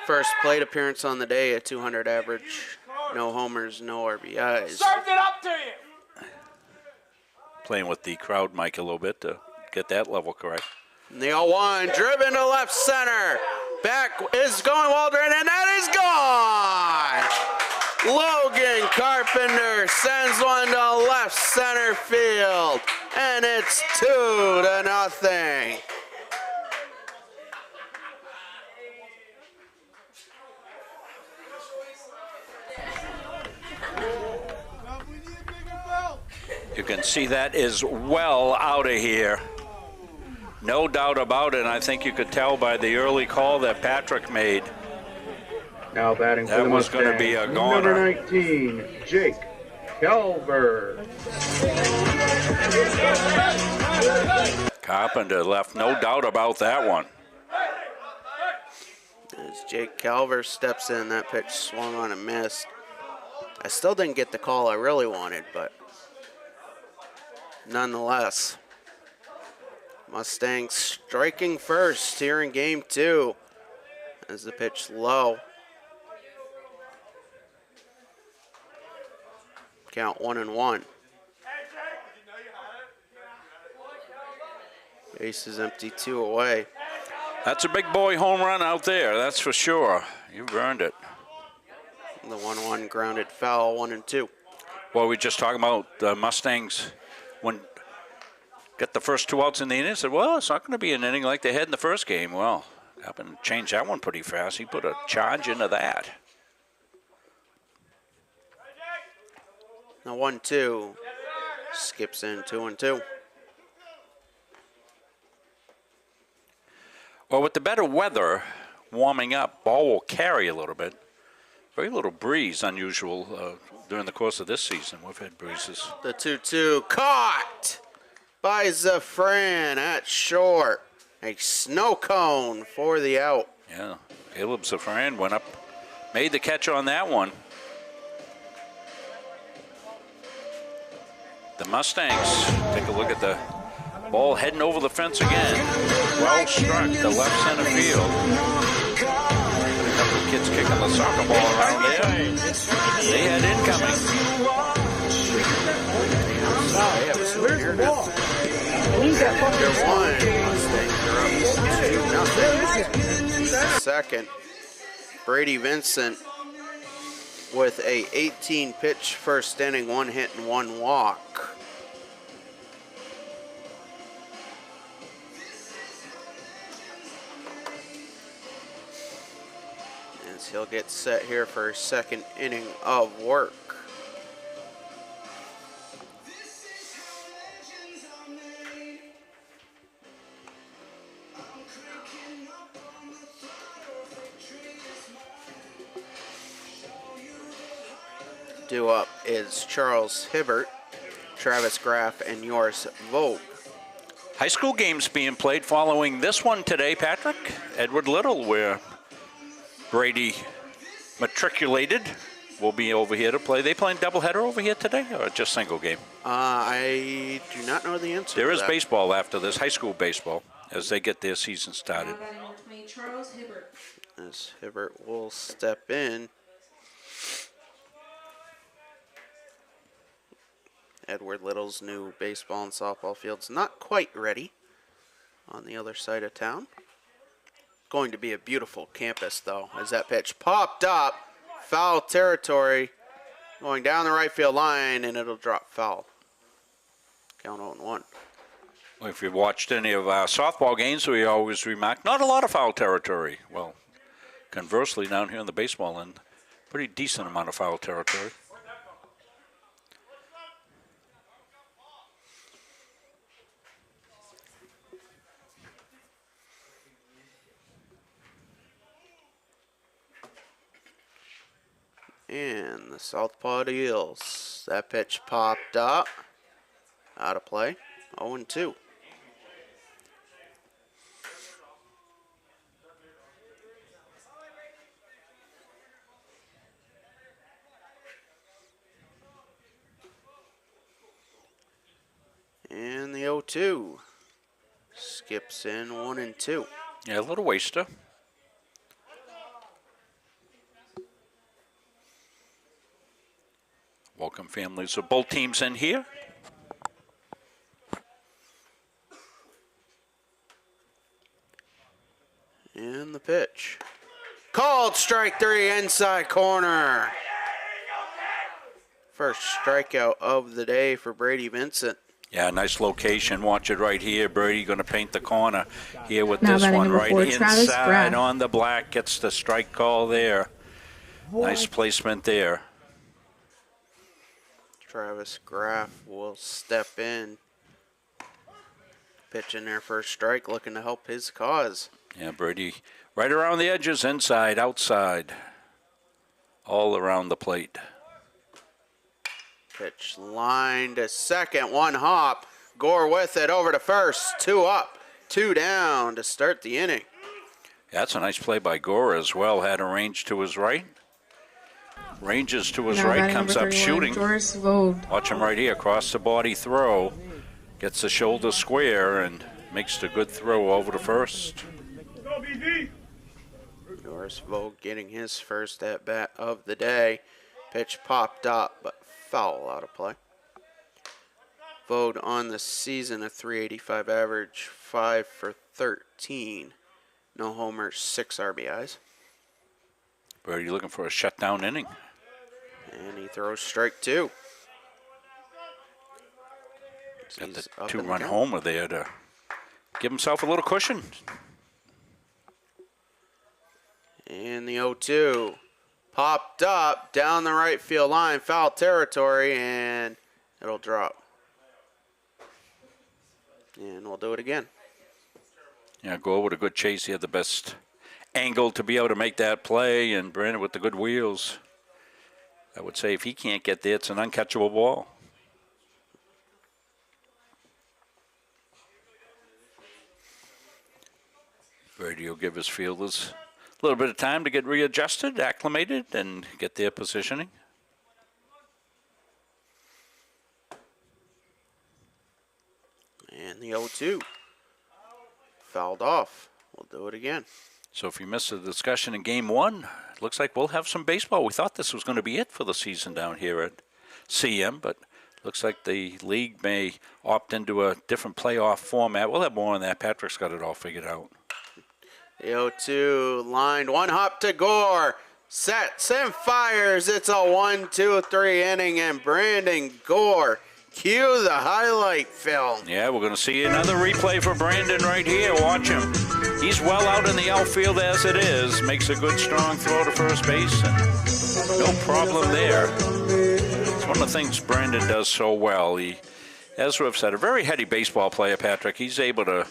first plate appearance on the day, a 200 average. No homers, no RBIs. Served it up to you. Playing with the crowd mic a little bit to get that level correct. And the 0-1 driven to left center. Back is going Waldron, and that is gone. Logan Carpenter sends one to left center field, and it's 2-0. You can see that is well out of here. No doubt about it, and I think you could tell by the early call that Patrick made. Now batting for That the was going to be a Mustangs, goner. number 19, Jake Calver. Carpenter left, no doubt about that one. As Jake Calver steps in, that pitch swung on and missed. I still didn't get the call I really wanted, but nonetheless, Mustangs striking first here in game 2 as the pitch low. Count 1-1. Base is empty, 2 away. That's a big boy home run out there, that's for sure. You've earned it. The 1-1 grounded foul, 1-2. Well, we just talking about the Mustangs when got the first 2 outs in the inning. Said, well, it's not going to be an inning like they had in the first game. Well, happened to change that one pretty fast. He put a charge into that. Now 1-2 skips in 2-2. Well, with the better weather warming up, ball will carry a little bit. Very little breeze, unusual during the course of this season. We've had breezes. The 2-2 caught by Zafran at short. A snow cone for the out. Yeah, Caleb Zafran went up, made the catch on that one. The Mustangs, take a look at the ball heading over the fence again. Well struck to left center field. A couple of kids kicking the soccer ball around there. They had incoming. Second, Brady Vincent with a 18 pitch first inning, 1 hit and 1 walk. he'll get set here for his second inning of work. Due up is Charles Hibbert, Travis Graff, and Joris Vogt. High school games being played following this one today, Patrick. Edward Little, where Brady matriculated, will be over here to play. They playing doubleheader over here today, or just single game? I do not know the answer. There to is that. baseball after this, high school baseball, as they get their season started. Now batting number 20, Charles Hibbert. As Hibbert will step in. Edward Little's new baseball and softball field's not quite ready on the other side of town. Going to be a beautiful campus, though, as that pitch popped up. Foul territory going down the right field line, and it'll drop foul. Count 0-1. Well, if you've watched any of our softball games, we always remark, not a lot of foul territory. Well, conversely, down here in the baseball end, pretty decent amount of foul territory. And the Southpaw Eels. That pitch popped up. Out of play. 0-2. And the 0-2. Skips in 1-2. Yeah, a little waster. Welcome families of both teams in here. And the pitch. Called strike 3, inside corner. First strikeout of the day for Brady Vincent. Yeah, nice location. Watch it right here. Brady going to paint the corner here with Now this batting one number right 4, Travis inside Graff. on the black. Gets the strike call there. Nice placement there. Travis Graff will step in. Pitch in there for a strike, looking to help his cause. Yeah, Brady right around the edges, inside, outside, all around the plate. Pitch line to second, one hop. Gore with it over to first, 2 up, 2 down to start the inning. Yeah, that's a nice play by Gore as well. Had a range to his right. Ranges to his Now right, batting comes number up 31, shooting. Joris Vogt. Watch him right here, across the body throw. Gets the shoulder square and makes the good throw over to first. Joris Vogt getting his first at bat of the day. Pitch popped up, but foul out of play. Vogt on the season a .385 average, 5 for 13. No homers, 6 RBIs. Brady looking for a shutdown inning. And he throws strike 2. Got He's the up in 2-run count. homer there to give himself a little cushion. And the 0-2 popped up down the right field line, foul territory, and it'll drop. And we'll do it again. Yeah, Gore with a good chase. He had the best angle to be able to make that play, and Brandon with the good wheels. I would say if he can't get there, it's an uncatchable ball. Brady will give his fielders a little bit of time to get readjusted, acclimated, and get their positioning. And the 0-2 fouled off. We'll do it again. So if you missed the discussion in Game 1, it looks like we'll have some baseball. We thought this was going to be it for the season down here at CM, but looks like the league may opt into a different playoff format. We'll have more on that. Patrick's got it all figured out. The 0-2 lined, one hop to Gore. Sets and fires. It's a 1-2-3 inning, and Brandon Gore Cue the highlight film. Yeah, we're going to see another replay for Brandon right here. Watch him. He's well out in the outfield as it is. Makes a good, strong throw to first base. And no problem there. It's one of the things Brandon does so well. He, as we've said, a very heady baseball player, Patrick. He's able to,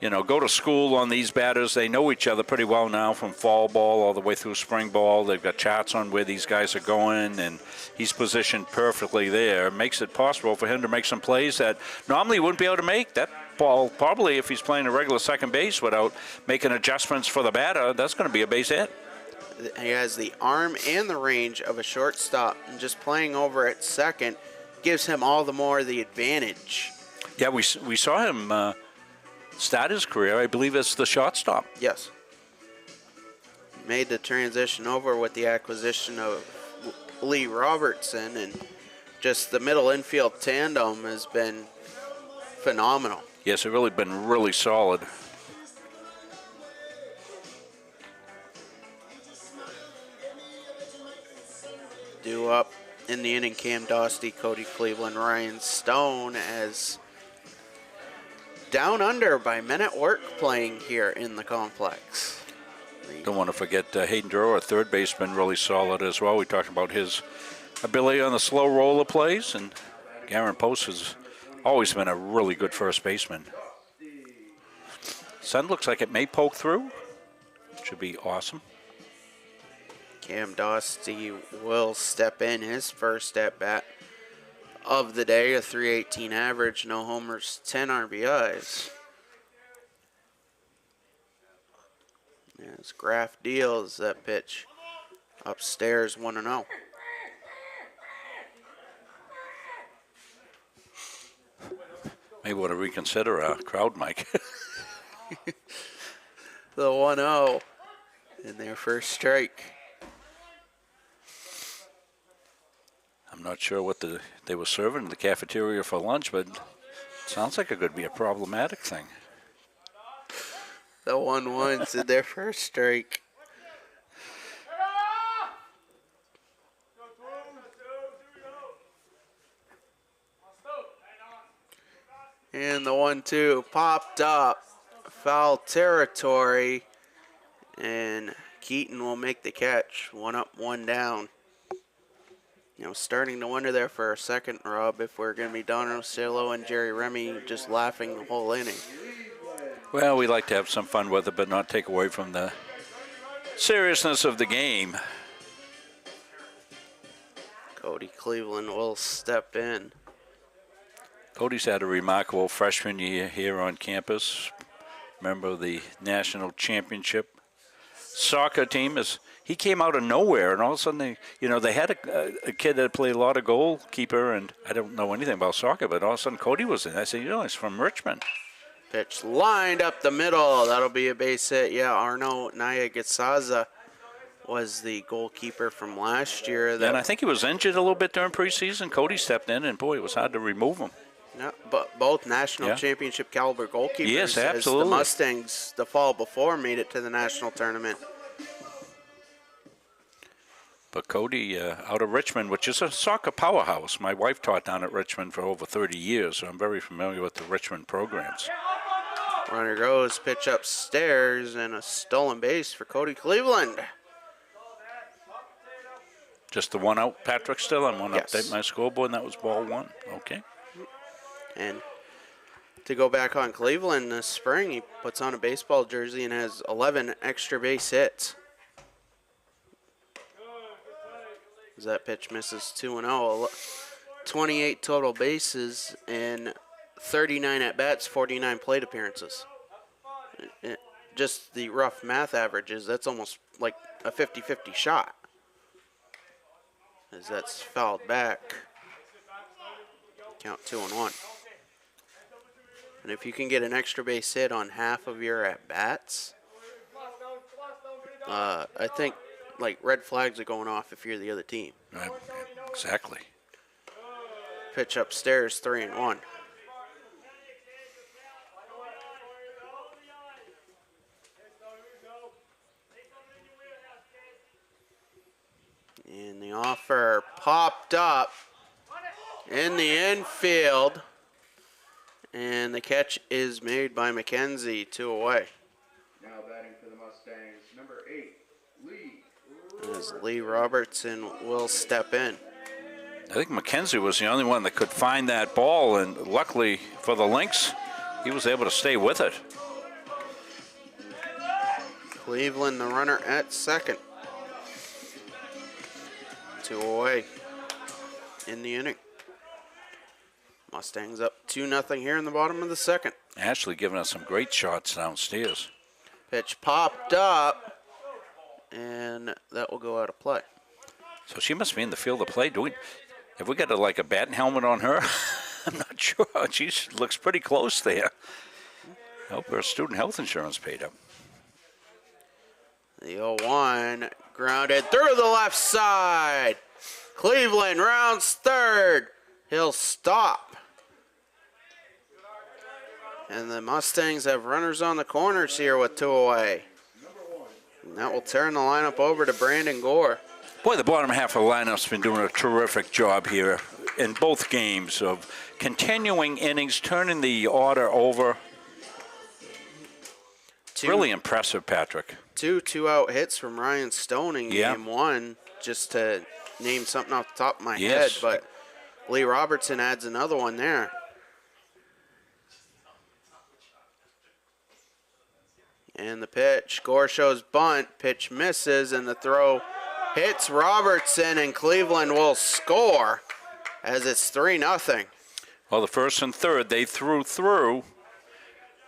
go to school on these batters. They know each other pretty well now from fall ball all the way through spring ball. They've got charts on where these guys are going, and he's positioned perfectly there. Makes it possible for him to make some plays that normally he wouldn't be able to make. That ball, probably if he's playing a regular second base without making adjustments for the batter, that's going to be a base hit. He has the arm and the range of a shortstop, and just playing over at second gives him all the more the advantage. Yeah, we saw him start his career, I believe, as the shortstop. Yes. Made the transition over with the acquisition of Lee Robertson, and just the middle infield tandem has been phenomenal. Yes, it's really been really solid. Due up in the inning, Cam Dostey, Cody Cleveland, Ryan Stone, as down under by men at work playing here in the complex. Don't want to forget Hayden Duro, a third baseman, really solid as well. We talked about his ability on the slow roller plays, and Garen Post has always been a really good first baseman. Sun looks like it may poke through. Should be awesome. Cam Dostey will step in his first at bat of the day, a .318 average, no homers, 10 RBIs. As Graff deals that pitch upstairs, 1-0. Maybe want to reconsider our crowd mic. The 1-0 in their first strike. I'm not sure what they were serving in the cafeteria for lunch, but it sounds like it could be a problematic thing. The 1-1's in their first strike. And the 1-2 popped up. Foul territory. And Keaton will make the catch. 1 up, 1 down. Starting to wonder there for a second, Rob, if we're going to be Dono Sillo and Jerry Remy just laughing the whole inning. Well, we like to have some fun with it, but not take away from the seriousness of the game. Cody Cleveland will step in. Cody's had a remarkable freshman year here on campus. Member of the national championship soccer team. He came out of nowhere, and all of a sudden they had a kid that played a lot of goalkeeper, and I don't know anything about soccer, but all of a sudden Cody was in. I said, he's from Richmond. Pitch lined up the middle. That'll be a base hit. Yeah, Arno Nyagatsaza was the goalkeeper from last year. And I think he was injured a little bit during preseason. Cody stepped in, and boy, it was hard to remove him. Yeah, but both national championship caliber goalkeepers. Yes, absolutely. As the Mustangs the fall before made it to the national tournament. But Cody out of Richmond, which is a soccer powerhouse. My wife taught down at Richmond for over 30 years, so I'm very familiar with the Richmond programs. Runner goes, pitch upstairs, and a stolen base for Cody Cleveland. Just the 1 out, Patrick, still on one Yes. update my scoreboard, and that was ball 1. Okay. And to go back on Cleveland this spring, he puts on a baseball jersey and has 11 extra base hits. As that pitch misses 2-0. 28 total bases and 39 at-bats, 49 plate appearances. Just the rough math averages, that's almost like a 50-50 shot. As that's fouled back. Count 2-1. And if you can get an extra base hit on half of your at-bats, I think like red flags are going off if you're the other team. Right. Exactly. Pitch upstairs, 3-1. And the offer popped up. in the infield. And the catch is made by McKenzie, 2 away. Now batting for the Mustangs, number 8, Lee. As Lee Robertson will step in. I think McKenzie was the only one that could find that ball, and luckily for the Lynx, he was able to stay with it. Cleveland, the runner at second. 2 away in the inning. Mustangs up 2-0 here in the bottom of the second. Ashley giving us some great shots downstairs. Pitch popped up, and that will go out of play. So she must be in the field of play. Have we got like a batting helmet on her? I'm not sure. She looks pretty close there. I hope her student health insurance paid up. The 0-1 grounded through the left side. Cleveland rounds third. He'll stop. And the Mustangs have runners on the corners here with 2 away. And that will turn the lineup over to Brandon Gore. Boy, the bottom half of the lineup's been doing a terrific job here in both games of continuing innings, turning the order over. Really impressive, Patrick. 2 2-out hits from Ryan Stone in Yeah. game 1, just to name something off the top of my Yes. head. But Lee Robertson adds another one there. And the pitch, Gore shows bunt, pitch misses, and the throw hits Robertson, and Cleveland will score as it's 3-0. Well, the first and third, they threw through.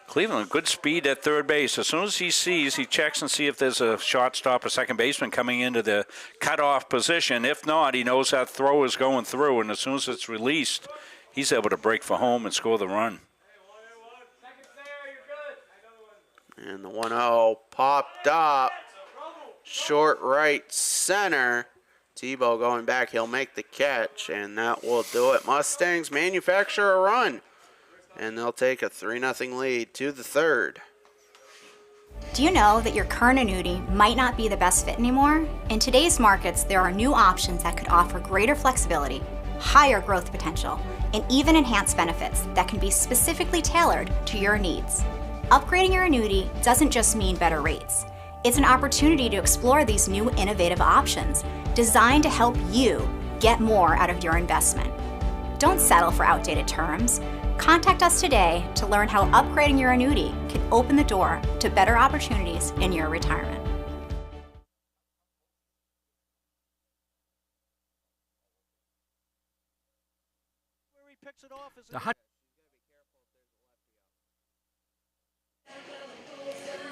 Cleveland, good speed at third base. As soon as he sees, he checks and see if there's a shortstop or second baseman coming into the cutoff position. If not, he knows that throw is going through, and as soon as it's released, he's able to break for home and score the run. And the 1-0 popped up. Short right center. Tebow going back. He'll make the catch, and that will do it. Mustangs manufacture a run, and they'll take a 3-0 lead to the third. Do you know that your current annuity might not be the best fit anymore? In today's markets, there are new options that could offer greater flexibility, higher growth potential, and even enhanced benefits that can be specifically tailored to your needs. Upgrading your annuity doesn't just mean better rates. It's an opportunity to explore these new innovative options designed to help you get more out of your investment. Don't settle for outdated terms. Contact us today to learn how upgrading your annuity can open the door to better opportunities in your retirement.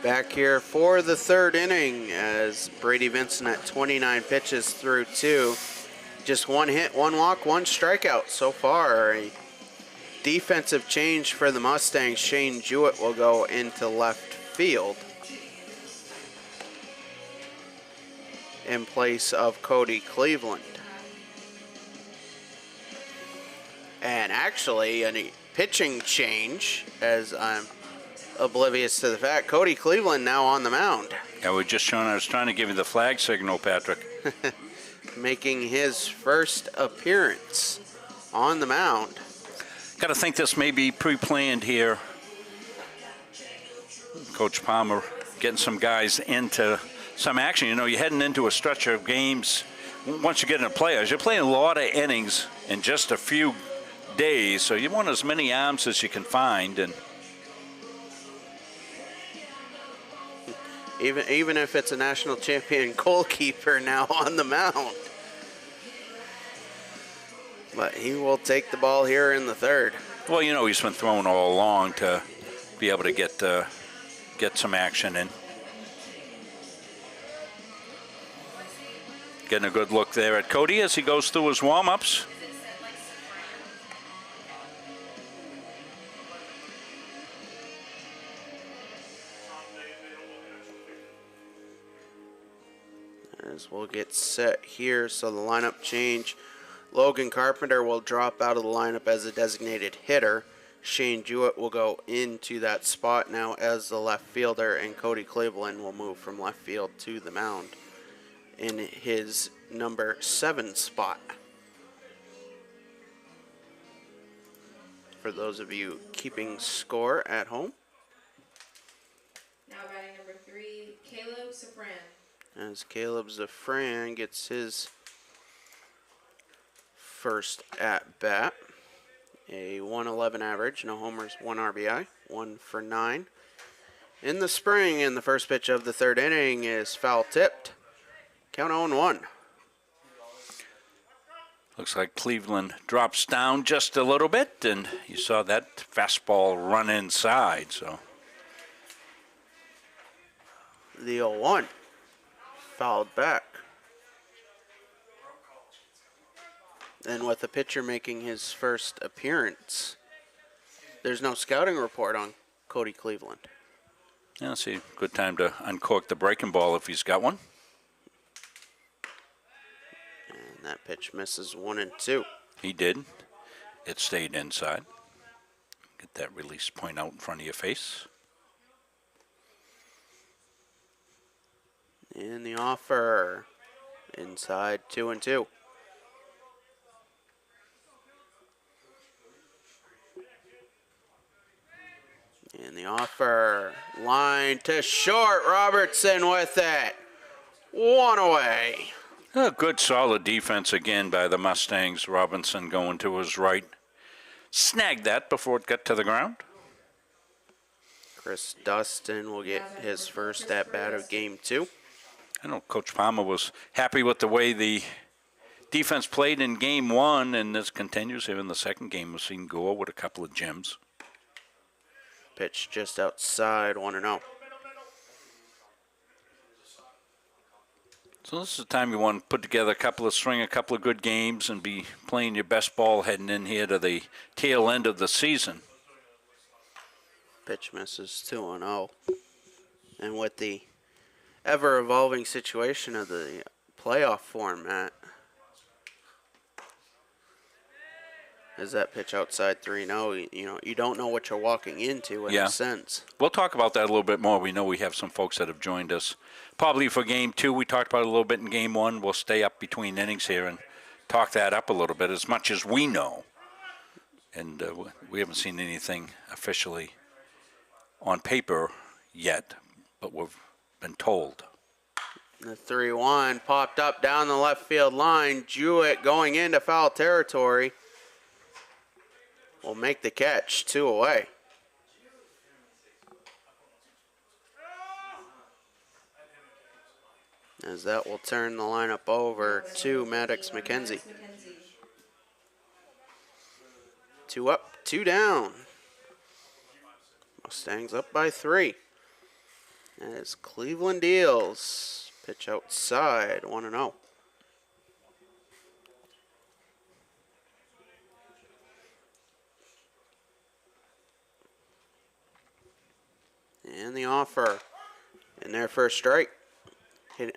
Back here for the third inning as Brady Vincent at 29 pitches through 2. Just 1 hit, 1 walk, 1 strikeout so far. A defensive change for the Mustangs. Shane Jewett will go into left field in place of Cody Cleveland. And actually, a pitching change, as I'm oblivious to the fact. Cody Cleveland now on the mound. Yeah, I was trying to give you the flag signal, Patrick. Making his first appearance on the mound. Got to think this may be pre-planned here. Coach Palmer getting some guys into some action. You know, you're heading into a stretch of games. Once you get into playoffs, you're playing a lot of innings in just a few days, so you want as many arms as you can find. And even if it's a national champion goalkeeper now on the mound. But he will take the ball here in the third. Well, you know, he's been throwing all along to be able to get some action in. Getting a good look there at Cody as he goes through his warm-ups. As we'll get set here, so the lineup change. Logan Carpenter will drop out of the lineup as a designated hitter. Shane Jewett will go into that spot now as the left fielder, and Cody Cleveland will move from left field to the mound in his number 7 spot. for those of you keeping score at home. Now batting number 3, Caleb Safran. As Caleb Zafran gets his first at bat. A 111 average, no homers, 1 RBI, 1 for 9. In the spring, and the first pitch of the third inning is foul tipped. Count 0-1. Looks like Cleveland drops down just a little bit, and you saw that fastball run inside. So the 0-1 fouled back. And with the pitcher making his first appearance, there's no scouting report on Cody Cleveland. Yeah, see, good time to uncork the breaking ball if he's got one. And that pitch misses 1-2. He did. It stayed inside. Get that release point out in front of your face. And the offer inside 2-2. And the offer, line to short, Robertson with it. 1 away. A good solid defense again by the Mustangs. Robinson going to his right. Snagged that before it got to the ground. Chris Dustin will get his first at bat of game 2. I know Coach Palmer was happy with the way the defense played in game 1, and this continues here in the second game. We've seen Gore with a couple of gems. Pitch just outside, 1-0. So this is the time you want to put together a couple of good games and be playing your best ball heading in here to the tail end of the season. Pitch misses 2-0. And with the ever-evolving situation of the playoff format, is that pitch outside 3-0, you don't know what you're walking into in a sense. We'll talk about that a little bit more. We know we have some folks that have joined us probably for game 2. We talked about it a little bit in game 1. We'll stay up between innings here and talk that up a little bit as much as we know. And we haven't seen anything officially on paper yet, but we've been told. The 3-1 popped up down the left field line. Jewett going into foul territory will make the catch, 2 away. As that will turn the lineup over to Maddox McKenzie. 2 up, 2 down. Mustangs up by 3. As Cleveland deals, pitch outside, 1-0. And the offer in there for a strike.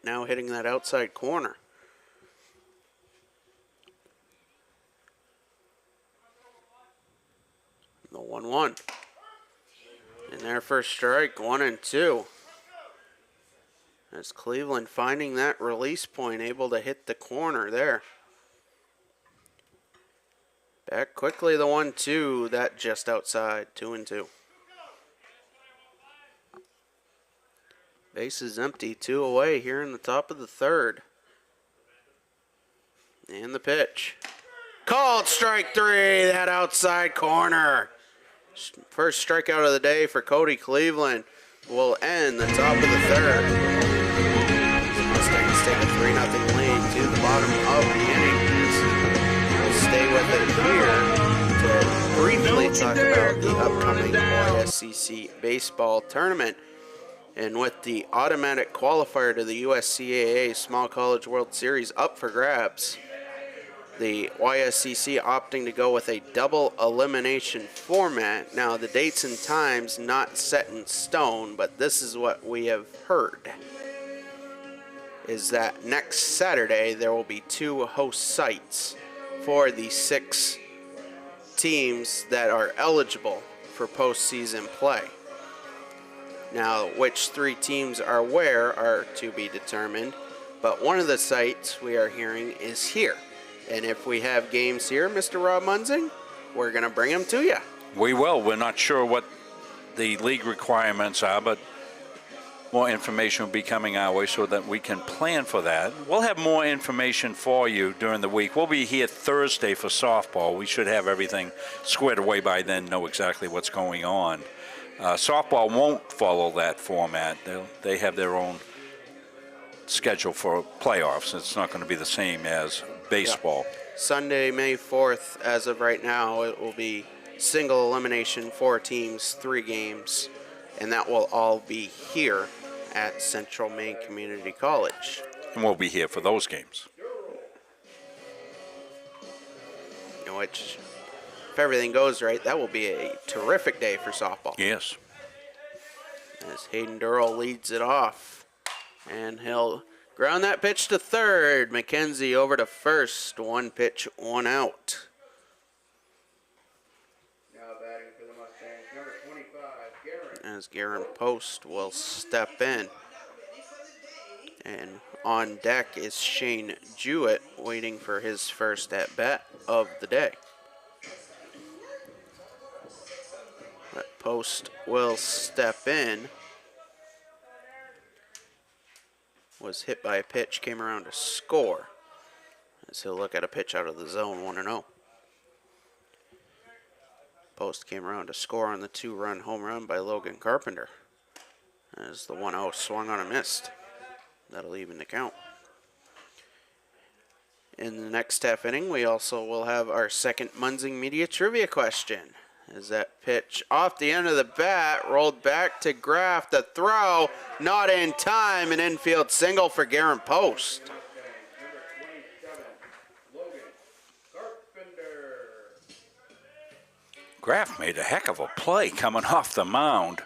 Now hitting that outside corner. The 1-1. In there for a strike, 1-2. As Cleveland finding that release point, able to hit the corner there. Back quickly, the 1-2, that just outside, 2-2. Base is empty, 2 away here in the top of the third. And the pitch. Called strike 3, that outside corner. First strikeout of the day for Cody Cleveland will end the top of the third. Mustangs take a 3-0 lead to the bottom of the innings. We'll stay with it here to briefly talk about the upcoming YSCC baseball tournament. And with the automatic qualifier to the USCAA Small College World Series up for grabs, the YSCC opting to go with a double elimination format. Now, the dates and times not set in stone, but this is what we have heard, is that next Saturday there will be 2 host sites for the 6 teams that are eligible for postseason play. Now, which 3 teams are where are to be determined, but one of the sites we are hearing is here. And if we have games here, Mr. Rob Munzing, we're going to bring them to you. We will. We're not sure what the league requirements are, but more information will be coming our way so that we can plan for that. We'll have more information for you during the week. We'll be here Thursday for softball. We should have everything squared away by then, know exactly what's going on. Softball won't follow that format. They have their own schedule for playoffs. It's not going to be the same as baseball. Yeah. Sunday, May 4th, as of right now, it will be single elimination, 4 teams, 3 games, and that will all be here at Central Maine Community College. And we'll be here for those games. Which, if everything goes right, that will be a terrific day for softball. Yes. As Hayden Durrell leads it off. And he'll ground that pitch to third. McKenzie over to first. 1 pitch, 1 out. Now batting for the Mustangs, number 25, Garen. As Garen Post will step in. And on deck is Shane Jewett waiting for his first at-bat of the day. But Post will step in. Was hit by a pitch, came around to score. As he'll look at a pitch out of the zone, 1-0. Post came around to score on the 2-run home run by Logan Carpenter. As the 1-0 swung on and missed. That'll even the count. In the next half inning, we also will have our second Munzing Media Trivia question. As that pitch off the end of the bat, rolled back to Graff. The throw, not in time, an infield single for Garen Post. Graff made a heck of a play coming off the mound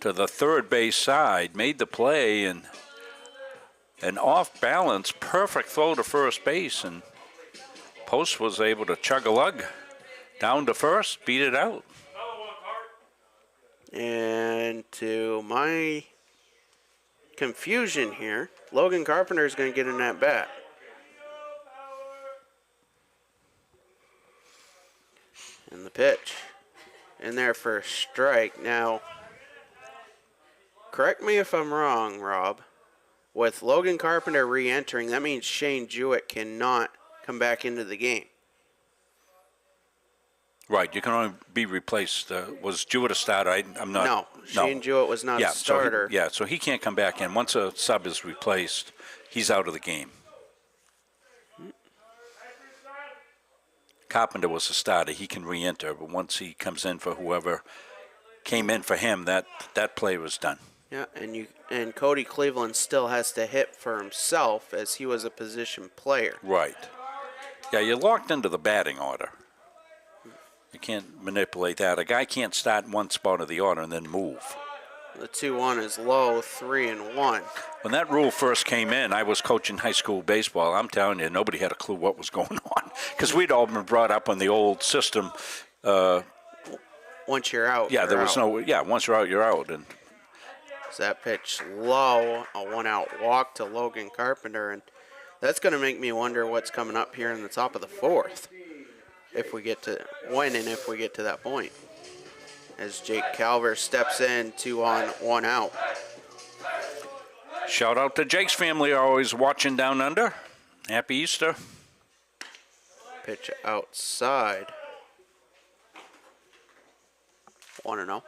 to the third base side, made the play, and an off-balance, perfect throw to first base, and Post was able to chug a lug down to first, beat it out. And to my confusion here, Logan Carpenter is going to get in that bat. And the pitch in there for a strike. Now, correct me if I'm wrong, Rob. With Logan Carpenter re-entering, that means Shane Jewett cannot come back into the game. Right, you can only be replaced. Was Jewett a starter? I'm not. No, Shane Jewett was not a starter. So he can't come back in. Once a sub is replaced, he's out of the game. Carpenter was a starter. He can re-enter, but once he comes in for whoever came in for him, that play was done. Yeah, and Cody Cleveland still has to hit for himself as he was a position player. Right. Yeah, you're locked into the batting order. You can't manipulate that. A guy can't start in one spot of the order and then move. The 2-1 is low, 3-1. When that rule first came in, I was coaching high school baseball. I'm telling you, nobody had a clue what was going on because we'd all been brought up on the old system. Once you're out. Yeah, there was no. Yeah, once you're out, you're out. And that pitch low, a 1-out walk to Logan Carpenter, and that's going to make me wonder what's coming up here in the top of the 4th. If we get to that point. As Jake Calver steps in, 2 on, 1 out. Shout out to Jake's family, always watching down under. Happy Easter. Pitch outside. 1-0.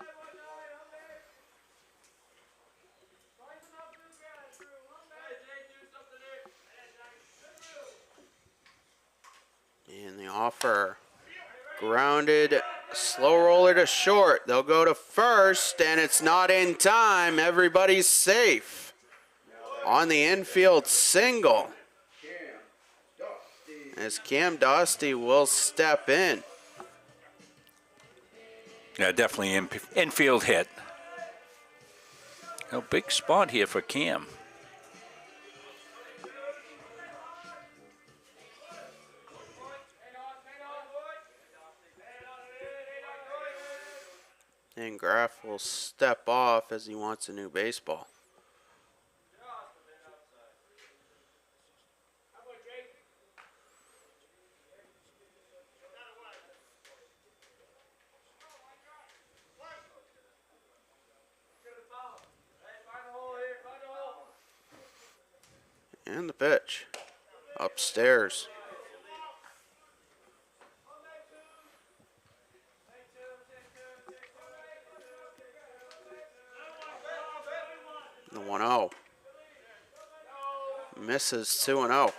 And the offer, grounded, slow roller to short. They'll go to first, and it's not in time. Everybody's safe. On the infield single. As Cam Dostey will step in. Yeah, definitely infield hit. A big spot here for Cam. And Graff will step off as he wants a new baseball. pitch. Upstairs. The 1-0. Misses 2-0.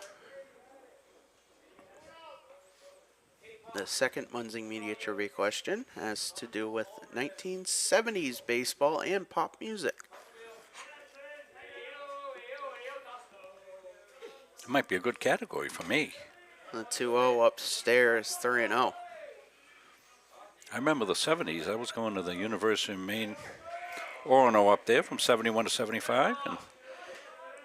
The second Munzing Media Trivia question has to do with 1970s baseball and pop music. It might be a good category for me. The 2-0 upstairs, 3-0. I remember the 70s. I was going to the University of Maine, Orono up there from 71 to 75, and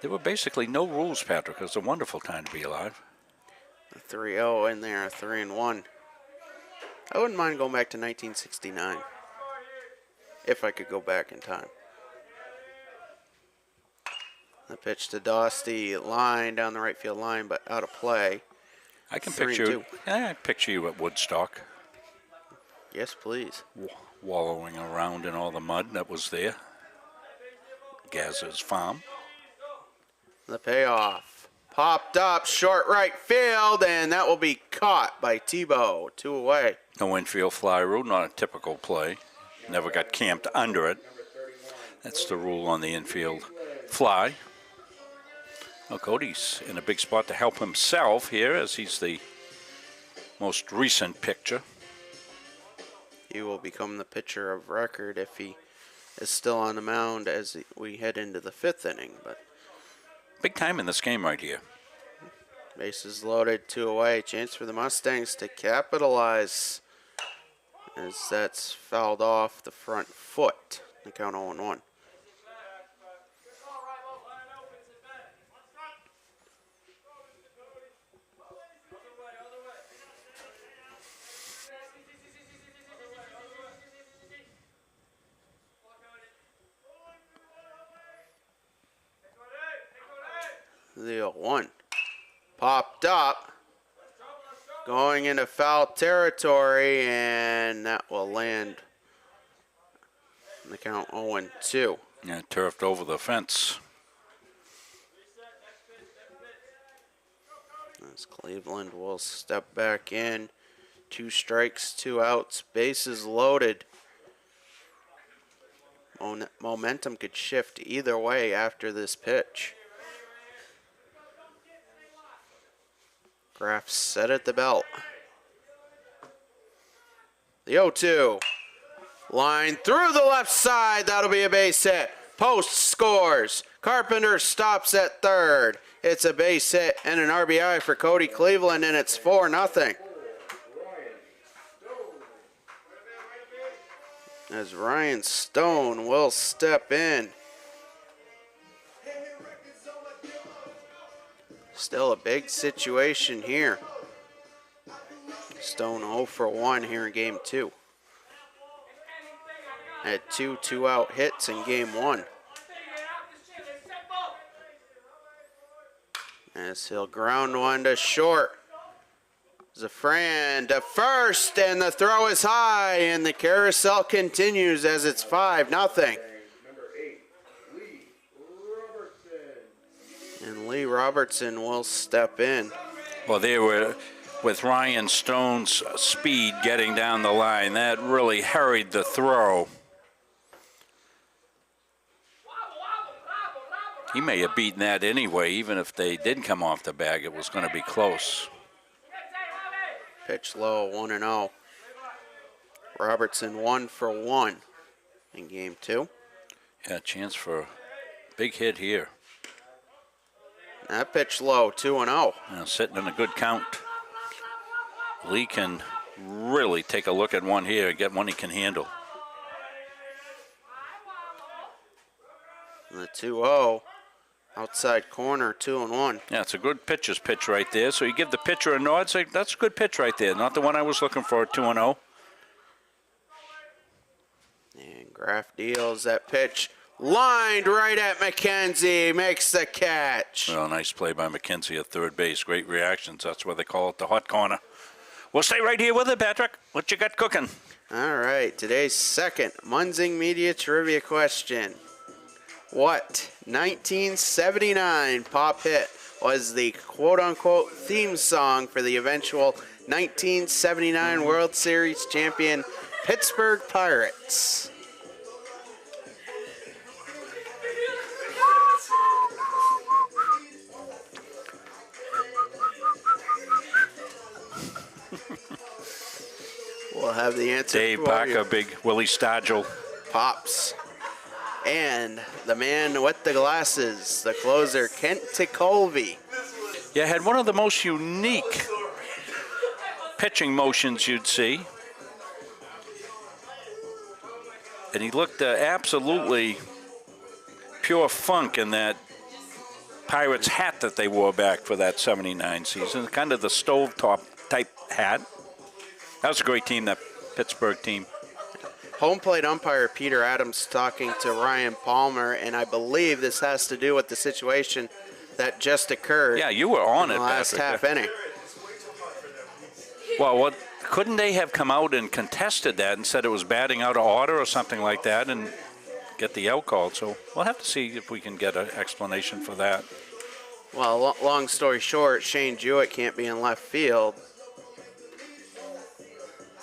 there were basically no rules, Patrick. It was a wonderful time to be alive. The 3-0 in there, 3-1. I wouldn't mind going back to 1969, if I could go back in time. The pitch to Dosty, line down the right field line, but out of play. I can 3-2. picture you at Woodstock. Yes, please. Wallowing around in all the mud that was there. Gaz's farm. The payoff. Popped up, short right field, and that will be caught by Tebow. 2 away. No infield fly rule, not a typical play. Never got camped under it. That's the rule on the infield fly. Well, Cody's in a big spot to help himself here as he's the most recent pitcher. He will become the pitcher of record if he is still on the mound as we head into the 5th inning. But big time in this game right here. Bases loaded, 2 away. Chance for the Mustangs to capitalize as that's fouled off the front foot. The count 0-1. The 0-1. Popped up. Going into foul territory, and that will land in the count 0-2. Yeah, turfed over the fence. As Cleveland will step back in. 2 strikes, 2 outs, bases loaded. Momentum could shift either way after this pitch. Graff set at the belt. The 0-2. Line through the left side. That'll be a base hit. Post scores. Carpenter stops at third. It's a base hit and an RBI for Cody Cleveland, and it's 4-0. As Ryan Stone will step in. Still a big situation here. Stone 0 for 1 here in game 2. Had 2 2-out hits in game 1. As he'll ground one to short. Zafran to first, and the throw is high, and the carousel continues as it's 5-0. And Lee Robertson will step in. Well, they were, with Ryan Stone's speed getting down the line, that really hurried the throw. He may have beaten that anyway. Even if they did come off the bag, it was going to be close. Pitch low, 1-0. Robertson 1 for 1 in game 2. Yeah, chance for a big hit here. That pitch low, 2-0. Sitting in a good count. Lee can really take a look at one here, get one he can handle. And the 2-0, outside corner, 2-1. Yeah, it's a good pitcher's pitch right there. So you give the pitcher a nod, say, that's a good pitch right there. Not the one I was looking for, 2-0. And Graff deals that pitch. Lined right at McKenzie, makes the catch. Well, nice play by McKenzie at third base. Great reactions. That's why they call it the hot corner. We'll stay right here with it, Patrick. What you got cooking? All right, today's second Munzing Media Trivia question. What 1979 pop hit was the quote-unquote theme song for the eventual 1979 World Series champion Pittsburgh Pirates. We'll have the answer. Dave Barker, big Willie Stargell. Pops. And the man with the glasses, the closer, Kent Colby. Yeah, had one of the most unique pitching motions you'd see. And he looked absolutely pure funk in that Pirates hat that they wore back for that 79 season, kind of the stovetop type hat. That was a great team, that Pittsburgh team. Home plate umpire Peter Adams talking to Ryan Palmer, and I believe this has to do with the situation that just occurred. Yeah, you were on it, in the last Patrick. half inning. Well, couldn't they have come out and contested that and said it was batting out of order or something like that and get the out called? So we'll have to see if we can get an explanation for that. Well, long story short, Shane Jewett can't be in left field.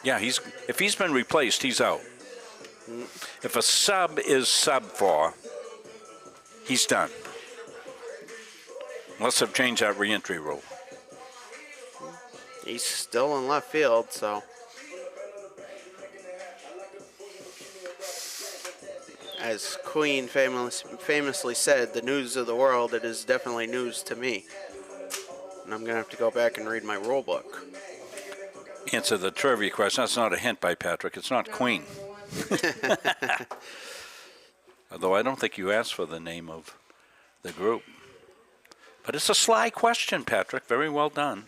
Yeah, if he's been replaced, he's out. If a sub is sub for, he's done. Unless they've changed that reentry rule. He's still in left field, so. As Queen famously said, the news of the world, it is definitely news to me. And I'm going to have to go back and read my rule book. Answer the trivia question. That's not a hint by Patrick. It's not Queen. Although I don't think you asked for the name of the group. But it's a sly question, Patrick. Very well done.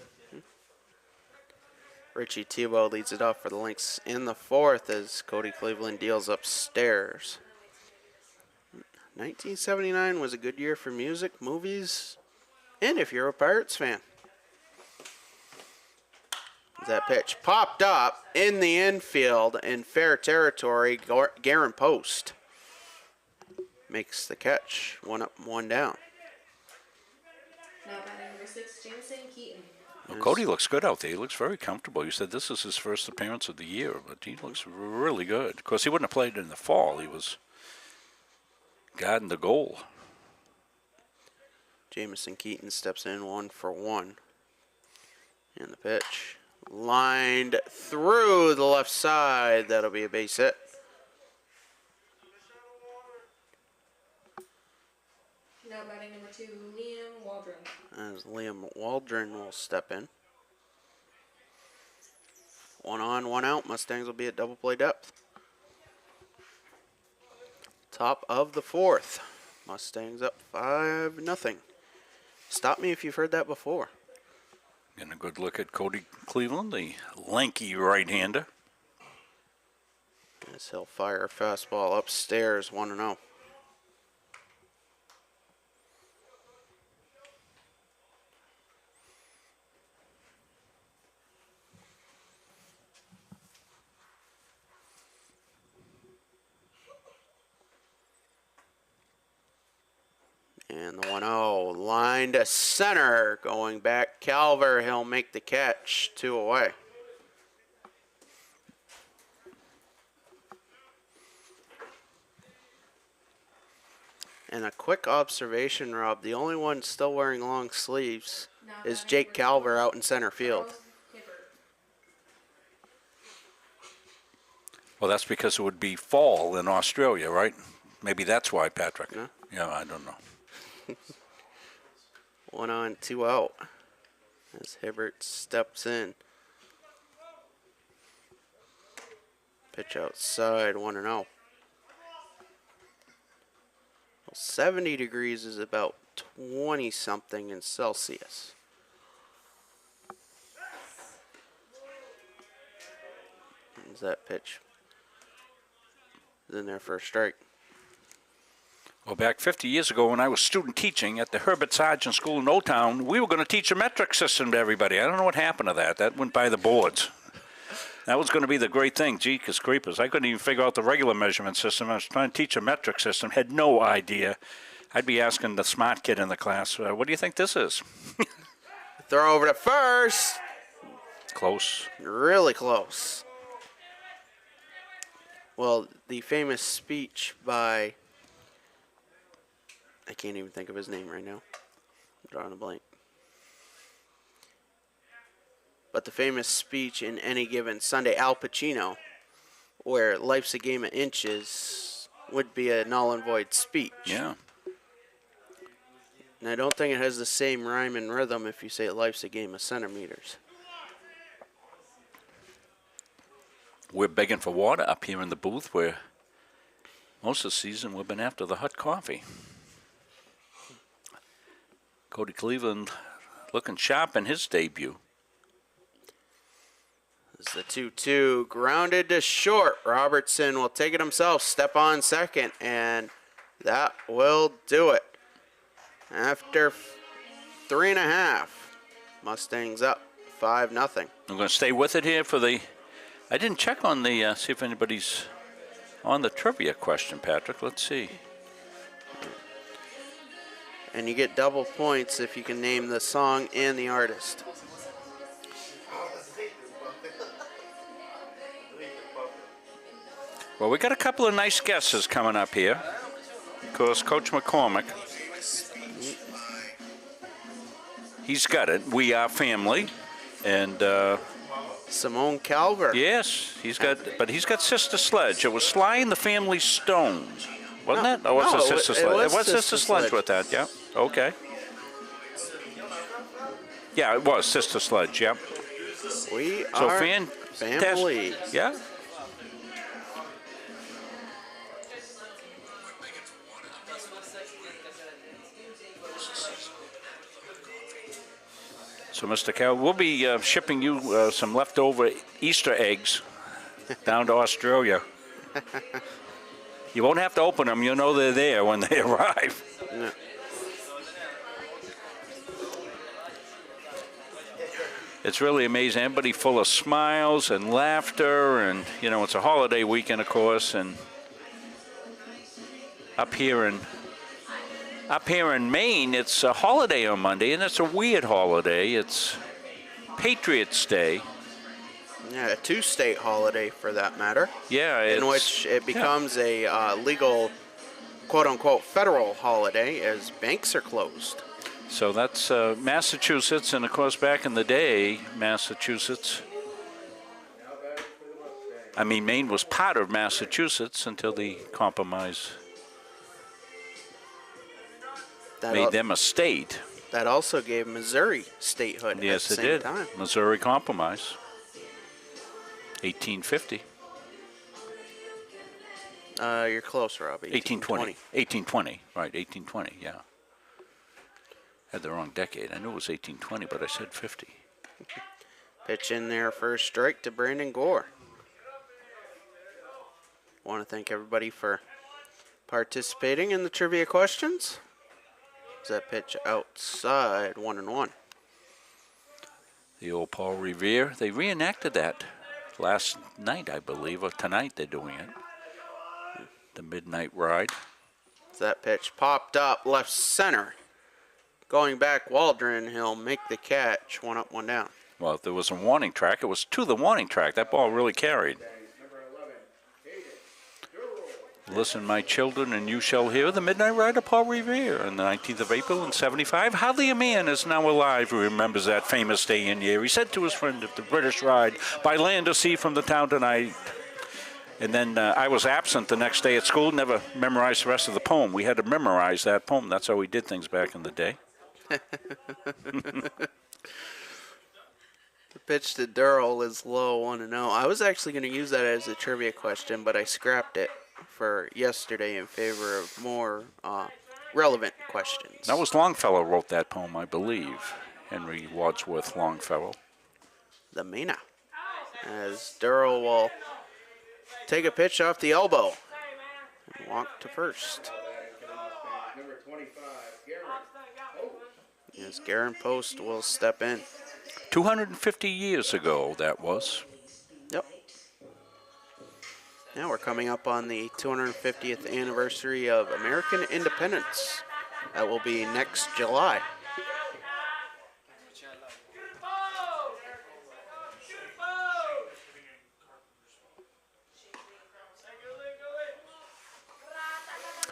Richie Tebow leads it off for the Lynx in the fourth as Cody Cleveland deals upstairs. 1979 was a good year for music, movies, and if you're a Pirates fan. That pitch popped up in the infield in fair territory. Garen Post makes the catch. 1 up, 1 down. Now batting number 6, Jameson Keaton. Well, Cody looks good out there. He looks very comfortable. You said this is his first appearance of the year, but he looks really good. Of course, he wouldn't have played in the fall. He was guarding the goal. Jameson Keaton steps in 1 for 1. And the pitch lined through the left side. That'll be a base hit. Now batting number 2, Liam Waldron. As Liam Waldron will step in. 1 on, 1 out. Mustangs will be at double play depth. Top of the fourth. Mustangs up 5-0. Stop me if you've heard that before. Getting a good look at Cody Cleveland, the lanky right-hander. As he'll fire a fastball upstairs, 1-0. And the 1-0 line to center. Going back, Calver. He'll make the catch. 2 away. And a quick observation, Rob. The only one still wearing long sleeves is Jake Calver out in center field. Well, that's because it would be fall in Australia, right? Maybe that's why, Patrick. No? Yeah, I don't know. 1 on, 2 out. As Hibbert steps in. Pitch outside, 1-0. 70 degrees is about 20-something in Celsius. Is that pitch? Is in there for a strike. Well, back 50 years ago when I was student teaching at the Herbert Sargent School in Old Town, we were going to teach a metric system to everybody. I don't know what happened to that. That went by the boards. That was going to be the great thing. Gee, because creepers. I couldn't even figure out the regular measurement system. I was trying to teach a metric system. Had no idea I'd be asking the smart kid in the class, what do you think this is? Throw over to first. Close. Really close. Well, the famous speech by, I can't even think of his name right now. I'm drawing a blank. But the famous speech in Any Given Sunday, Al Pacino, where life's a game of inches, would be a null and void speech. Yeah. And I don't think it has the same rhyme and rhythm if you say life's a game of centimeters. We're begging for water up here in the booth where most of the season we've been after the hot coffee. Cody Cleveland looking sharp in his debut. This is the 2-2, grounded to short. Robertson will take it himself, step on second, and that will do it. After 3.5, Mustangs up 5-0. I'm going to stay with it here for the... I didn't check on the, see if anybody's on the trivia question, Patrick. Let's see. And you get double points if you can name the song and the artist. Well, we got a couple of nice guesses coming up here. Of course, Coach McCormick. He's got it. We Are Family. And Simone Calver. Yes, he's got Sister Sledge. It was Sly and the Family Stone, wasn't it? Or was it Sister Sledge? It was Sister Sledge with that, yeah. Okay. Yeah, it was Sister Sledge, yeah. We are family. Yeah. So, Mr. Cal, we'll be shipping you some leftover Easter eggs down to Australia. You won't have to open them. You'll know they're there when they arrive. No. It's really amazing. Everybody full of smiles and laughter, and, you know, it's a holiday weekend, of course, and up here in Maine, it's a holiday on Monday, and it's a weird holiday. It's Patriots' Day. Yeah, a two-state holiday for that matter. Yeah. In which it becomes a legal, quote-unquote, federal holiday as banks are closed. So that's Massachusetts, and of course back in the day, Massachusetts, I mean Maine was part of Massachusetts until the compromise made them a state. That also gave Missouri statehood at the same time. Missouri Compromise, 1850. You're close, Rob. 1820. 1820, right, 1820, yeah. Had the wrong decade. I knew it was 1820, but I said 50. Pitch in there for a strike to Brandon Gore. Want to thank everybody for participating in the trivia questions. That pitch outside, 1-1. The old Paul Revere. They reenacted that last night, I believe, or tonight they're doing it. The Midnight Ride. That pitch popped up left center. Going back, Waldron, he'll make the catch. 1 up, 1 down. Well, if there was a warning track, it was to the warning track. That ball really carried. Listen, my children, and you shall hear the Midnight Ride of Paul Revere on the 19th of April in 75. Hardly a man is now alive who remembers that famous day and year. He said to his friend, if the British ride by land or sea from the town tonight. And then I was absent the next day at school, never memorized the rest of the poem. We had to memorize that poem. That's how we did things back in the day. The pitch to Durrell is low, 1-0. I was actually going to use that as a trivia question, but I scrapped it for yesterday in favor of more relevant questions. That was Longfellow wrote that poem, I believe. Henry Wadsworth Longfellow. The Mena. As Durrell will take a pitch off the elbow and walk to first. Number 25, As Garen Post will step in. 250 years ago, that was. Yep. Now we're coming up on the 250th anniversary of American independence. That will be next July.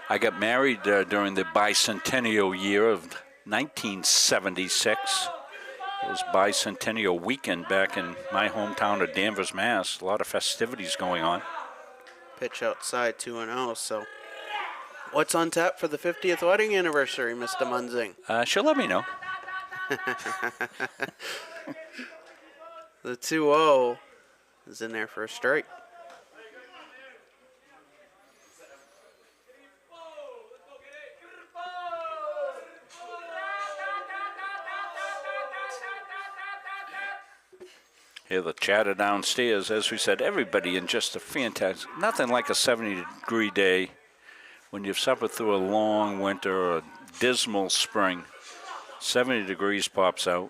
I got married during the bicentennial year of 1976. It was bicentennial weekend back in my hometown of Danvers, Mass. A lot of festivities going on. Pitch outside 2-0, so what's on tap for the 50th wedding anniversary, Mr. Munzing? She'll let me know. The 2-0 is in there for a strike. Hear the chatter downstairs. As we said, everybody in just a fantastic, nothing like a 70-degree day when you've suffered through a long winter or a dismal spring. 70 degrees pops out.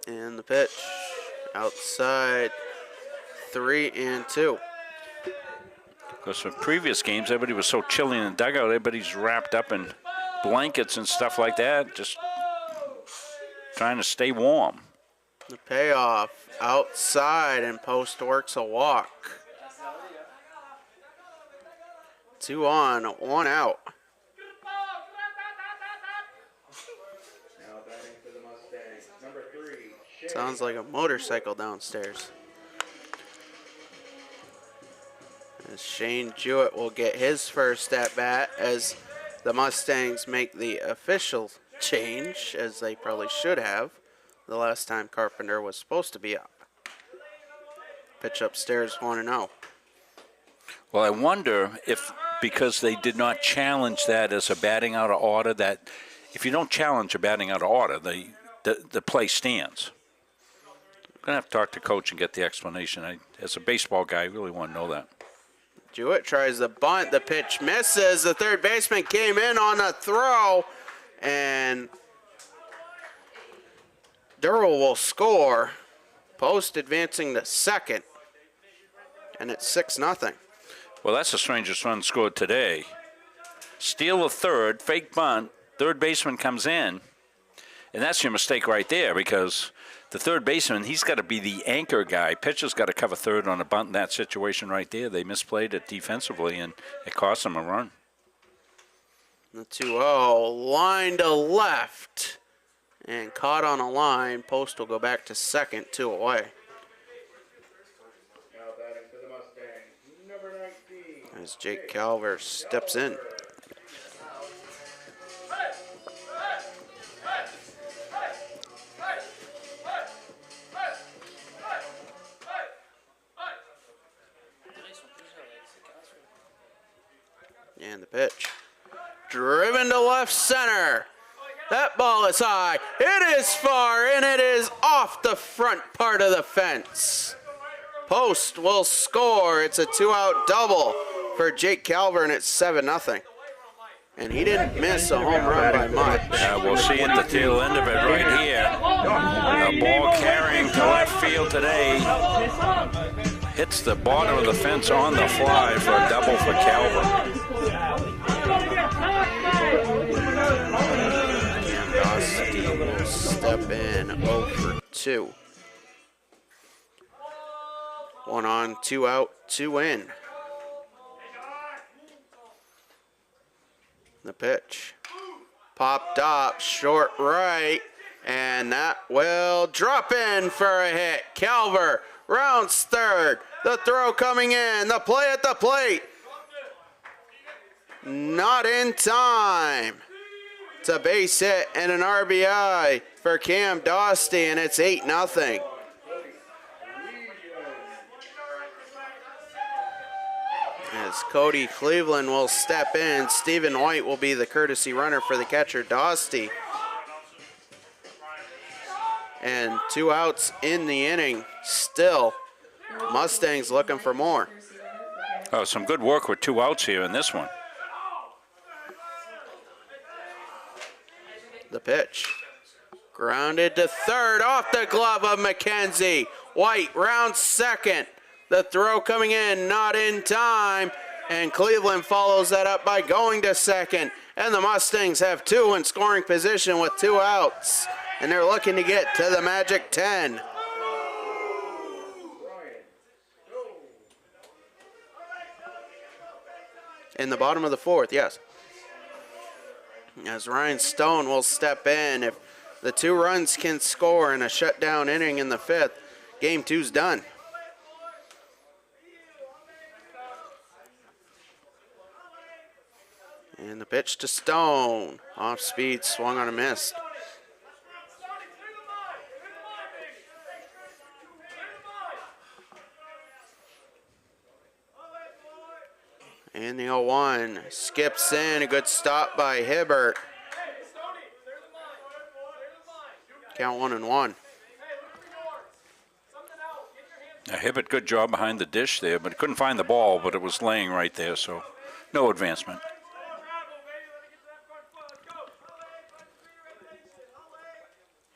And the pitch outside 3-2. Because from previous games, everybody was so chilly in the dugout. Everybody's wrapped up in blankets and stuff like that, just trying to stay warm. The payoff outside, and Post works a walk. 2 on, 1 out. Now batting for the Mustangs, number 3. Sounds like a motorcycle downstairs. As Shane Jewett will get his first at bat as the Mustangs make the official change, as they probably should have the last time Carpenter was supposed to be up. Pitch upstairs 1-0. Well, I wonder if, because they did not challenge that as a batting out of order, that if you don't challenge a batting out of order, the play stands. I'm going to have to talk to coach and get the explanation. As a baseball guy, I really want to know that. Jewett tries the bunt. The pitch misses. The third baseman came in on a throw, and Durrell will score. Post advancing to second, and it's 6-0. Well, that's the strangest run scored today. Steal of third, fake bunt, third baseman comes in, and that's your mistake right there, because the third baseman, he's got to be the anchor guy. Pitcher's got to cover third on a bunt in that situation right there. They misplayed it defensively, and it cost them a run. The 2-0, line to left, and caught on a line. Post will go back to second, 2 away. Now batting for the Mustangs, number 19. As Jake Calver steps in. And the pitch. Driven to left center. That ball is high. It is far, and it is off the front part of the fence. Post will score. It's a 2-out double for Jake Calver, and it's 7-0. And he didn't miss a home run by much. We'll see at the tail end of it right here. A ball carrying to left field today. Hits the bottom of the fence on the fly for a double for Calver. Cam will step in 0 for 2. 1 on, 2 out, 2 in. The pitch. Popped up, short right, and that will drop in for a hit. Calver rounds third. The throw coming in. The play at the plate. Not in time. It's a base hit and an RBI for Cam Dostie, and it's 8-0. As Cody Cleveland will step in, Stephen White will be the courtesy runner for the catcher, Dostie. And 2 outs in the inning. Still, Mustangs looking for more. Oh, some good work with 2 outs here in this one. The pitch. Grounded to third off the glove of McKenzie. White rounds second. The throw coming in, not in time. And Cleveland follows that up by going to second. And the Mustangs have 2 in scoring position with 2 outs. And they're looking to get to the magic 10. In the bottom of the 4th, yes. As Ryan Stone will step in. If the 2 runs can score in a shutdown inning in the 5th, game 2's done. And the pitch to Stone. Off speed, swung on a miss. And the 0-1 skips in. A good stop by Hibbert. Count 1-1. Hibbert, good job behind the dish there, but couldn't find the ball, but it was laying right there, so no advancement.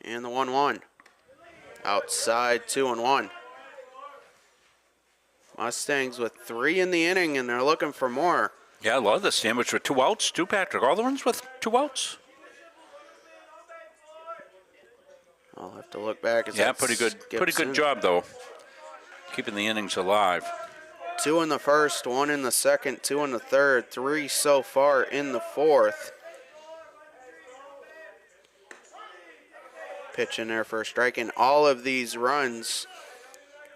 And the 1-1. Outside, 2-1. Mustangs with 3 in the inning, and they're looking for more. Yeah, I love the sandwich with 2 outs, too, Patrick. All the runs with 2 outs. I'll have to look back. Yeah, pretty good job, though, keeping the innings alive. 2 in the 1st, 1 in the 2nd, 2 in the 3rd, 3 so far in the 4th. Pitch in there for a strike, and all of these runs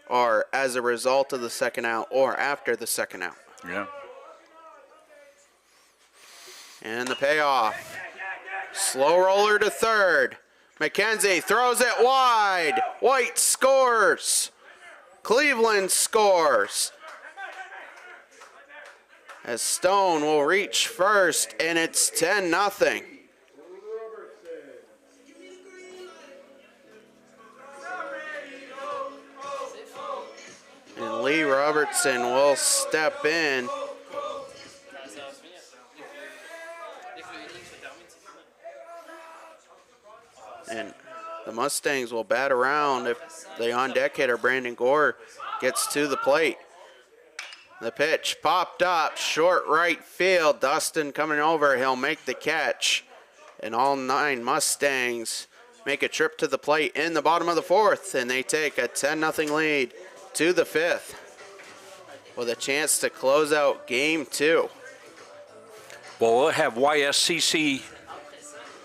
are as a result of the second out or after the second out. Yeah. And the payoff. Slow roller to third. McKenzie throws it wide. White scores. Cleveland scores. As Stone will reach first, and it's 10-0. And Lee Robertson will step in. And the Mustangs will bat around if the on-deck hitter, Brandon Gore, gets to the plate. The pitch popped up, short right field. Dustin coming over, he'll make the catch. And all 9 Mustangs make a trip to the plate in the bottom of the 4th, and they take a 10-0 lead to the 5th with a chance to close out game 2. Well, we'll have YSCC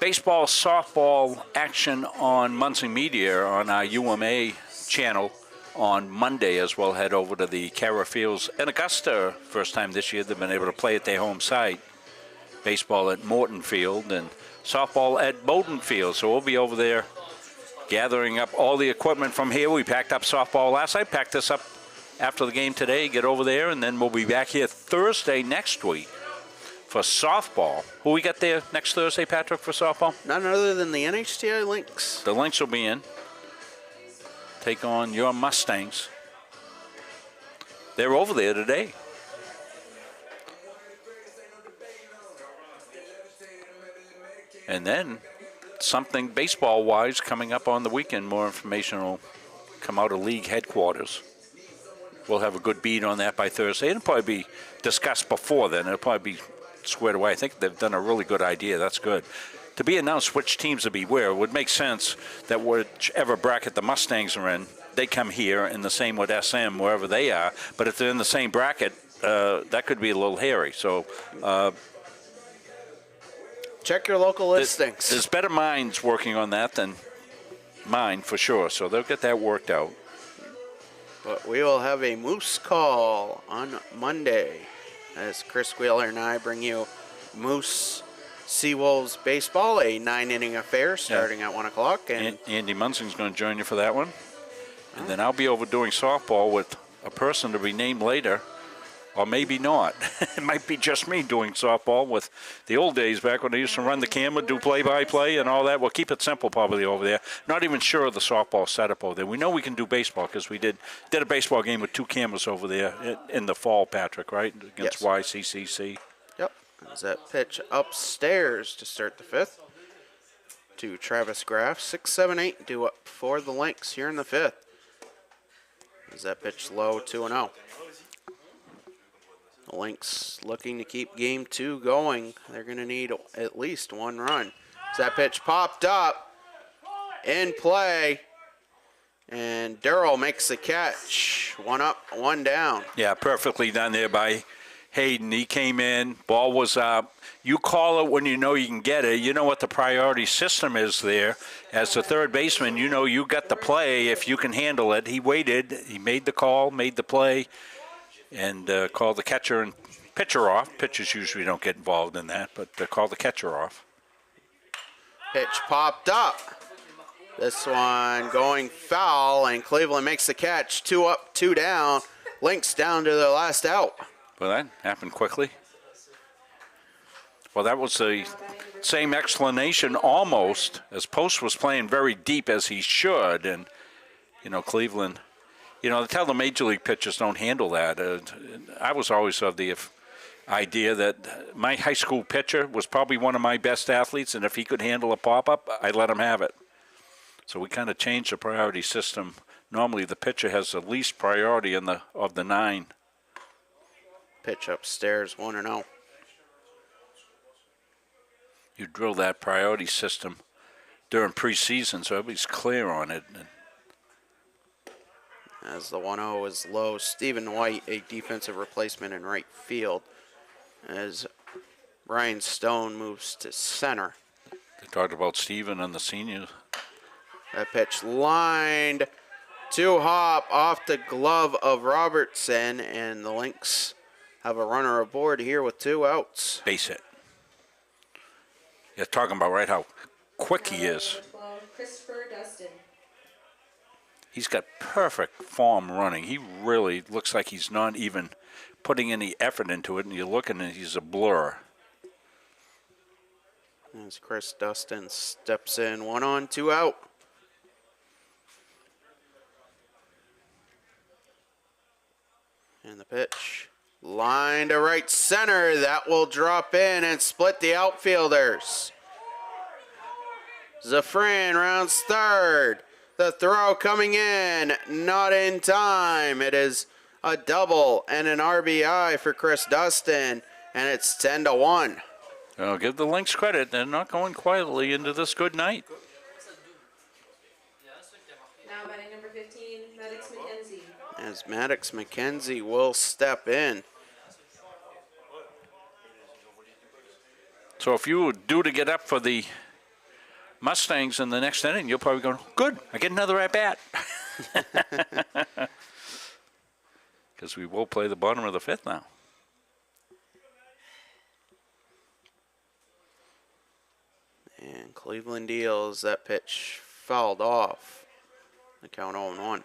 baseball, softball action on Munson Media on our UMA channel on Monday, as we'll head over to the Cara Fields in Augusta. First time this year they've been able to play at their home site. Baseball at Morton Field and softball at Bowden Field. So we'll be over there gathering up all the equipment from here. We packed up softball last night, packed this up after the game today, get over there, and then we'll be back here Thursday next week for softball. Who we got there next Thursday, Patrick, for softball? None other than the NHTI Lynx. The Lynx will be in. Take on your Mustangs. They're over there today. And then something baseball-wise coming up on the weekend. More information will come out of league headquarters. We'll have a good beat on that by Thursday. It'll probably be discussed before then. It'll probably be squared away. I think they've done a really good idea. That's good. To be announced which teams to be where, it would make sense that whichever bracket the Mustangs are in, they come here, and the same with SM, wherever they are. But if they're in the same bracket, that could be a little hairy. So check your local listings. There's better minds working on that than mine, for sure. So they'll get that worked out. But we will have a Moose Call on Monday as Chris Wheeler and I bring you Moose Seawolves baseball, a 9-inning affair starting at 1 o'clock. And Andy Munsing's going to join you for that one. And then I'll be over doing softball with a person to be named later, or maybe not. It might be just me doing softball with the old days back when I used to run the camera, do play-by-play and all that. We'll keep it simple probably over there. Not even sure of the softball setup over there. We know we can do baseball because we did a baseball game with 2 cameras over there in the fall, Patrick, right? Against YCCC. Yep. There's that pitch upstairs to start the 5th to Travis Graff. 6-7-8 due up for the Lynx here in the 5th. Is that pitch low, 2-0. The Lynx looking to keep game 2 going. They're going to need at least 1 run. So that pitch popped up, in play, and Durrell makes the catch. 1 up, 1 down. Yeah, perfectly done there by Hayden. He came in, ball was up. You call it when you know you can get it. You know what the priority system is there. As the third baseman, you know you got the play if you can handle it. He waited. He made the call, made the play, and called the catcher and pitcher off. Pitchers usually don't get involved in that, but called the catcher off. Pitch popped up. This one going foul, and Cleveland makes the catch. 2 up, 2 down. Lynx down to their last out. Well, that happened quickly. Well, that was the same explanation almost, as Post was playing very deep as he should. And, you know, Cleveland, you know, they tell the major league pitchers don't handle that. I was always of the idea that my high school pitcher was probably one of my best athletes, and if he could handle a pop-up, I'd let him have it. So we kind of changed the priority system. Normally the pitcher has the least priority of the 9. Pitch upstairs, 1-0. You drill that priority system during preseason so everybody's clear on it. As the 1-0 is low, Stephen White, a defensive replacement in right field, as Ryan Stone moves to center. They talked about Stephen and the seniors. That pitch lined to hop off the glove of Robertson, and the Lynx have a runner aboard here with 2 outs. Base hit. You're talking about right how quick he is. Christopher Dustin. He's got perfect form running. He really looks like he's not even putting any effort into it, and you're looking and he's a blur. As Chris Dustin steps in, 1 on, 2 out. And the pitch, line to right center. That will drop in and split the outfielders. Zafran rounds third. The throw coming in, not in time. It is a double and an RBI for Chris Dustin, and it's 10-1. I'll give the Lynx credit. They're not going quietly into this good night. Now batting number 15, Maddox McKenzie. As Maddox McKenzie will step in. So if you were due to get up for the Mustangs in the next inning, you'll probably go, good, I get another at-bat. Because we will play the bottom of the 5th now. And Cleveland deals. That pitch fouled off. The count 0-1.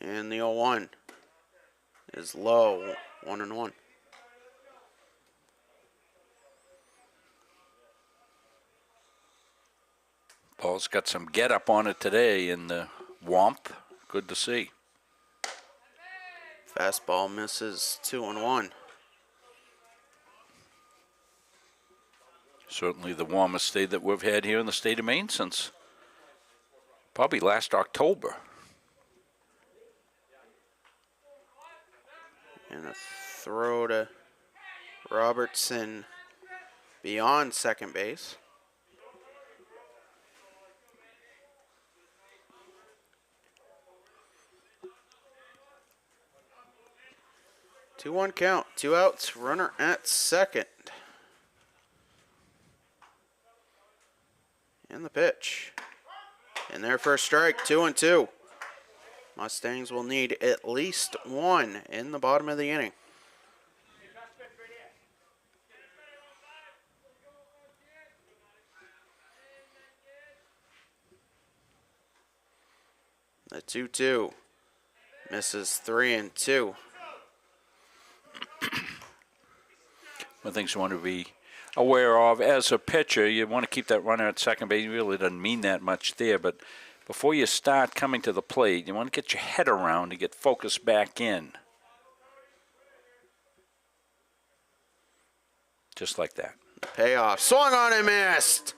And the 0-1 is low, 1-1. Ball's got some get up on it today in the Womp. Good to see. Fastball misses, 2-1. Certainly the warmest day that we've had here in the state of Maine since probably last October. And a throw to Robertson beyond second base. Two-one count, 2 outs, runner at second. And the pitch. And their first strike, 2-2. Mustangs will need at least 1 in the bottom of the inning. The 2-2 misses 3-2. One of the things you want to be aware of as a pitcher, you want to keep that runner at second base. It really doesn't mean that much there, but before you start coming to the plate, you want to get your head around to get focused back in. Just like that. Payoff. Swung on and missed.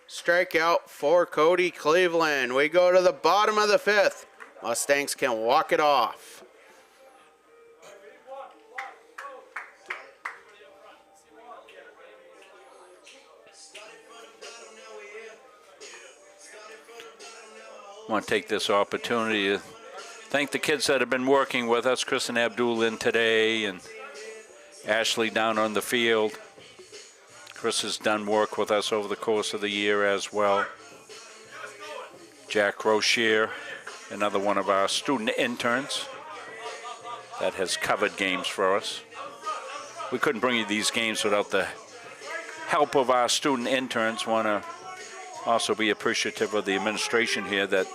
Strikeout for Cody Cleveland. We go to the bottom of the 5th. Mustangs can walk it off. I want to take this opportunity to thank the kids that have been working with us. Chris and Abdul in today, and Ashley down on the field. Chris has done work with us over the course of the year as well. Jack Rochier, another one of our student interns that has covered games for us. We couldn't bring you these games without the help of our student interns. Want to also be appreciative of the administration here that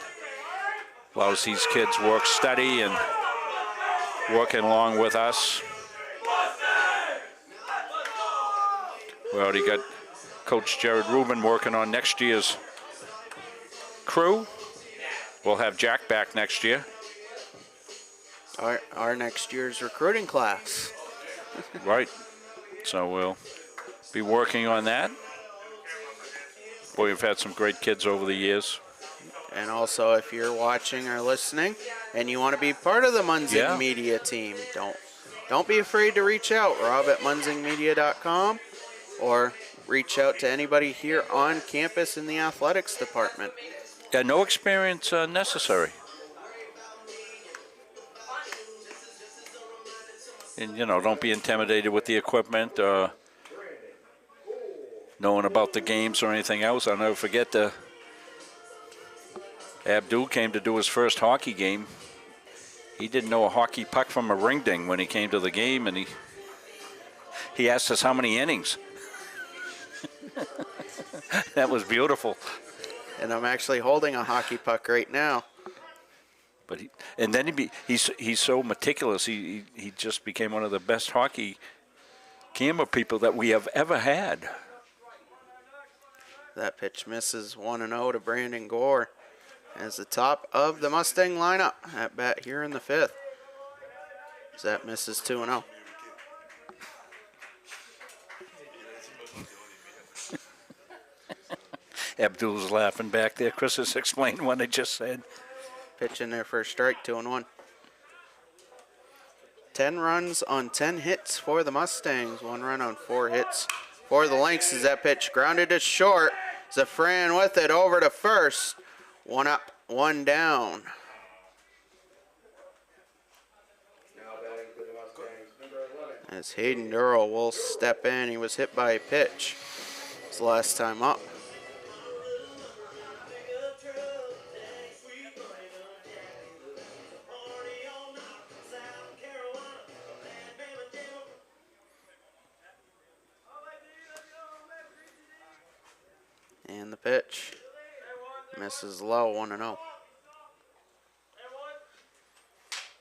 allows these kids work study and working along with us. We already got Coach Jared Rubin working on next year's crew. We'll have Jack back next year. Our next year's recruiting class. Right. So we'll be working on that. Boy, we've had some great kids over the years. And also, if you're watching or listening and you want to be part of the Munzing Media team, don't be afraid to reach out. rob@munzingmedia.com, or reach out to anybody here on campus in the athletics department. Yeah, no experience necessary. And, you know, don't be intimidated with the equipment, knowing about the games or anything else. I'll never forget Abdul came to do his first hockey game. He didn't know a hockey puck from a ring ding when he came to the game, and he asked us how many innings. That was beautiful. And I'm actually holding a hockey puck right now. But he's so meticulous. He just became one of the best hockey camera people that we have ever had. That pitch misses 1-0 to Brandon Gore as the top of the Mustang lineup at bat here in the 5th. As that misses 2-0. Abdul's laughing back there. Chris has explained what I just said. Pitch in there for a strike, 2-1. 10 runs on 10 hits for the Mustangs. 1 run on 4 hits for the Lynx as that pitch grounded to short. Zafran with it over to first. 1 up, 1 down. As Hayden Durrell will step in. He was hit by a pitch his last time up. And the pitch misses low, 1-0.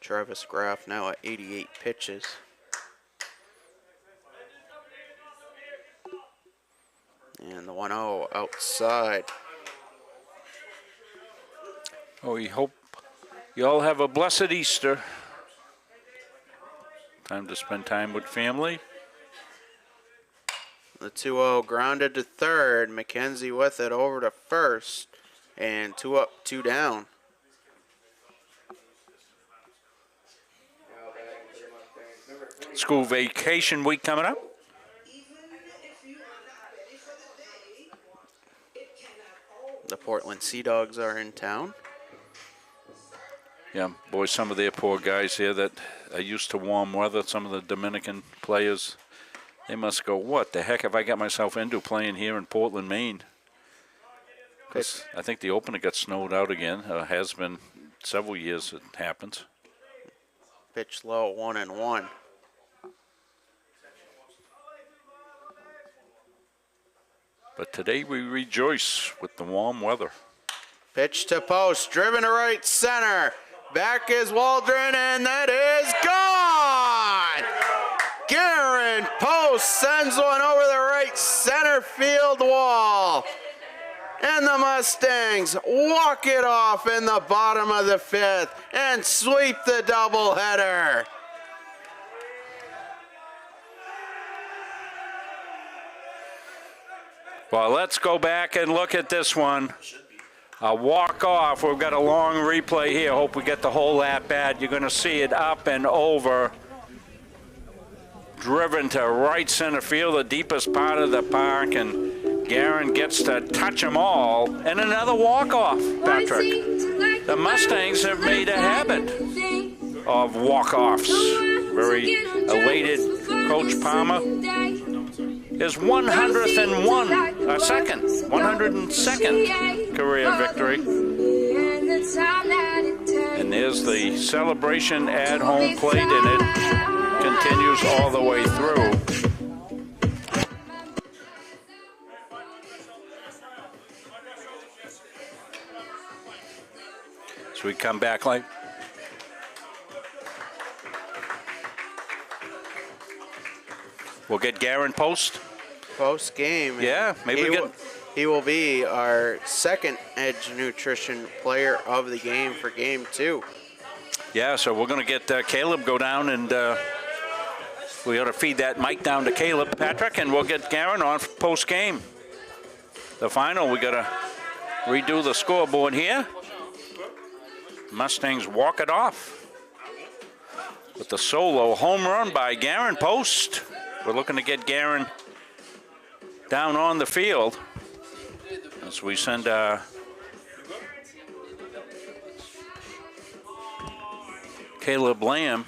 Travis Graff now at 88 pitches. And the 1-0 outside. Oh, we hope you all have a blessed Easter. Time to spend time with family. The 2-0 grounded to third. McKenzie with it over to first. And 2 up, 2 down. School vacation week coming up. The Portland Sea Dogs are in town. Yeah, boy, some of their poor guys here that are used to warm weather, some of the Dominican players, they must go, what the heck have I got myself into playing here in Portland, Maine? Because I think the opener got snowed out again. Has been several years it happens. Pitch low, 1-1. But today we rejoice with the warm weather. Pitch to post, driven to right center. Back is Waldron, and that is gone! Garen Post sends one over the right center field wall. And the Mustangs walk it off in the bottom of the 5th and sweep the doubleheader. Well, let's go back and look at this one. A walk-off. We've got a long replay here. Hope we get the whole at-bat. You're going to see it up and over. Driven to right center field, the deepest part of the park, and Guerin gets to touch them all. And another walk-off, Patrick. The Mustangs have made a habit of walk-offs. Very elated Coach Palmer. His 102nd career victory. And there's the celebration at home plate, and it continues all the way through. So we come back like. We'll get Guerin post game. Yeah, maybe he will be our second Edge Nutrition player of the game for game 2. Yeah, so we're going to get Caleb go down, and we ought to feed that mic down to Caleb, Patrick, and we'll get Guerin on post game. The final, we got to redo the scoreboard here. Mustangs walk it off with the solo home run by Guerin Post. We're looking to get Guerin down on the field as we send Caleb Lamb.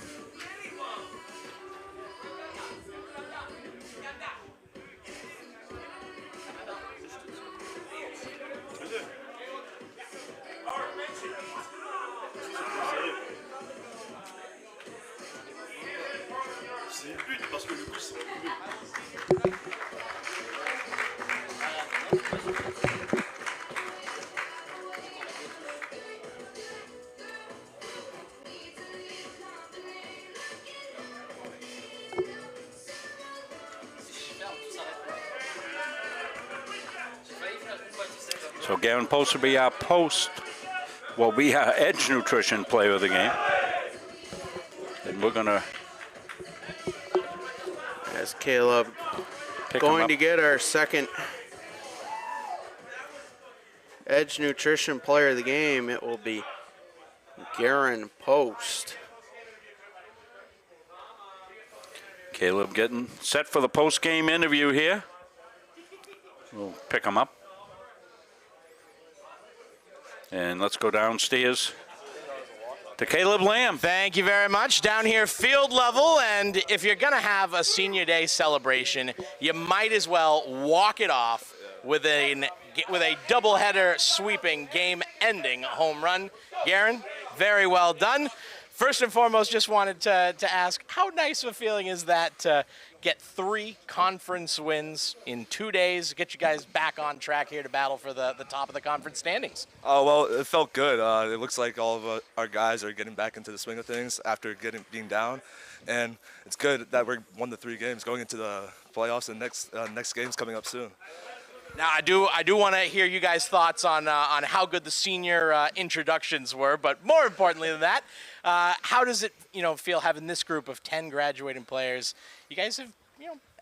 So Guerin Post will be our Edge Nutrition player of the game. And we're going to... As Caleb going to get our second Edge Nutrition player of the game, it will be Guerin Post. Caleb getting set for the post-game interview here. We'll pick him up. And let's go downstairs to Caleb Lamb. Thank you very much. Down here, field level, and if you're going to have a Senior Day celebration, you might as well walk it off with a doubleheader sweeping game-ending home run. Guerin, very well done. First and foremost, just wanted to ask, how nice of a feeling is that to get 3 conference wins in 2 days, get you guys back on track here to battle for the top of the conference standings? Oh, well, it felt good. It looks like all of our guys are getting back into the swing of things after being down. And it's good that we won the 3 games going into the playoffs, and next game's coming up soon. Now, I do want to hear you guys' thoughts on how good the senior introductions were, but more importantly than that, how does it feel having this group of 10 graduating players? You guys have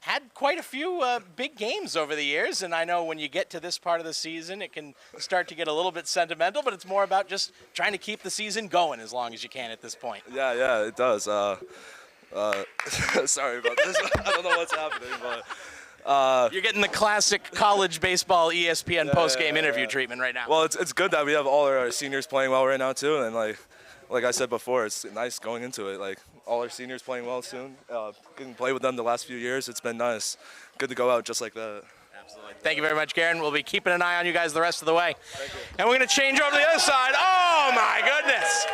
had quite a few big games over the years, and I know when you get to this part of the season, it can start to get a little bit sentimental, but it's more about just trying to keep the season going as long as you can at this point. Yeah, it does. Sorry about this. I don't know what's happening, but. You're getting the classic college baseball ESPN post-game interview treatment right now. Well, it's good that we have all our seniors playing well right now too, and like I said before, it's nice going into it. Like all our seniors playing well soon. Getting to play with them the last few years, it's been nice. Good to go out just like that. Absolutely. Thank you very much, Guerin. We'll be keeping an eye on you guys the rest of the way. Thank you. And we're going to change over to the other side. Oh my goodness!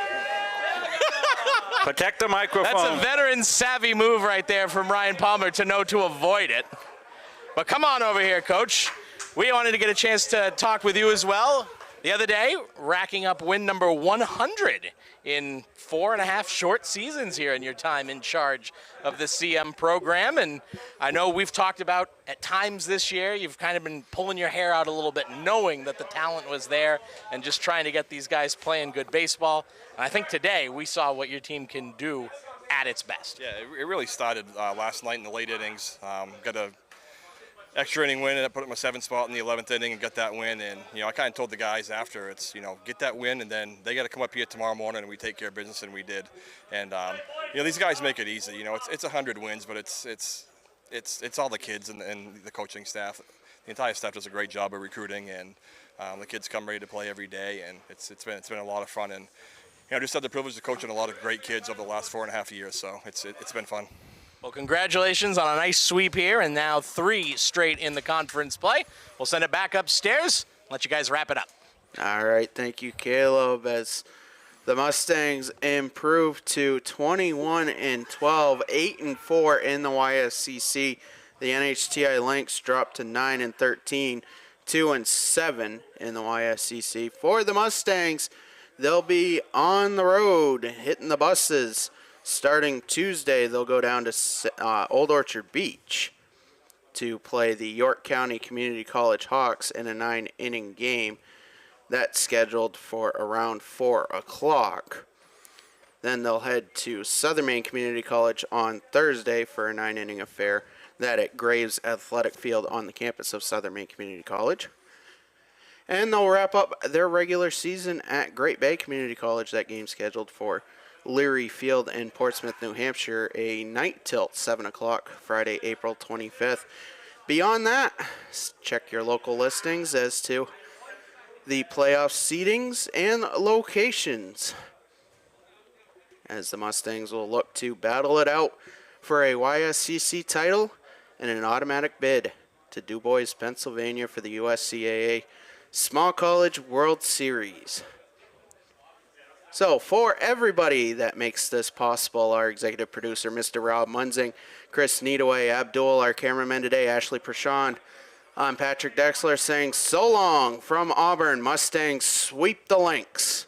Protect the microphone. That's a veteran savvy move right there from Ryan Palmer to know to avoid it. But come on over here, Coach. We wanted to get a chance to talk with you as well. The other day, racking up win number 100 in 4.5 short seasons here in your time in charge of the CM program. And I know we've talked about at times this year, you've kind of been pulling your hair out a little bit, knowing that the talent was there and just trying to get these guys playing good baseball. And I think today we saw what your team can do at its best. Yeah, it really started last night in the late innings. extra inning win, and I put up my 7th spot in the 11th inning and got that win. And I kind of told the guys after, it's get that win, and then they got to come up here tomorrow morning and we take care of business, and we did. And these guys make it easy. It's 100 wins, but it's all the kids and the coaching staff. The entire staff does a great job of recruiting, and the kids come ready to play every day, and it's been a lot of fun. And just had the privilege of coaching a lot of great kids over the last 4.5 years, so it's been fun. Well, congratulations on a nice sweep here, and now 3 straight in the conference play. We'll send it back upstairs, let you guys wrap it up. All right, thank you, Caleb. As the Mustangs improve to 21-12, 8-4 in the YSCC. The NHTI Lynx dropped to 9-13, 2-7 in the YSCC. For the Mustangs, they'll be on the road, hitting the buses. Starting Tuesday, they'll go down to Old Orchard Beach to play the York County Community College Hawks in a 9-inning game. That's scheduled for around 4 o'clock. Then they'll head to Southern Maine Community College on Thursday for a 9-inning affair. That at Graves Athletic Field on the campus of Southern Maine Community College. And they'll wrap up their regular season at Great Bay Community College. That game scheduled for Leary Field in Portsmouth, New Hampshire, a night tilt, 7 o'clock, Friday, April 25th. Beyond that, check your local listings as to the playoff seedings and locations, as the Mustangs will look to battle it out for a YSCC title and an automatic bid to Du Bois, Pennsylvania for the USCAA Small College World Series. So for everybody that makes this possible, our executive producer, Mr. Rob Munzing, Chris Needaway, Abdul, our cameraman today, Ashley Prashant, I'm Patrick Dexler saying so long from Auburn. Mustangs sweep the Lynx.